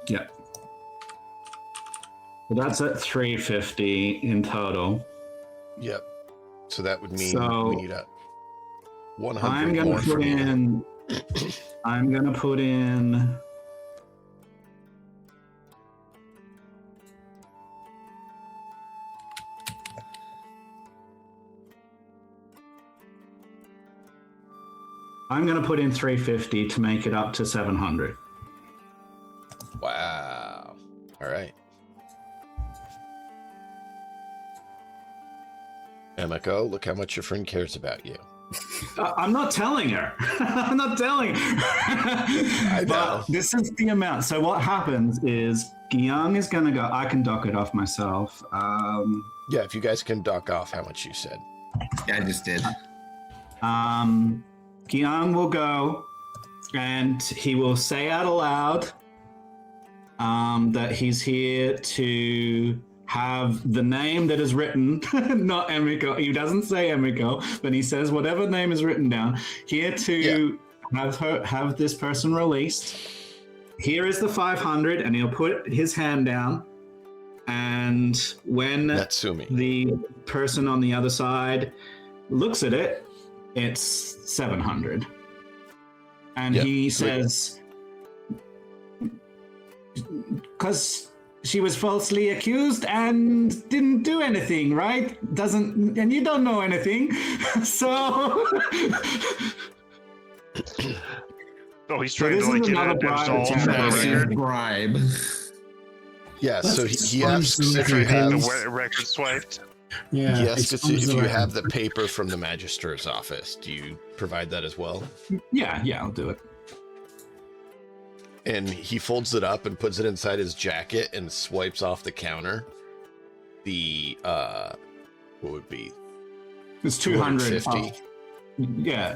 Yeah. So that's at 350 in total. Yep. So that would mean So, we need a 100 I'm gonna more put from you. in. I'm gonna put in. I'm gonna put in 350 to make it up to 700. Wow. All right. Emiko, look how much your friend cares about you. I'm not telling her. I'm not telling her. I know. But this is the amount. So what happens is Gyung is gonna go. I can dock it off myself. Yeah, if you guys can dock off how much you said. Yeah, I just did. Gyung will go, and he will say out aloud that he's here to have the name that is written, not Emiko. He doesn't say Emiko, but he says whatever name is written down. Here to have this person released, here is the 500, and he'll put his hand down. And when Natsumi. the person on the other side looks at it, it's 700. And Yep. he says, because she was falsely accused and didn't do anything, right? And you don't know anything, so. Oh, he's trying to like get it absolved from the record. Bribe. Yeah, so he Let's asks if expunge you the have The record swiped. Yeah. he asks if expunge the you record. have the paper from the magister's office. Do you provide that as well? Yeah, I'll do it. And he folds it up and puts it inside his jacket and swipes off the counter. The what would be It's 200. 250? Yeah.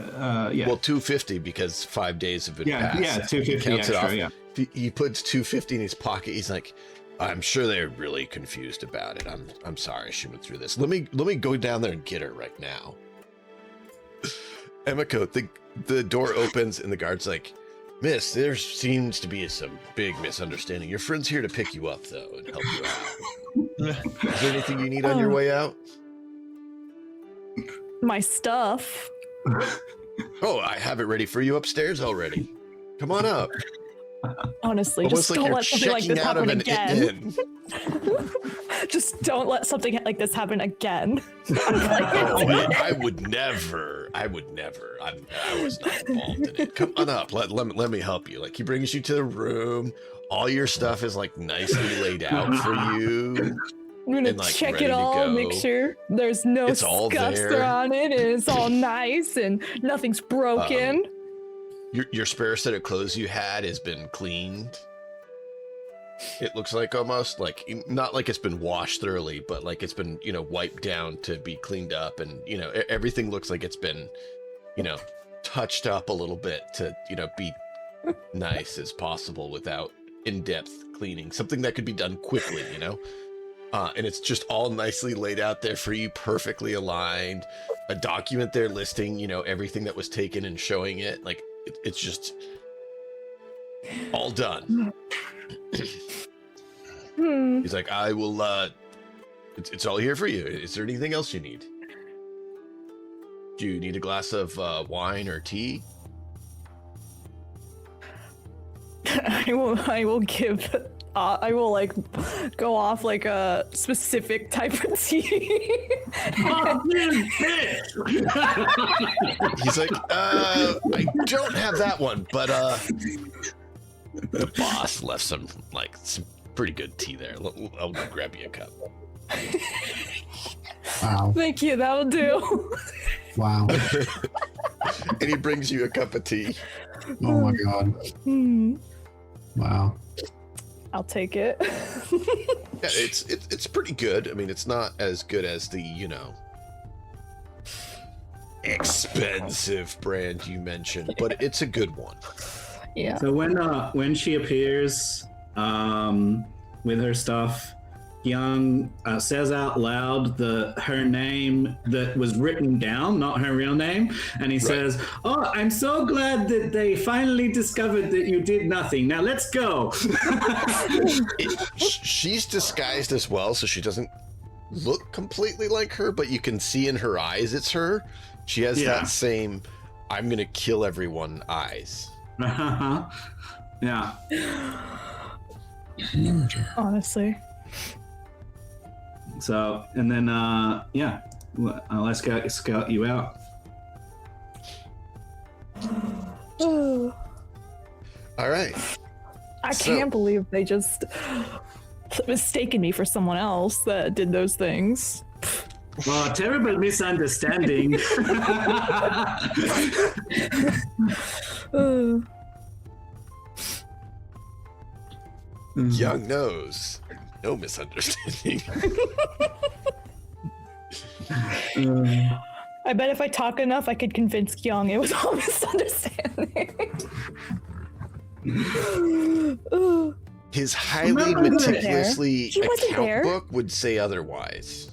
Well, 250 because 5 days have been Yeah, passed. 250 He counts it extra, off. yeah. He puts 250 in his pocket. He's like, I'm sure they're really confused about it. I'm sorry she went through this. Let me go down there and get her right now. Emiko, the door opens and the guard's like, Miss, there seems to be some big misunderstanding. Your friend's here to pick you up, though, and help you out. Is there anything you need on your way out? My stuff. Oh, I have it ready for you upstairs already. Come on up. Honestly, Almost just like don't you're let something like checking this out of happen an again. inn. Just don't let something like this happen again. Oh, I would never. I was not involved in it. Come on up. Let me help you. Like, he brings you to the room. All your stuff is like nicely laid out for you. I'm gonna And, like, check ready it to all, go. make sure there's no It's all scuffs there. on it, and it's all nice and nothing's broken. Your spare set of clothes you had has been cleaned. It looks like almost like, not like it's been washed thoroughly, but like it's been, wiped down to be cleaned up, and everything looks like it's been, touched up a little bit to, be nice as possible without in-depth cleaning. Something that could be done quickly, and it's just all nicely laid out there for you, perfectly aligned. A document there listing, everything that was taken and showing it. Like, it's just all done. He's like, I will, it's all here for you. Is there anything else you need? Do you need a glass of wine or tea? I will give. I will like go off like a specific type of tea. He's like, I don't have that one, but the boss left some pretty good tea there. I'll go grab you a cup. Wow. Thank you. That'll do. Wow. And he brings you a cup of tea. Oh my god. Wow. I'll take it. Yeah, it's pretty good. I mean, it's not as good as the, expensive brand you mentioned, but it's a good one. Yeah. So when she appears with her stuff, Young says out loud her name that was written down, not her real name, and he says, "Oh, I'm so glad that they finally discovered that you did nothing. Now let's go." She's disguised as well, so she doesn't look completely like her, but you can see in her eyes it's her. She has that same "I'm gonna kill everyone" eyes. Yeah. Honestly. So, and then, let's scout you out. All right. I So- can't believe they just mistaken me for someone else that did those things. Oh, terrible misunderstanding. Young knows. No misunderstanding. I bet if I talk enough, I could convince Young it was all misunderstanding. His highly Remember that- meticulously He wasn't account there. book would say otherwise.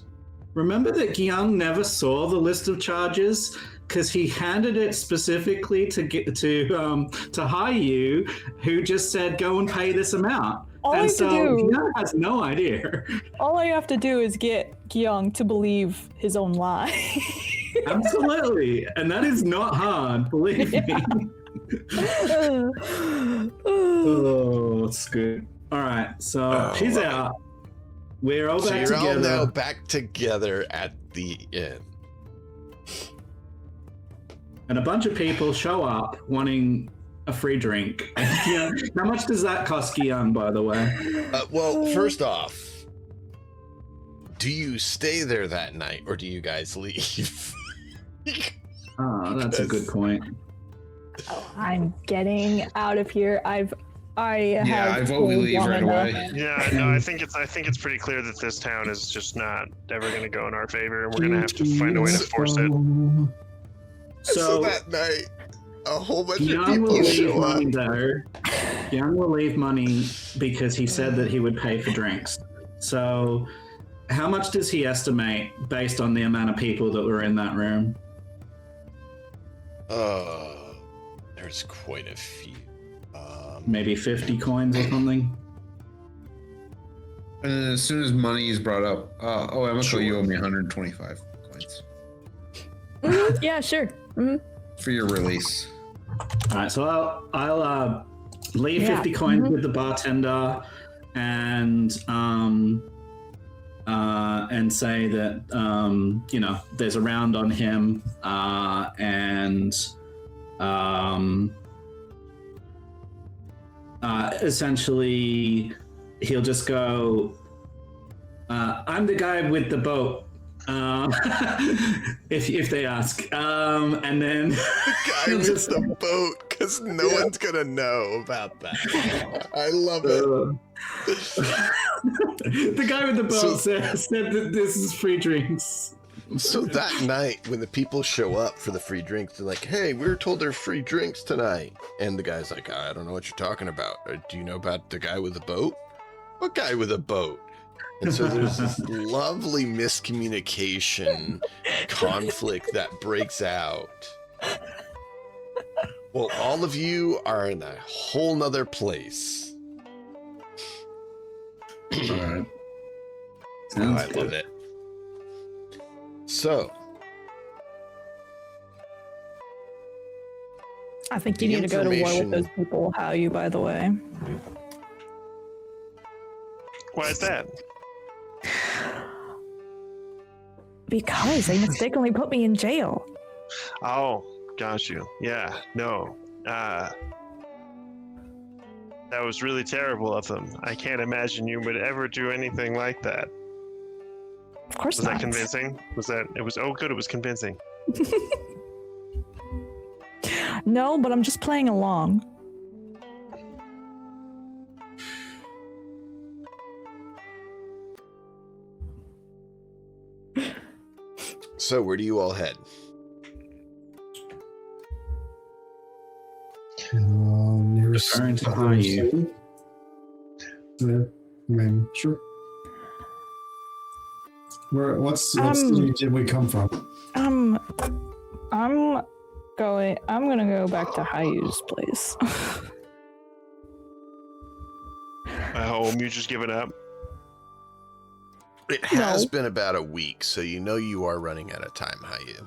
Remember that Gyung never saw the list of charges because he handed it specifically to Hayu, who just said, "Go and pay this amount." All I And have so to do, Gian has no idea. all I have to do is get Kyung to believe his own lie. Absolutely, and that is not hard, believe me. Oh, it's good. All right, so he's out. We're all So back you're all together. now back together at the inn. And a bunch of people show up wanting a free drink. Yeah. How much does that cost Gian, by the way? Well, first off, do you stay there that night or do you guys leave? Oh, that's a good point. I'm getting out of here. I vote we leave right away. Yeah, no, I think it's pretty clear that this town is just not ever going to go in our favor, and we're going to have to find a way to force it. So that night, a whole bunch of Gian will people leave show up. money there. Gian will leave money because he said that he would pay for drinks. So how much does he estimate based on the amount of people that were in that room? There's quite a few. Maybe 50 coins or something? And as soon as money is brought up, Emiko, Sure. you owe me 125 coins Yeah, sure. for your release. All right, so I'll leave Yeah, 50 coins with the bartender and say that there's a round on him essentially he'll just go, I'm the guy with the boat. If they ask, and then The guy with the boat, because no one's gonna know about that. I love it. The guy with the boat So- said that this is free drinks. So that night, when the people show up for the free drinks, they're like, "Hey, we were told there are free drinks tonight," and the guy's like, "I don't know what you're talking about. Do you know about the guy with the boat? What guy with a boat?" And so there's this lovely miscommunication conflict that breaks out. Well, all of you are in a whole nother place. All right. Oh, I love it. So, I think you The need to go to war with information- those people, how you, by the way. Why is that? Because they mistakenly put me in jail. Oh, got you. Yeah, no. That was really terrible of them. I can't imagine you would ever do anything like that. Of course Was not. that convincing? It was good, it was convincing. No, but I'm just playing along. so where do you all head? Nearest Return to other Hayu. city? Yeah, I mean, sure. What city did we come from? I'm gonna go back to Hayu's place. I hope you just given up. It has been about a week, so you know you are running out of time, Hayu.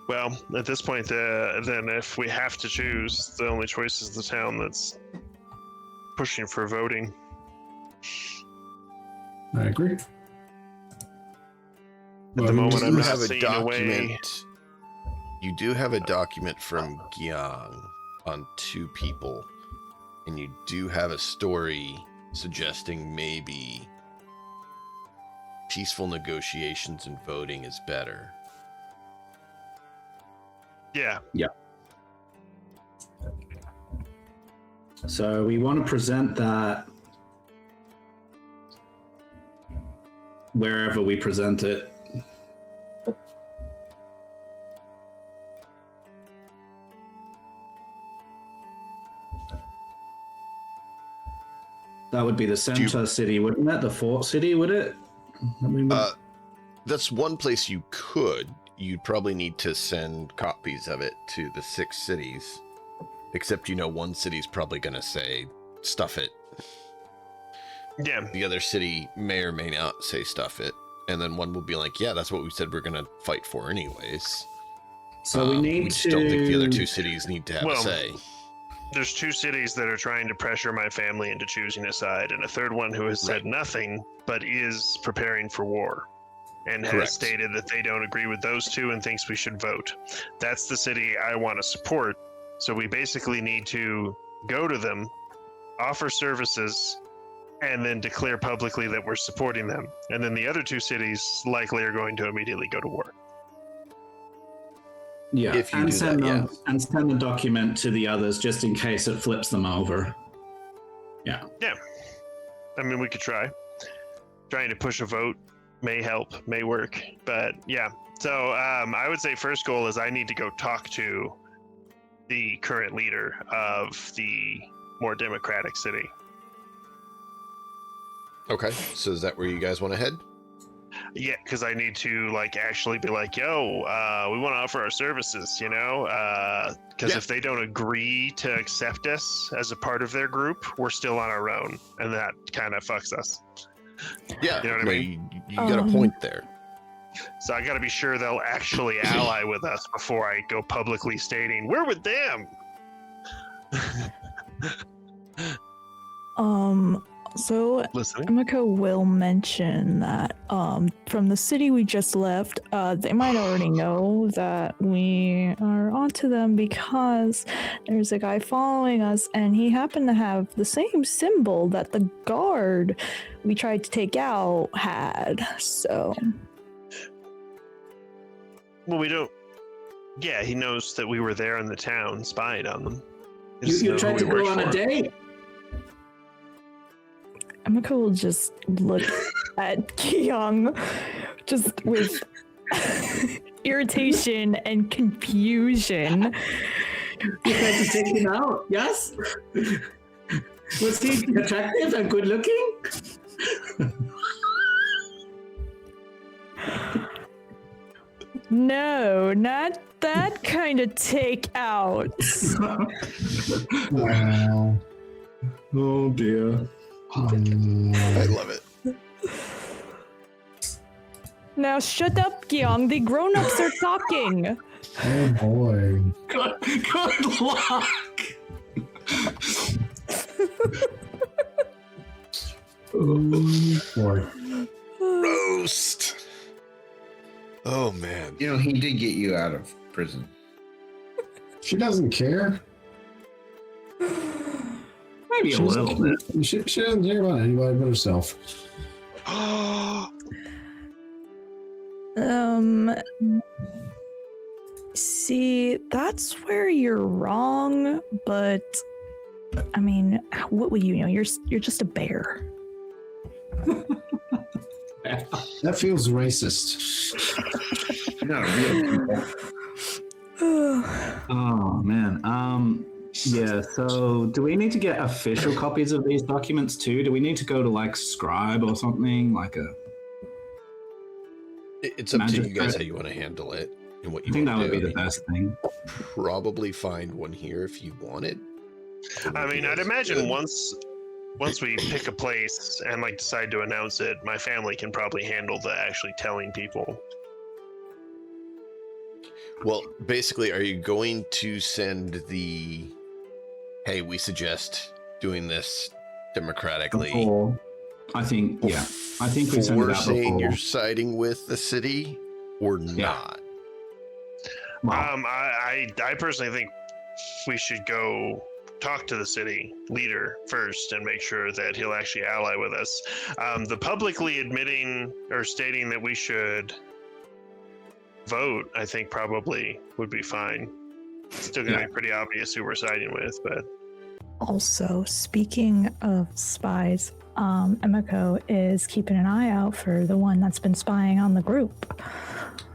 Well, at this point, then if we have to choose, the only choice is the town that's pushing for voting. I agree. At the moment, You I'm not have a seeing a way. document. You do have a document from Gyang on 2 people, and you do have a story suggesting maybe peaceful negotiations and voting is better. Yeah, So we want to present that wherever we present it. That would be the center city, wouldn't it? The fort city, would it? I mean, That's one place you could. you'd probably need to send copies of it to the 6 cities. Except, one city's probably going to say, stuff it. Yeah. The other city may or may not say stuff it. And then one will be like, yeah, that's what we said we're going to fight for anyways. So we need we to. just don't think the other 2 cities need to have a say. There's 2 cities that are trying to pressure my family into choosing a side, and a third one who has said nothing, but is preparing for war. And has stated that they don't agree with those 2 and thinks we should vote. That's the city I want to support. So we basically need to go to them, offer services, and then declare publicly that we're supporting them. And then the other 2 cities likely are going to immediately go to war. Yeah, If you and do send that, them, and send the document to the others just in case it flips them over. Yeah. Yeah. I mean, we could try. Trying to push a vote may help, may work. But yeah. So I would say first goal is I need to go talk to the current leader of the more democratic city. Okay, so is that where you guys want to head? Yeah, because I need to actually be like, yo, we want to offer our services, because if they don't agree to accept us as a part of their group, we're still on our own, and that kind of fucks us. Yeah, you know what I mean? You got a point there. So I got to be sure they'll actually ally with us before I go publicly stating we're with them. So Listening. Emiko will mention that from the city we just left, they might already know that we are onto them because there's a guy following us and he happened to have the same symbol that the guard we tried to take out had. So Well, we don't. Yeah, he knows that we were there in the town spying on them. He You doesn't know tried who to we go worked on a for. date? Emiko will just look at Kyung just with irritation and confusion. You tried to take him out, yes? Was he attractive and good looking? No, not that kind of takeout. Wow. Oh dear. I love it. Now shut up, Kyung. The grown-ups are talking. Oh boy. Good luck. Oh boy. Roast. Oh man. He did get you out of prison. She doesn't care. Maybe a little bit. She doesn't care about anybody but herself. See, that's where you're wrong, but I mean, what would you know? You're just a bear. That feels racist. You're not real people. Oh man. Yeah, so do we need to get official copies of these documents too? Do we need to go to Scribe or something? It's up to Magic you guys card. how you want to handle it and what you I think that want would to be do. the best thing. Probably find one here if you wanted. I mean, I'd imagine once we pick a place and decide to announce it, my family can probably handle the actually telling people. Well, basically, are you going to send the, hey, we suggest doing this democratically? Before, I think we send it Before out saying before. you're siding with the city or not? Well, I personally think we should go talk to the city leader first and make sure that he'll actually ally with us. The publicly admitting or stating that we should vote, I think probably would be fine. It's still going to be pretty obvious who we're siding with, but Also, speaking of spies, Emiko is keeping an eye out for the one that's been spying on the group.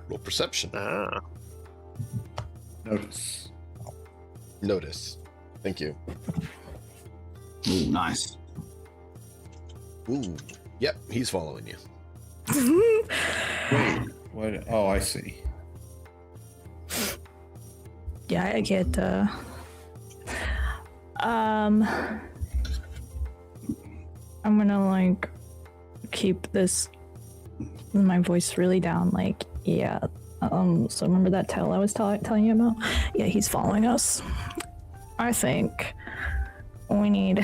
Roll perception. Notice. Thank you. ooh, nice. Ooh. Yep, he's following you. Wait, what? Oh, I see. Yeah, I get. I'm gonna like keep my voice really down. Like, yeah. So remember that tale I was telling you about? Yeah, he's following us. I think we need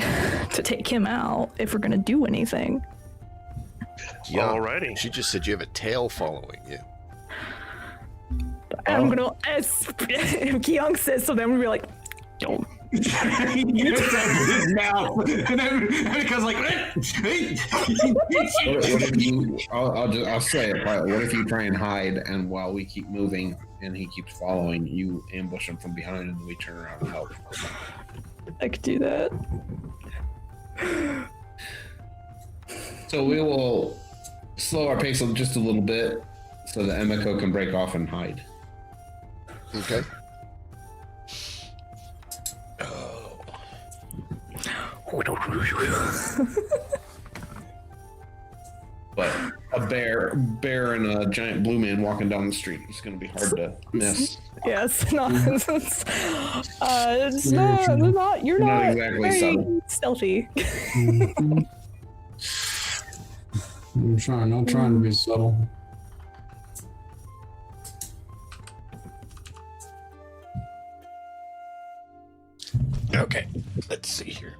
to take him out if we're gonna do anything. Yeah. Alrighty. She just said you have a tail following you. I'm gonna, if Kyung says so, then I'm gonna be like, yo. His mouth, and then because like, What if you? I'll say it. Right, what if you try and hide, and while we keep moving and he keeps following, you ambush him from behind, and we turn around and help. I could do that. So we will slow our pace just a little bit, so that Emiko can break off and hide. Okay. But a bear and a giant blue man walking down the street is going to be hard to miss. Yes, no, it's not. You're not exactly very subtle. stealthy. I'm trying to be subtle. Okay, let's see here.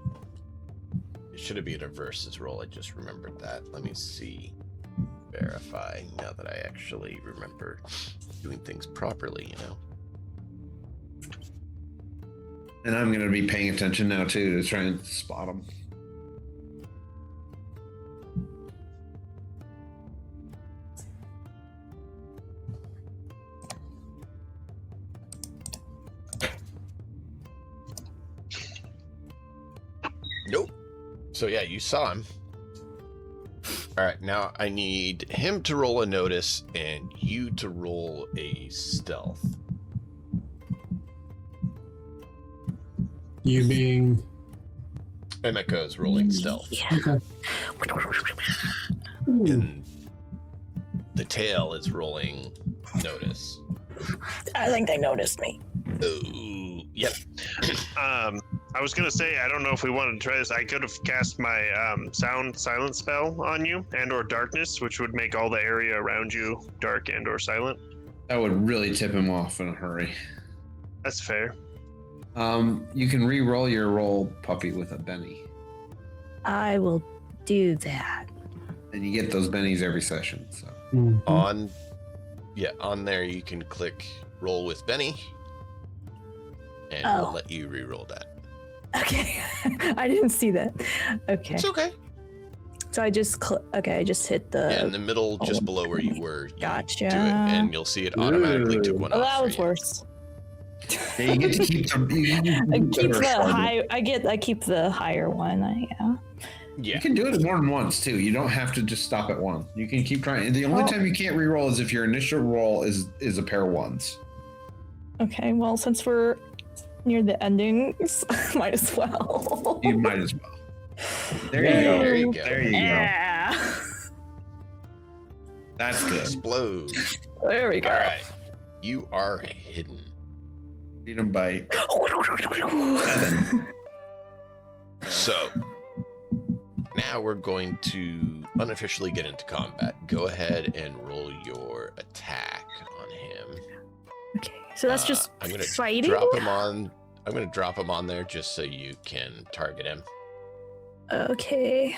It should have been a versus roll. I just remembered that. Let me see. Verify now that I actually remember doing things properly, you know. And I'm going to be paying attention now too to try and spot them. Nope. So yeah, you saw him. All right, now I need him to roll a notice and you to roll a stealth. You being Emiko's rolling stealth. okay. And the tail is rolling notice. I think they noticed me. Oh, yep. I was gonna say, I don't know if we wanted to try this. I could have cast my sound silence spell on you and/or darkness, which would make all the area around you dark and/or silent. That would really tip him off in a hurry. That's fair. You can re-roll your roll, puppy, with a Benny, I will do that. and you get those bennies every session. So On there you can click roll with Benny, and we'll let you re-roll that. Okay, I didn't see that. Okay, It's okay. so I just I just hit the. Yeah, in the middle, just below where you were. You Gotcha. Do it, and you'll see it automatically took one Oh, off. that for was you. worse. yeah, you get to keep the. I keep the first one. high. I keep the higher one. Yeah. You Yeah. can do it more than once too. You don't have to just stop at one. You can keep trying. The only time you can't re-roll is if your initial roll is a pair of ones. Okay. Well, since we're near the endings, might as well. You might as well. There you There go. you go. There you go. Yeah. That's good. Explode. There we go. All right. You are hidden. Beat him by 7. So now we're going to unofficially get into combat. Go ahead and roll your attack on him. Okay. So that's just I'm gonna fighting. drop him on. I'm gonna drop him on there just so you can target him. Okay.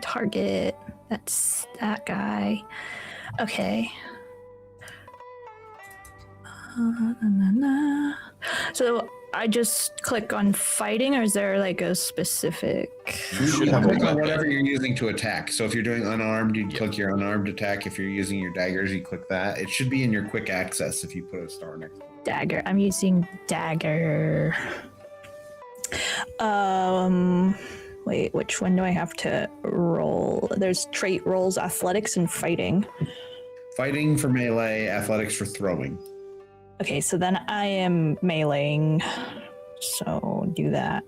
Target. That's that guy. Okay. So I just click on fighting, or is there like a specific? You should have a Click on weapon. whatever you're using to attack. So if you're doing unarmed, you Yeah. click your unarmed attack. If you're using your daggers, you click that. It should be in your quick access if you put a star next to it. Dagger. I'm using dagger. Wait, which one do I have to roll? There's trait rolls, athletics, and fighting. Fighting for melee, athletics for throwing. Okay, so then I am meleeing. So do that.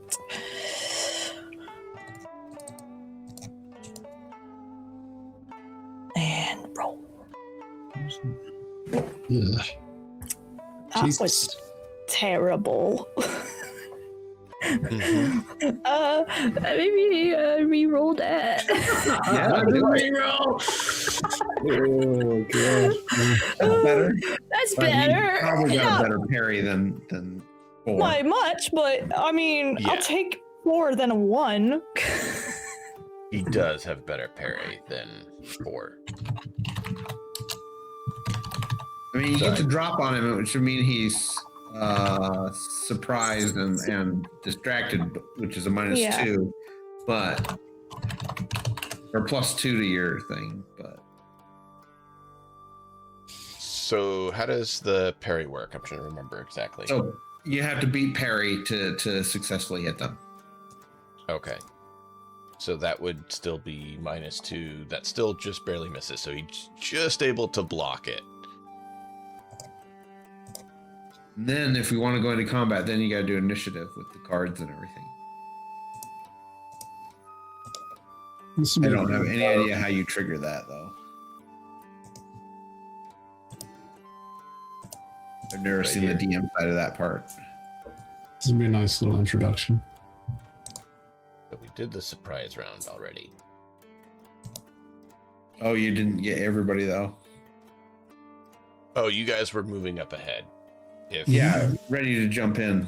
And roll. Yeah. That Jesus. was terrible. Mhm. Maybe re-roll that. Yeah, do it. Oh god. That's better. That's But he better. probably got Not a better parry than 4. by much, but I mean, Yeah. I'll take 4 than a 1. He does have better parry than 4. I mean, you Sorry. get to drop on him, which would mean he's surprised and distracted, which is a Yeah. -2, but or +2 to your thing. But So how does the parry work? I'm trying to remember exactly. so you have to beat parry to successfully hit them. Okay. So that would still be -2. That still just barely misses. So he's just able to block it. And then, if we want to go into combat, then you got to do initiative with the cards and everything. This would I be don't have any idea how you trigger that, though. I've never seen the DM side of that part. This would be a nice little introduction. But we did the surprise round already. Oh, you didn't get everybody, though? Oh, you guys were moving up ahead. If Yeah, ready to jump in.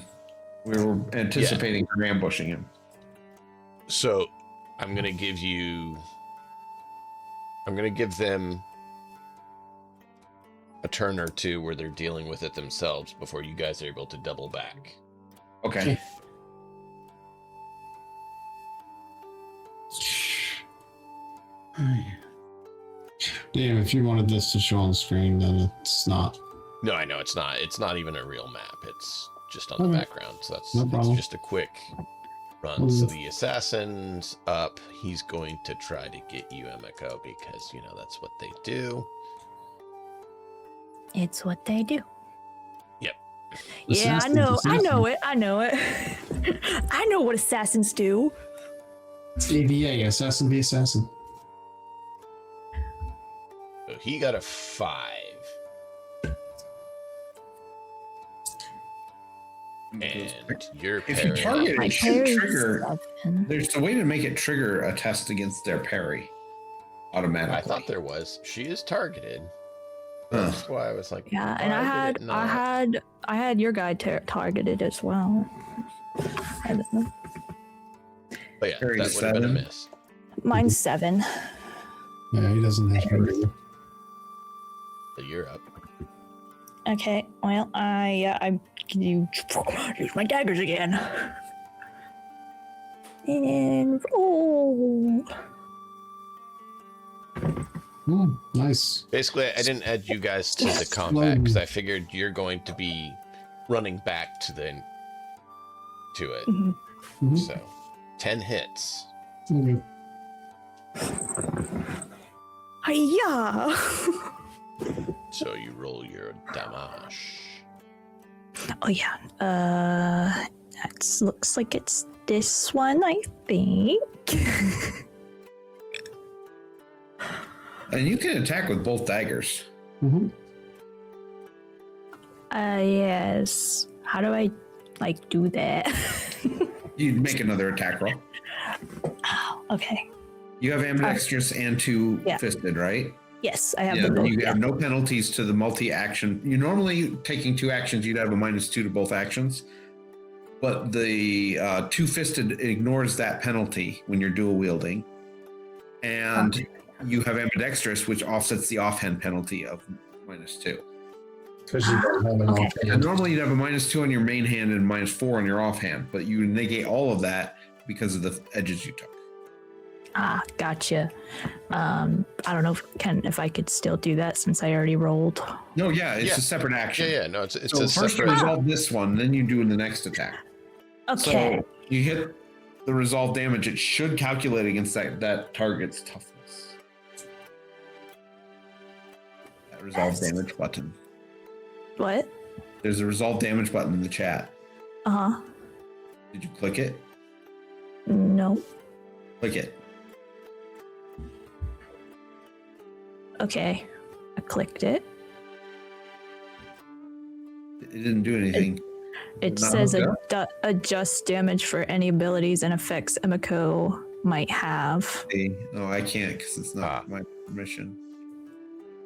We were anticipating her ambushing him. So I'm gonna give them a turn or two where they're dealing with it themselves before you guys are able to double back. Okay. Damn, if you wanted this to show on screen, then it's not. No, I know it's not. It's not even a real map. It's just on the Okay. background. So No it's problem. just a quick run. So the assassin's up. He's going to try to get you, Emiko, because that's what they do. It's what they do. Yep. Yeah, I know it. I know it. I know what assassins do. It's AVA, assassin v assassin. So he got a 5. And your If you parry. target My it, should parry's trigger. 7. There's a way to make it trigger a test against their parry automatically. I thought there was. She is targeted. Huh. That's why I was like, Yeah, and why did it not? I had your guy targeted as well. I don't know. But yeah, Parry that would have been a 7. miss. Mine's 7. Yeah, he doesn't have her either. So you're up. Okay, well, I use my daggers again. And roll. Ooh, nice. Basically, I didn't add you guys to the combat because I figured you're going to be running back to it. Mhm. So 10 hits. Okay. Hiya! So you roll your damage. Oh yeah. That looks like it's this one, I think. And you can attack with both daggers. Mm-hmm. Yes. How do I do that? You'd make another attack roll. Oh, okay. You have ambidextrous and 2 Yeah. fisted, right? Yes, I have Yeah, the both. you Yeah. have no penalties to the multi-action. You normally taking 2 actions, you'd have a -2 to both actions. But the 2-fisted ignores that penalty when you're dual wielding. And you have ambidextrous, which offsets the offhand penalty of -2. Because you don't have an Okay. And offhand. normally you'd have a -2 on your main hand and -4 on your offhand, but you negate all of that because of the edges you took. Ah, gotcha. I don't know if I could still do that since I already rolled. No, yeah, it's Yeah. a separate action. Yeah. No, it's So a first separate. resolve this one, then you do the next attack. Okay. So you hit the resolve damage, it should calculate against that target's toughness. That resolve damage button. What? There's a resolve damage button in the chat. Uh-huh. Did you click it? No. Click it. Okay. I clicked it. It didn't do anything. It Not says hooked adjust damage for any abilities and effects Emiko might have. No, I can't because it's not my permission.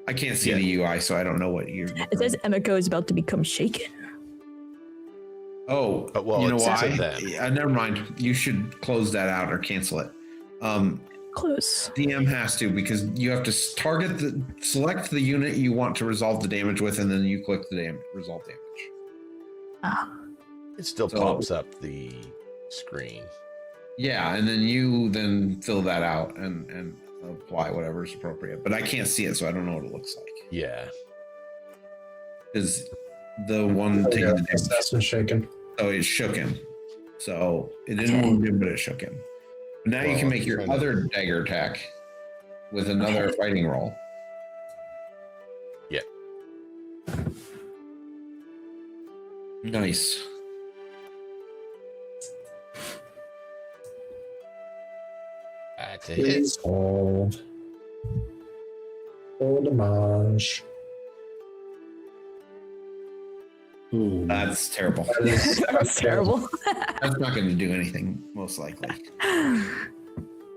I can't see Yeah. the UI, so I don't know what you're. It says Emiko is about to become shaken. Oh, well, you know it says why? it then. Never mind. You should close that out or cancel it. Close. DM has to because you have to select the unit you want to resolve the damage with, and then you click the resolve damage. Ah. It still pops up the screen. Yeah, and then you fill that out and apply whatever is appropriate. But I can't see it, so I don't know what it looks like. Yeah. Is the one taking the damage? Assassin shaken. So it shook him. So it didn't wound him, but it shook him. But now you can make your other dagger attack with another fighting roll. Yeah. Nice. That's a hit. Hold. Hold damage. Ooh. That's terrible. That's terrible. That's not going to do anything, most likely.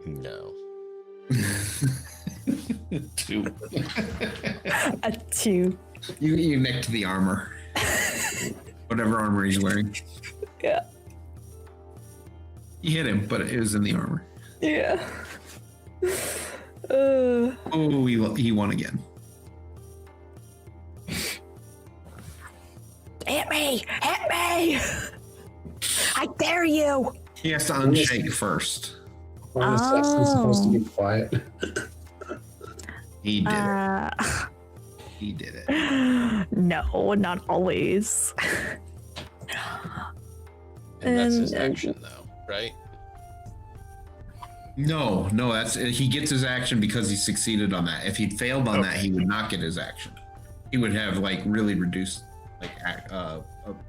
No. 2. A 2. You nicked the armor. Whatever armor he's wearing. Yeah. You hit him, but it was in the armor. Yeah. Oh, he won again. Hit me! Hit me! I dare you! He has to unshake first. Why is Assassin supposed to be quiet? He did it. He did it. No, not always. And that's his action, though, right? No, that's he gets his action because he succeeded on that. If he'd failed on that, he would not get his action. He would have like really reduced like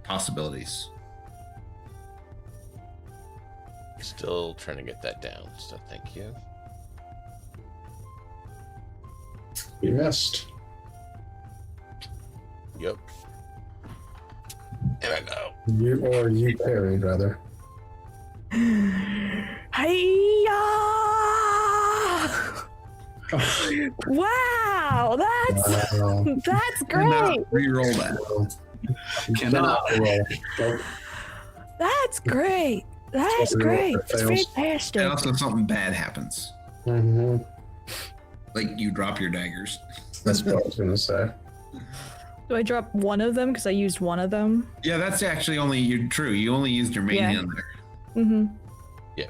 possibilities. Still trying to get that down, so thank you. You missed. Yep. There I go. You parried, rather. Hiya! Wow, that's great. Reroll that. Cannot roll. Nope. That's great. That's Reroll great. if it It's fails. fantastic. And also something bad happens. Mm-hmm. Like you drop your daggers. That's what I was gonna say. Do I drop one of them because I used one of them? Yeah, that's actually true. You only used your main Yeah. hand there. Mm-hmm. Yeah.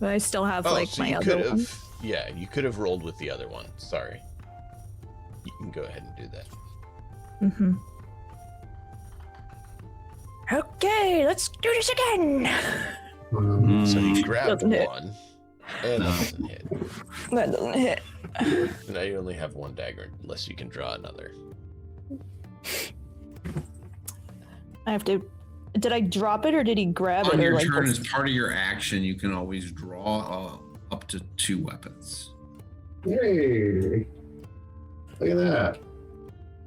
But I still have Oh, like so my you other could one. have. Yeah, you could have rolled with the other one. Sorry. You can go ahead and do that. Mm-hmm. Okay, let's do this again. So you grabbed Doesn't hit. one, and that doesn't hit. That doesn't hit. Now you only have one dagger, unless you can draw another. I have to. Did I drop it or did he grab On it? Or your like turn, what's- as part of your action, you can always draw up to 2 weapons. Yay! Look at that.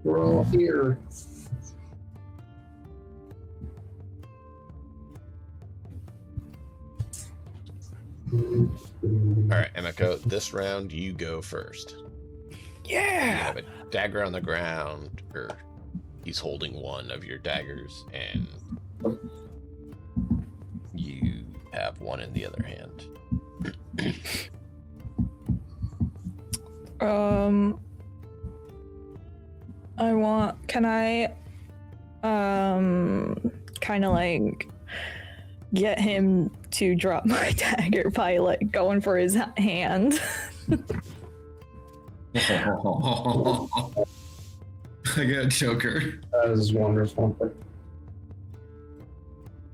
We're all here. All right, Emiko, this round you go first. You have a dagger on the ground, or he's holding one of your daggers, and you have one in the other hand. Can I kind of like get him to drop my dagger by like going for his hand? I got a Joker. That is wonderful.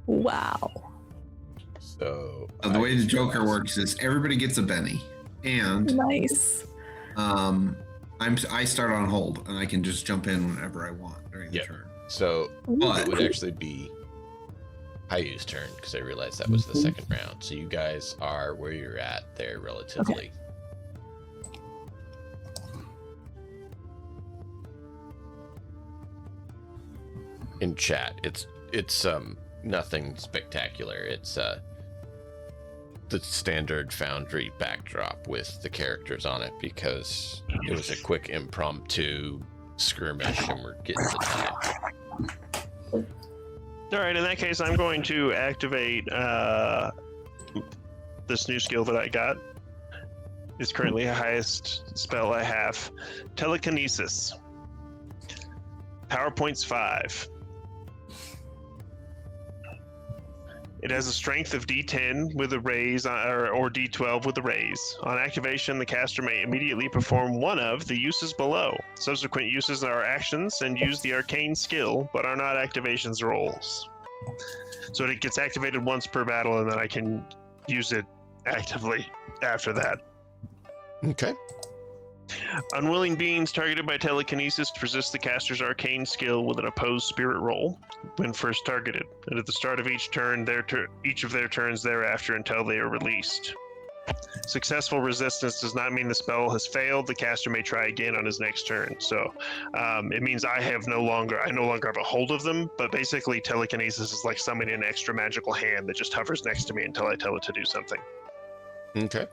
Wow. So The way the Joker works is everybody gets a Benny, and Nice. I start on hold, and I can just jump in whenever I want during the Yep. turn. So But it would actually be Hayu's turn, because I realized that was the second round. So you guys are where you're at there relatively. In chat, It's nothing spectacular. It's the standard Foundry backdrop with the characters on it because it was a quick impromptu skirmish and we're getting the time. All right, in that case, I'm going to activate this new skill that I got. It's currently the highest spell I have. Telekinesis. PowerPoint's 5. It has a strength of D10 with a raise, or D12 with a raise. On activation, the caster may immediately perform one of the uses below. Subsequent uses are actions and use the arcane skill, but are not activations rolls. So it gets activated once per battle, and then I can use it actively after that. Okay. Unwilling beings targeted by telekinesis resist the caster's arcane skill with an opposed spirit roll when first targeted, and at the start of each turn, each of their turns thereafter until they are released. Successful resistance does not mean the spell has failed. The caster may try again on his next turn. So it means I no longer have a hold of them, but basically telekinesis is like summoning an extra magical hand that just hovers next to me until I tell it to do something. Okay.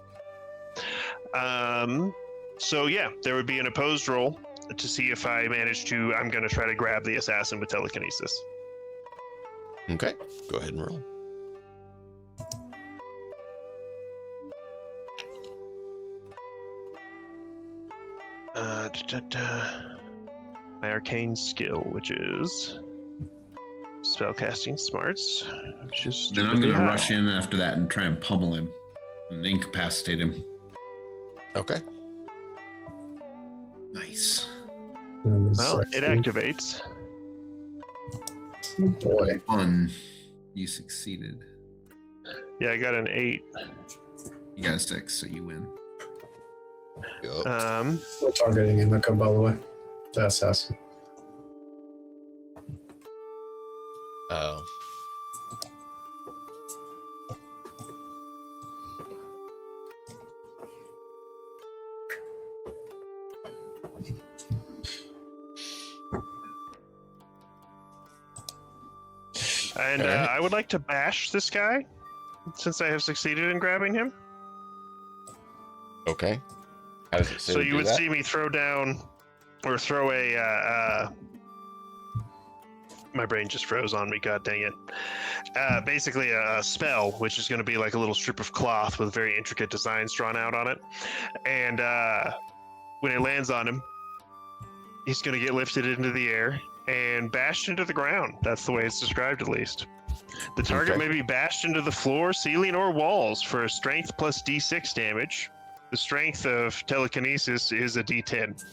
So yeah, there would be an opposed roll to see if I manage to. I'm going to try to grab the assassin with telekinesis. Okay. Go ahead and roll. My arcane skill, which is spellcasting smarts, which is Then I'm going to high. rush in after that and try and pummel him and incapacitate him. Okay. Nice. Well, it activates. Oh boy. 1. You succeeded. Yeah, I got an 8. You got a 6, so you win. Yup. We're targeting him, by the way. The assassin. Oh. And Alright. I would like to bash this guy, since I have succeeded in grabbing him. Okay. How does it say So to you do would that? see me throw down, or throw a. My brain just froze on me. God dang it! Basically, a spell, which is going to be like a little strip of cloth with very intricate designs drawn out on it, and when it lands on him, he's going to get lifted into the air and bashed into the ground. That's the way it's described, at least. The target Okay. may be bashed into the floor, ceiling, or walls for a strength plus D6 damage. The strength of telekinesis is a D10,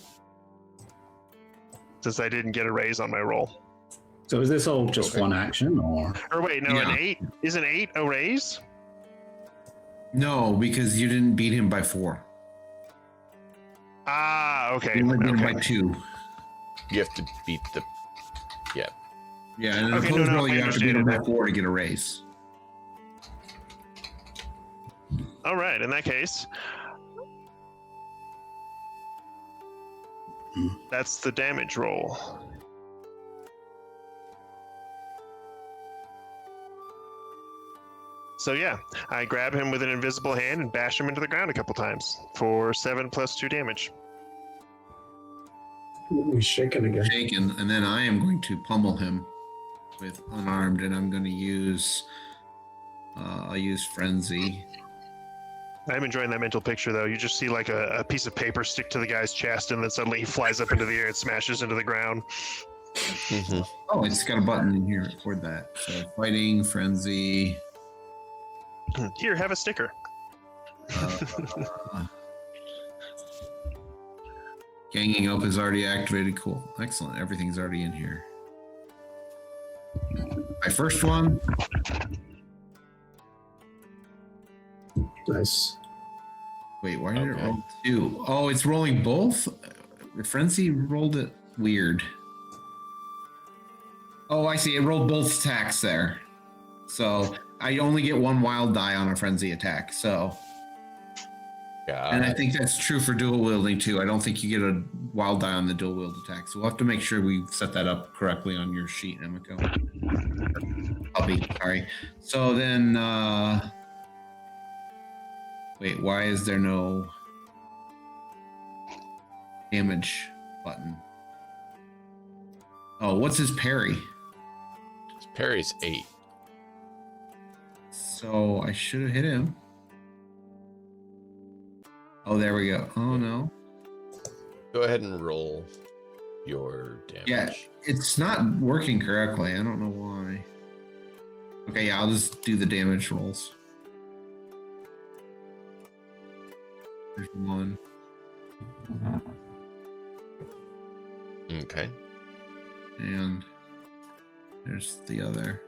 since I didn't get a raise on my roll. So is this all just Okay. one action, or Or wait, no, Yeah. an 8? Is an 8 a raise? No, because you didn't beat him by 4. Ah, okay. You only beat him Okay. by 2. You have to beat the. Yeah. Yeah, and in Okay, a closed no, roll, I you have to beat him by understand. 4 to get a raise. All right, in that case, that's the damage roll. So yeah, I grab him with an invisible hand and bash him into the ground a couple times for 7 plus 2 damage. He's shaking again. Shaken, and then I am going to pummel him with unarmed, and I'm going to use. I'll use frenzy. I'm enjoying that mental picture, though. You just see like a piece of paper stick to the guy's chest, and then suddenly he flies up into the air and smashes into the ground. Mm-hmm. Oh, it's got a button in here for that. So fighting, frenzy. Here, have a sticker. Ganging up is already activated. Cool. Excellent. Everything's already in here. My first one. Nice. Wait, why did it Okay. roll 2? Oh, it's rolling both? Frenzy rolled it weird. Oh, I see. It rolled both attacks there. So I only get 1 wild die on a frenzy attack. So And I think that's true for dual wielding too. I don't think you get a wild die on the dual wield attack. So we'll have to make sure we set that up correctly on your sheet, Emiko. Sorry. So then, wait, why is there no damage button? Oh, what's his parry? His parry's 8. So I should have hit him. Oh, there we go. Oh, no. Go ahead and roll your damage. Yeah, it's not working correctly. I don't know why. Okay, yeah, I'll just do the damage rolls. There's 1. Okay. And there's the other.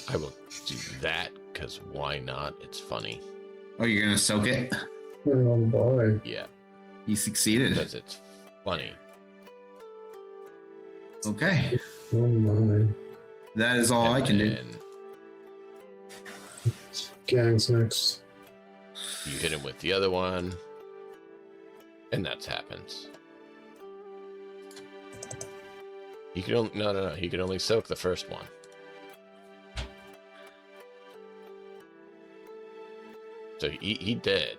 I will do that because why not? It's funny. Oh, you're gonna soak it? Oh boy. Yeah, You succeeded. because it's funny. Okay, Oh my. that is all I can do. And Gang's next. you hit him with the other one, and that happens. He could only no. He could only soak the first one. So he dead.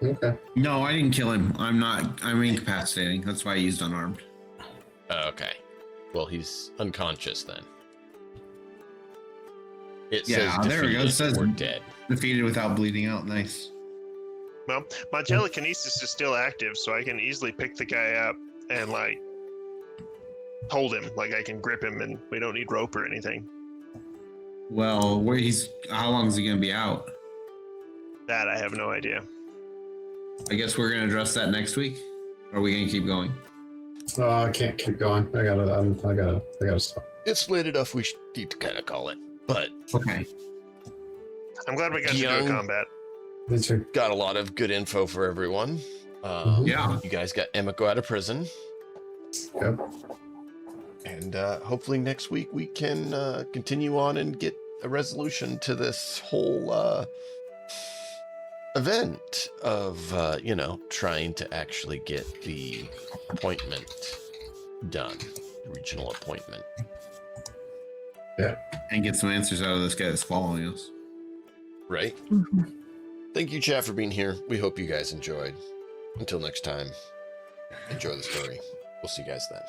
Okay. No, I didn't kill him. I'm incapacitating. That's why I used unarmed. Okay. Well, he's unconscious then. It Yeah, says there we go. It defeated says or dead. Defeated without bleeding out. Nice. Well, my telekinesis is still active, so I can easily pick the guy up and like hold him. Like I can grip him, and we don't need rope or anything. Well, how long is he gonna be out? That I have no idea. I guess we're gonna address that next week. Or are we gonna keep going? I can't keep going. I gotta stop. It's late enough. We need to kind of call it. But Okay. I'm glad we got to Young. do a combat. Me too. got a lot of good info for everyone. Yeah. You guys got Emiko out of prison. Yep. And hopefully next week we can continue on and get a resolution to this whole event of, trying to actually get the appointment done, the regional appointment. Yeah. And get some answers out of this guy that's following us. Right? Thank you, chat, for being here. We hope you guys enjoyed. Until next time, enjoy the story. We'll see you guys then.